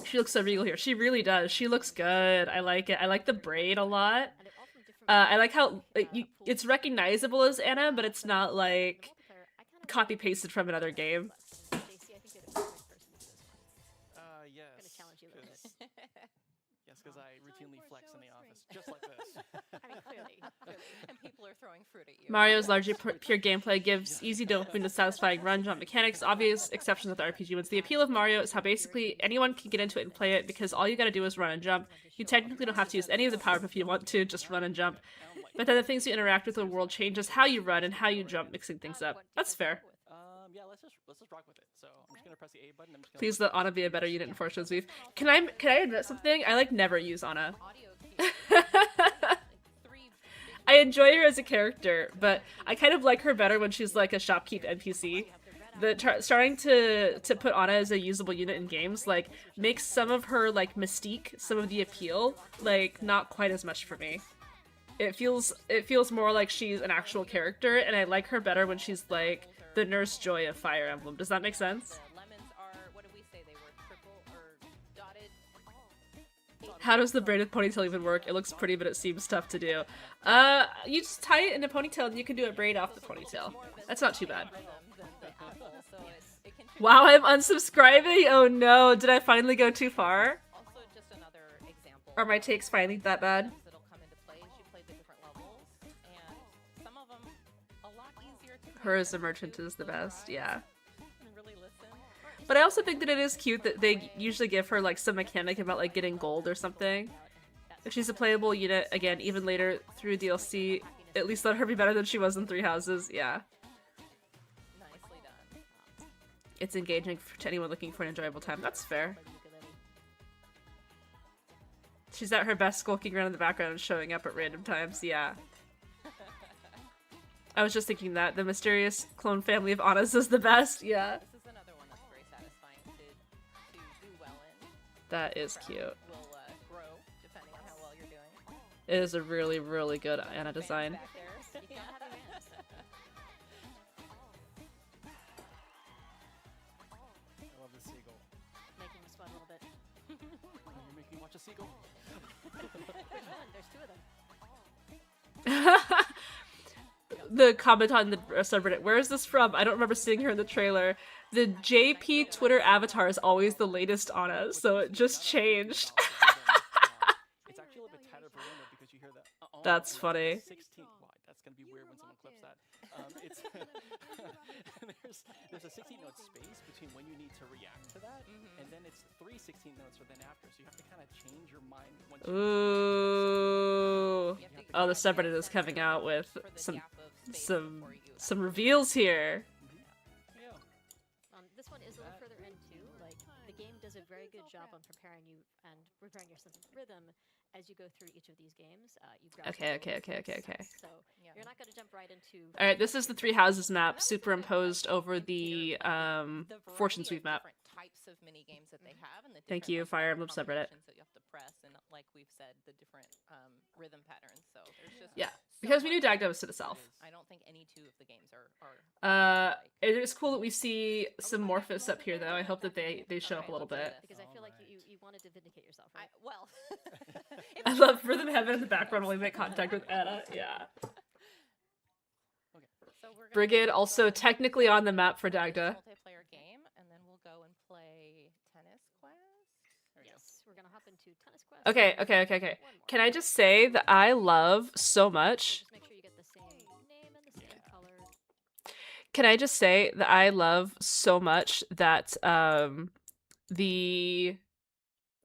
She looks so regal here. She really does. She looks good. I like it. I like the braid a lot. I like how it's recognizable as Anna, but it's not like copy pasted from another game. Yes, because I routinely flex in the office, just like this. I mean, clearly. And people are throwing fruit at you. Mario's largely pure gameplay gives easy dopamine to satisfying run jump mechanics, obvious exceptions with the RPG ones. The appeal of Mario is how basically anyone can get into it and play it because all you gotta do is run and jump. You technically don't have to use any of the power up if you want to, just run and jump. But then the things you interact with the world changes how you run and how you jump, mixing things up. That's fair. Yeah, let's just rock with it. So I'm just gonna press the A button. I'm just gonna Please let Anna be a better unit in Fortune's Weave. Can I admit something? I like never use Anna. I enjoy her as a character, but I kind of like her better when she's like a shopkeep NPC. Starting to put Anna as a usable unit in games like makes some of her like mystique, some of the appeal, like not quite as much for me. It feels more like she's an actual character, and I like her better when she's like the Nurse Joy of Fire Emblem. Does that make sense? Lemons are, what did we say they were, triple or dotted? How does the braided ponytail even work? It looks pretty, but it seems tough to do. You just tie it in a ponytail and you can do a braid off the ponytail. That's not too bad. Wow, I'm unsubscribing? Oh no, did I finally go too far? Also, just another example. Are my takes finally that bad? That'll come into play as you play the different levels, and some of them a lot easier to Her as a merchant is the best, yeah. and really listen. But I also think that it is cute that they usually give her like some mechanic about like getting gold or something. If she's a playable unit, again, even later through DLC, at least let her be better than she was in Three Houses, yeah. Nicely done. It's engaging to anyone looking for an enjoyable time. That's fair. She's at her best skulking around in the background and showing up at random times, yeah. I was just thinking that. The mysterious clone family of Annas is the best, yeah. This is another one that's very satisfying to do well in. That is cute. Will grow depending on how well you're doing. It is a really, really good Anna design. Back there. You gotta have your hands. I love the seagull. Making me sweat a little bit. You're making me watch a seagull. There's two of them. The comment on the subreddit, where is this from? I don't remember seeing her in the trailer. The JP Twitter avatar is always the latest Anna, so it just changed. It's actually a little bit tighter for window because you hear the That's funny. 16 wide. That's gonna be weird when someone clips that. It's there's a 16 note space between when you need to react to that, and then it's 3 16 notes for then after. So you have to kind of change your mind once you Ooh. Oh, the subreddit is coming out with some reveals here. This one is a little further in too. Like the game does a very good job on preparing you and preparing your sense of rhythm as you go through each of these games. Okay. So you're not going to jump right into. All right, this is the Three Houses map superimposed over the Fortune's Weave map. Types of mini games that they have, and the Thank you, Fire Emblem subreddit. that you have to press, and like we've said, the different rhythm patterns. So there's just Yeah, because we knew Dagda was to the south. I don't think any two of the games are It is cool that we see some Morphos up here, though. I hope that they show up a little bit. Because I feel like you wanted to vindicate yourself, right? Well, I love Rhythm Heaven in the background while we make contact with Anna. Yeah. Brigade also technically on the map for Dagda. multiplayer game, and then we'll go and play Tennis Quest. Yes, we're gonna hop into Tennis Quest. Okay. Can I just say that I love so much? Just make sure you get the same name and the same color. Can I just say that I love so much that the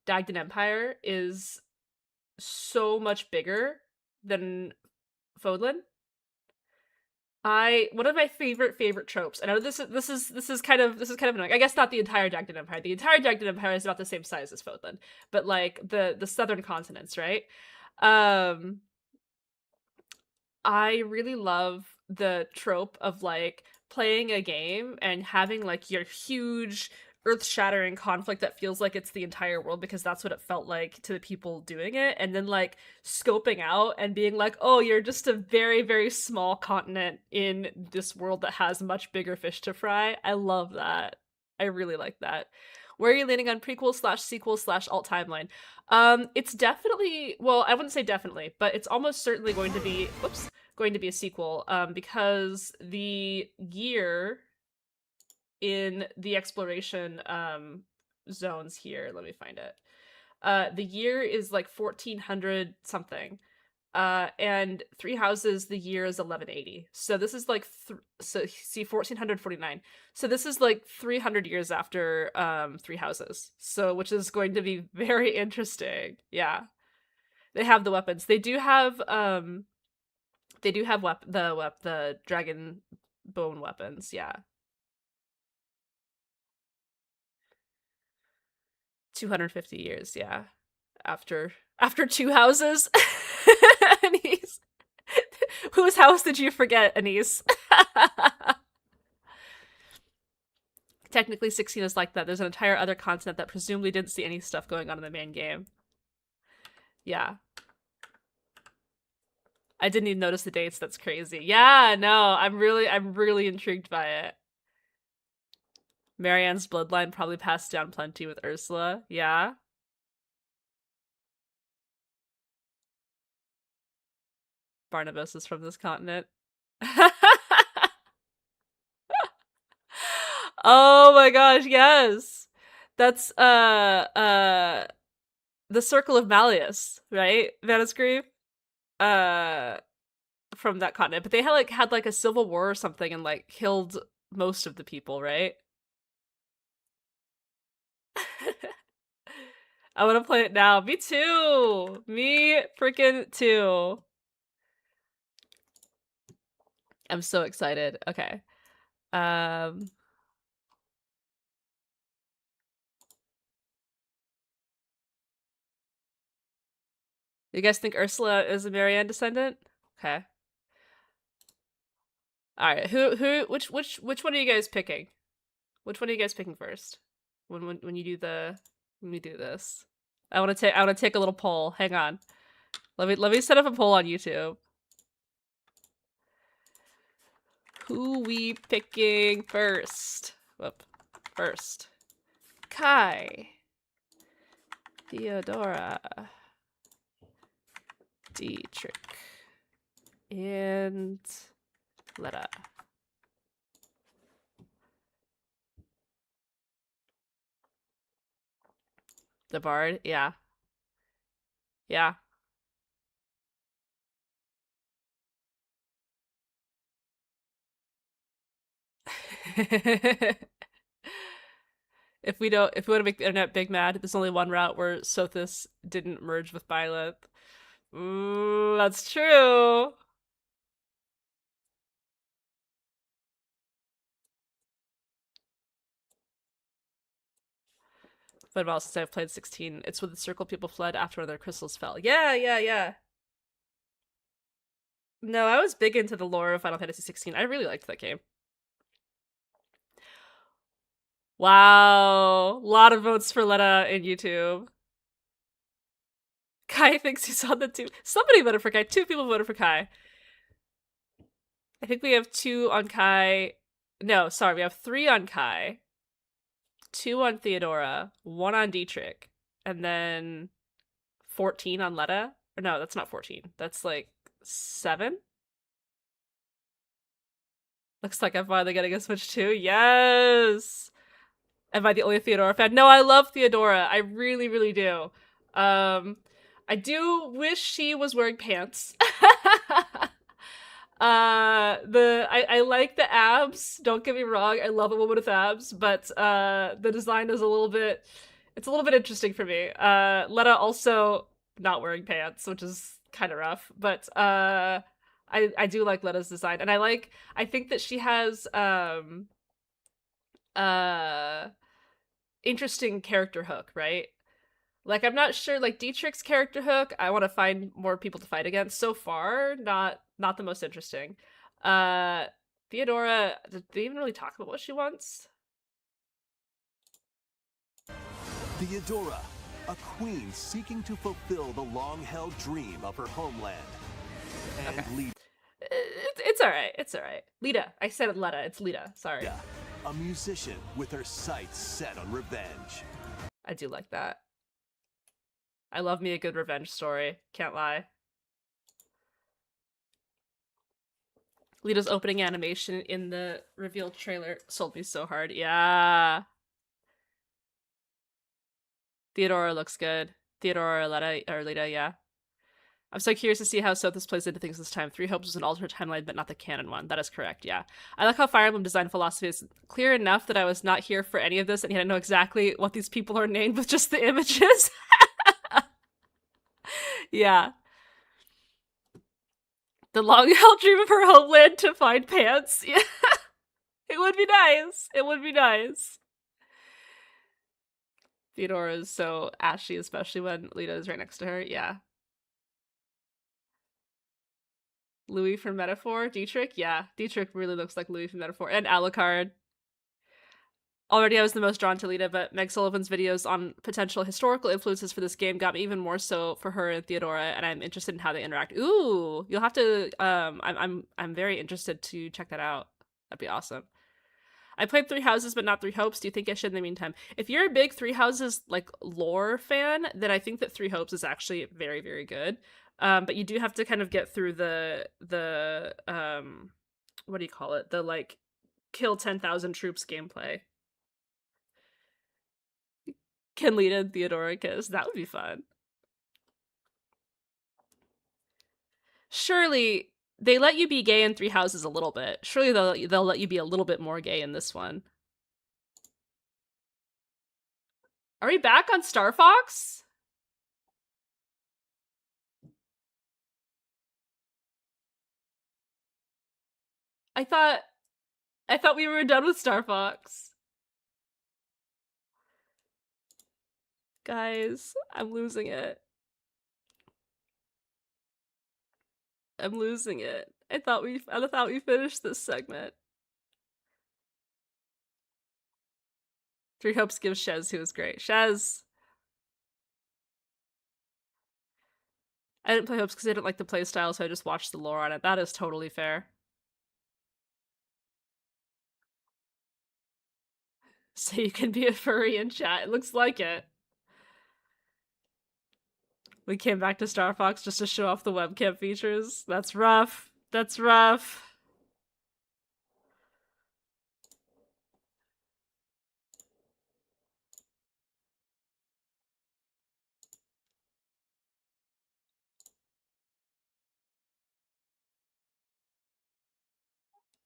Dagdan Empire is so much bigger than Fodlan. One of my favorite tropes. I know this is kind of annoying. I guess not the entire Dagdan Empire. The entire Dagdan Empire is about the same size as Fotland, but like the southern continents, right? I really love the trope of like playing a game and having like your huge earth-shattering conflict that feels like it's the entire world, because that's what it felt like to the people doing it, and then like scoping out and being like, oh, you're just a very, very small continent in this world that has much bigger fish to fry. I love that. I really like that. Where are you leaning on prequel/sequel/alt timeline? It's definitely, well, I wouldn't say definitely, but it's almost certainly going to be, going to be a sequel, because the year in the exploration zones here, let me find it. The year is like 1400 something. And Three Houses, the year is 1180. So this is like, so see, 1449. So this is like 300 years after Three Houses. So, which is going to be very interesting. Yeah. They have the weapons. They do have the dragon bone weapons, yeah. 250 years, yeah. After Two Houses. Anise. Whose house did you forget, Anise? Technically 16 is like that. There's an entire other continent that presumably didn't see any stuff going on in the main game. Yeah. I didn't even notice the dates. That's crazy. Yeah, no, I'm really intrigued by it. Marianne's bloodline probably passed down plenty with Ursula. Yeah. Barnabas is from this continent. Oh my gosh, yes. That's the Circle of Malleus, right? Vanasgrave? From that continent. But they had like a civil war or something and like killed most of the people, right? I want to play it now. Me too. Me freaking too. I'm so excited. Okay. You guys think Ursula is a Marianne descendant? Okay. All right. Which one are you guys picking? Which one are you guys picking first? When you do this. I want to take a little poll. Hang on. Let me set up a poll on YouTube. Who we picking first? Whoop. First. Kai. Theodora. Dietrich. And Letta. The Bard? Yeah. Yeah. If we want to make the internet big mad, there's only one route where Sothis didn't merge with Byleth. Ooh, that's true. But about since I've played 16, it's when the circle people fled after one of their crystals fell. Yeah. No, I was big into the lore of Final Fantasy 16. I really liked that game. Wow. A lot of votes for Letta in YouTube. Kai thinks he's on the team. Somebody voted for Kai. 2 people voted for Kai. I think we have 2 on Kai. No, sorry, we have 3 on Kai. 2 on Theodora. 1 on Dietrich. And then 14 on Letta. Or no, that's not 14. That's like 7? Looks like I'm finally getting a Switch too. Yes! Am I the only Theodora fan? No, I love Theodora. I really, really do. I do wish she was wearing pants. I like the abs. Don't get me wrong. I love a woman with abs, but the design is a little bit interesting for me. Letta also not wearing pants, which is kind of rough, but I I do like Letta's design, and I think that she has interesting character hook, right? Like, I'm not sure, like, Dietrich's character hook, I want to find more people to fight against. So far, not the most interesting. Theodora, did they even really talk about what she wants? Theodora, a queen seeking to fulfill the long-held dream of her homeland. And Okay. It's alright, it's alright. Lita, I said it Letta, it's Lita, sorry. Lita, a musician with her sights set on revenge. I do like that. I love me a good revenge story, can't lie. Lita's opening animation in the reveal trailer sold me so hard. Yeah. Theodora looks good. Theodora or Lita, yeah. I'm so curious to see how Sothis plays into things this time. Three Hopes was an alternate timeline, but not the canon one. That is correct, yeah. I like how Fire Emblem design philosophy is clear enough that I was not here for any of this, and yet I know exactly what these people are named with just the images. Yeah. The long-held dream of her homeland to find pants. Yeah. It would be nice. It would be nice. Theodora is so ashy, especially when Lita is right next to her. Yeah. Louis from Metaphor? Dietrich? Yeah. Dietrich really looks like Louis from Metaphor. And Alucard. Already I was the most drawn to Lita, but Meg Sullivan's videos on potential historical influences for this game got me even more so for her and Theodora, and I'm interested in how they interact. Ooh, you'll have to I'm very interested to check that out. That'd be awesome. I played Three Houses, but not Three Hopes. Do you think I should in the meantime? If you're a big Three Houses like lore fan, then I think that Three Hopes is actually very, very good. But you do have to kind of get through the what do you call it? The like kill 10,000 troops gameplay. Can Lita and Theodora kiss? That would be fun. Surely they let you be gay in Three Houses a little bit. Surely they'll let you be a little bit more gay in this one. Are we back on Star Fox? I thought we were done with Star Fox. Guys, I'm losing it. I'm losing it. I thought we finished this segment. Three Hopes gives Shez, who was great. Shez. I didn't play Hopes because I didn't like the playstyle, so I just watched the lore on it. That is totally fair. So you can be a furry in chat. It looks like it. We came back to Star Fox just to show off the webcam features. That's rough. That's rough.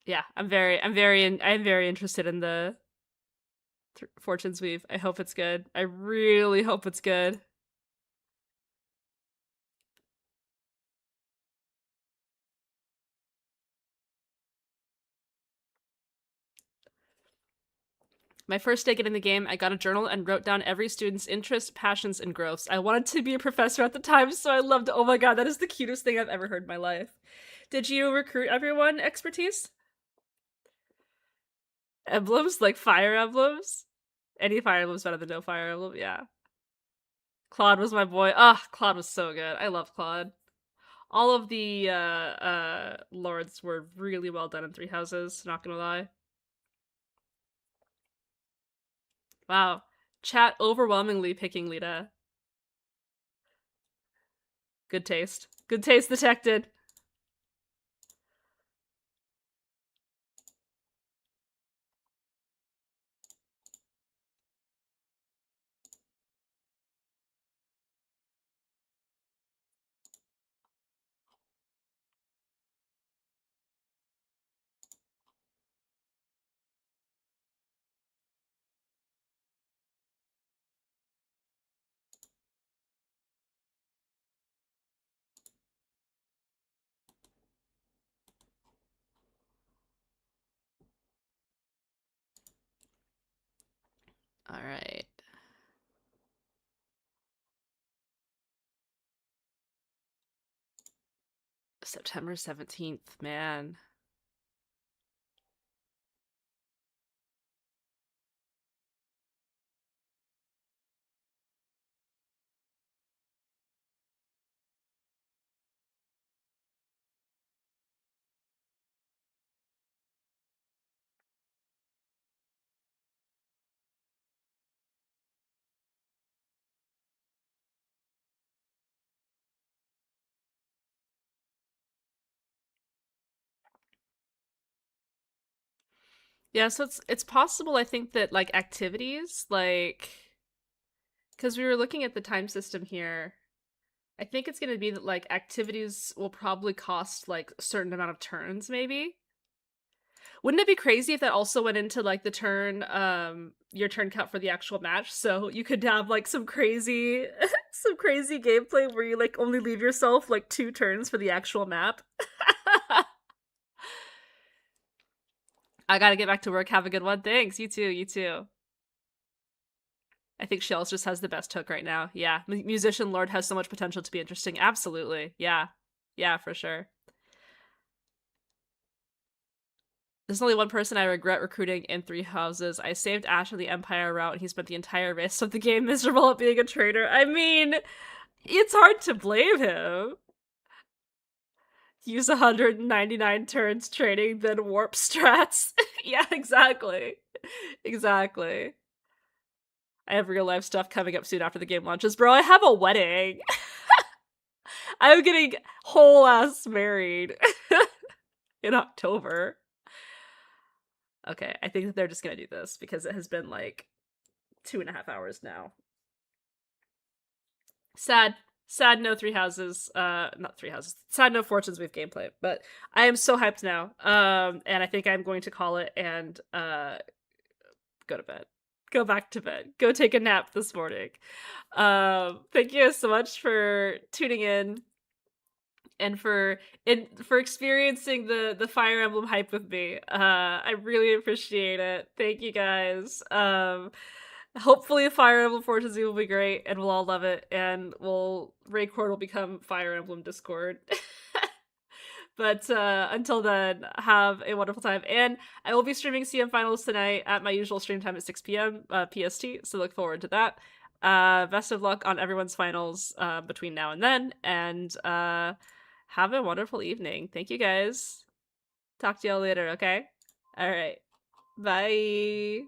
Yeah, I'm very interested in the Fortune's Weave. I hope it's good. I really hope it's good. My first day getting the game, I got a journal and wrote down every student's interests, passions, and growths. I wanted to be a professor at the time, so I loved it. Oh my god, that is the cutest thing I've ever heard in my life. Did you recruit everyone, expertise? Emblems? Like fire emblems? Any fire emblem's better than no fire emblem, yeah. Claude was my boy. Ah, Claude was so good. I love Claude. All of the lords were really well done in Three Houses, not gonna lie. Wow. Chat overwhelmingly picking Lita. Good taste. Good taste detected. September 17th, man. Yeah, so it's possible, I think, that like activities, like, because we were looking at the time system here, I think it's going to be that like activities will probably cost like a certain amount of turns, maybe. Wouldn't it be crazy if that also went into like the turn, your turn count for the actual match? So you could have like some crazy, some crazy gameplay where you like only leave yourself like 2 turns for the actual map. I gotta get back to work. Have a good one. Thanks. You too. You too. I think Shells just has the best hook right now. Yeah. Musician Lord has so much potential to be interesting. Absolutely. Yeah. Yeah, for sure. There's only one person I regret recruiting in 3 houses. I saved Ash on the Empire route, and he spent the entire rest of the game miserable at being a traitor. I mean, it's hard to blame him. Use 199 turns training, then warp strats. Yeah, exactly. Exactly. I have real life stuff coming up soon after the game launches. Bro, I have a wedding. I'm getting whole ass married in October. Okay, I think that they're just gonna do this because it has been like 2.5 hours now. Sad. Sad no 3 houses. Not 3 houses. Sad no Fortunes Wave gameplay. But I am so hyped now. And I think I'm going to call it and go to bed. Go back to bed. Go take a nap this morning. Thank you so much for tuning in and for experiencing the Fire Emblem hype with me. I really appreciate it. Thank you guys. Hopefully Fire Emblem Fortune Z will be great and we'll all love it, and Raycord will become Fire Emblem Discord. But until then, have a wonderful time. And I will be streaming CM Finals tonight at my usual stream time at 6 p.m. PST, so look forward to that. Best of luck on everyone's finals between now and then, and have a wonderful evening. Thank you guys. Talk to y'all later, okay? Alright. Bye.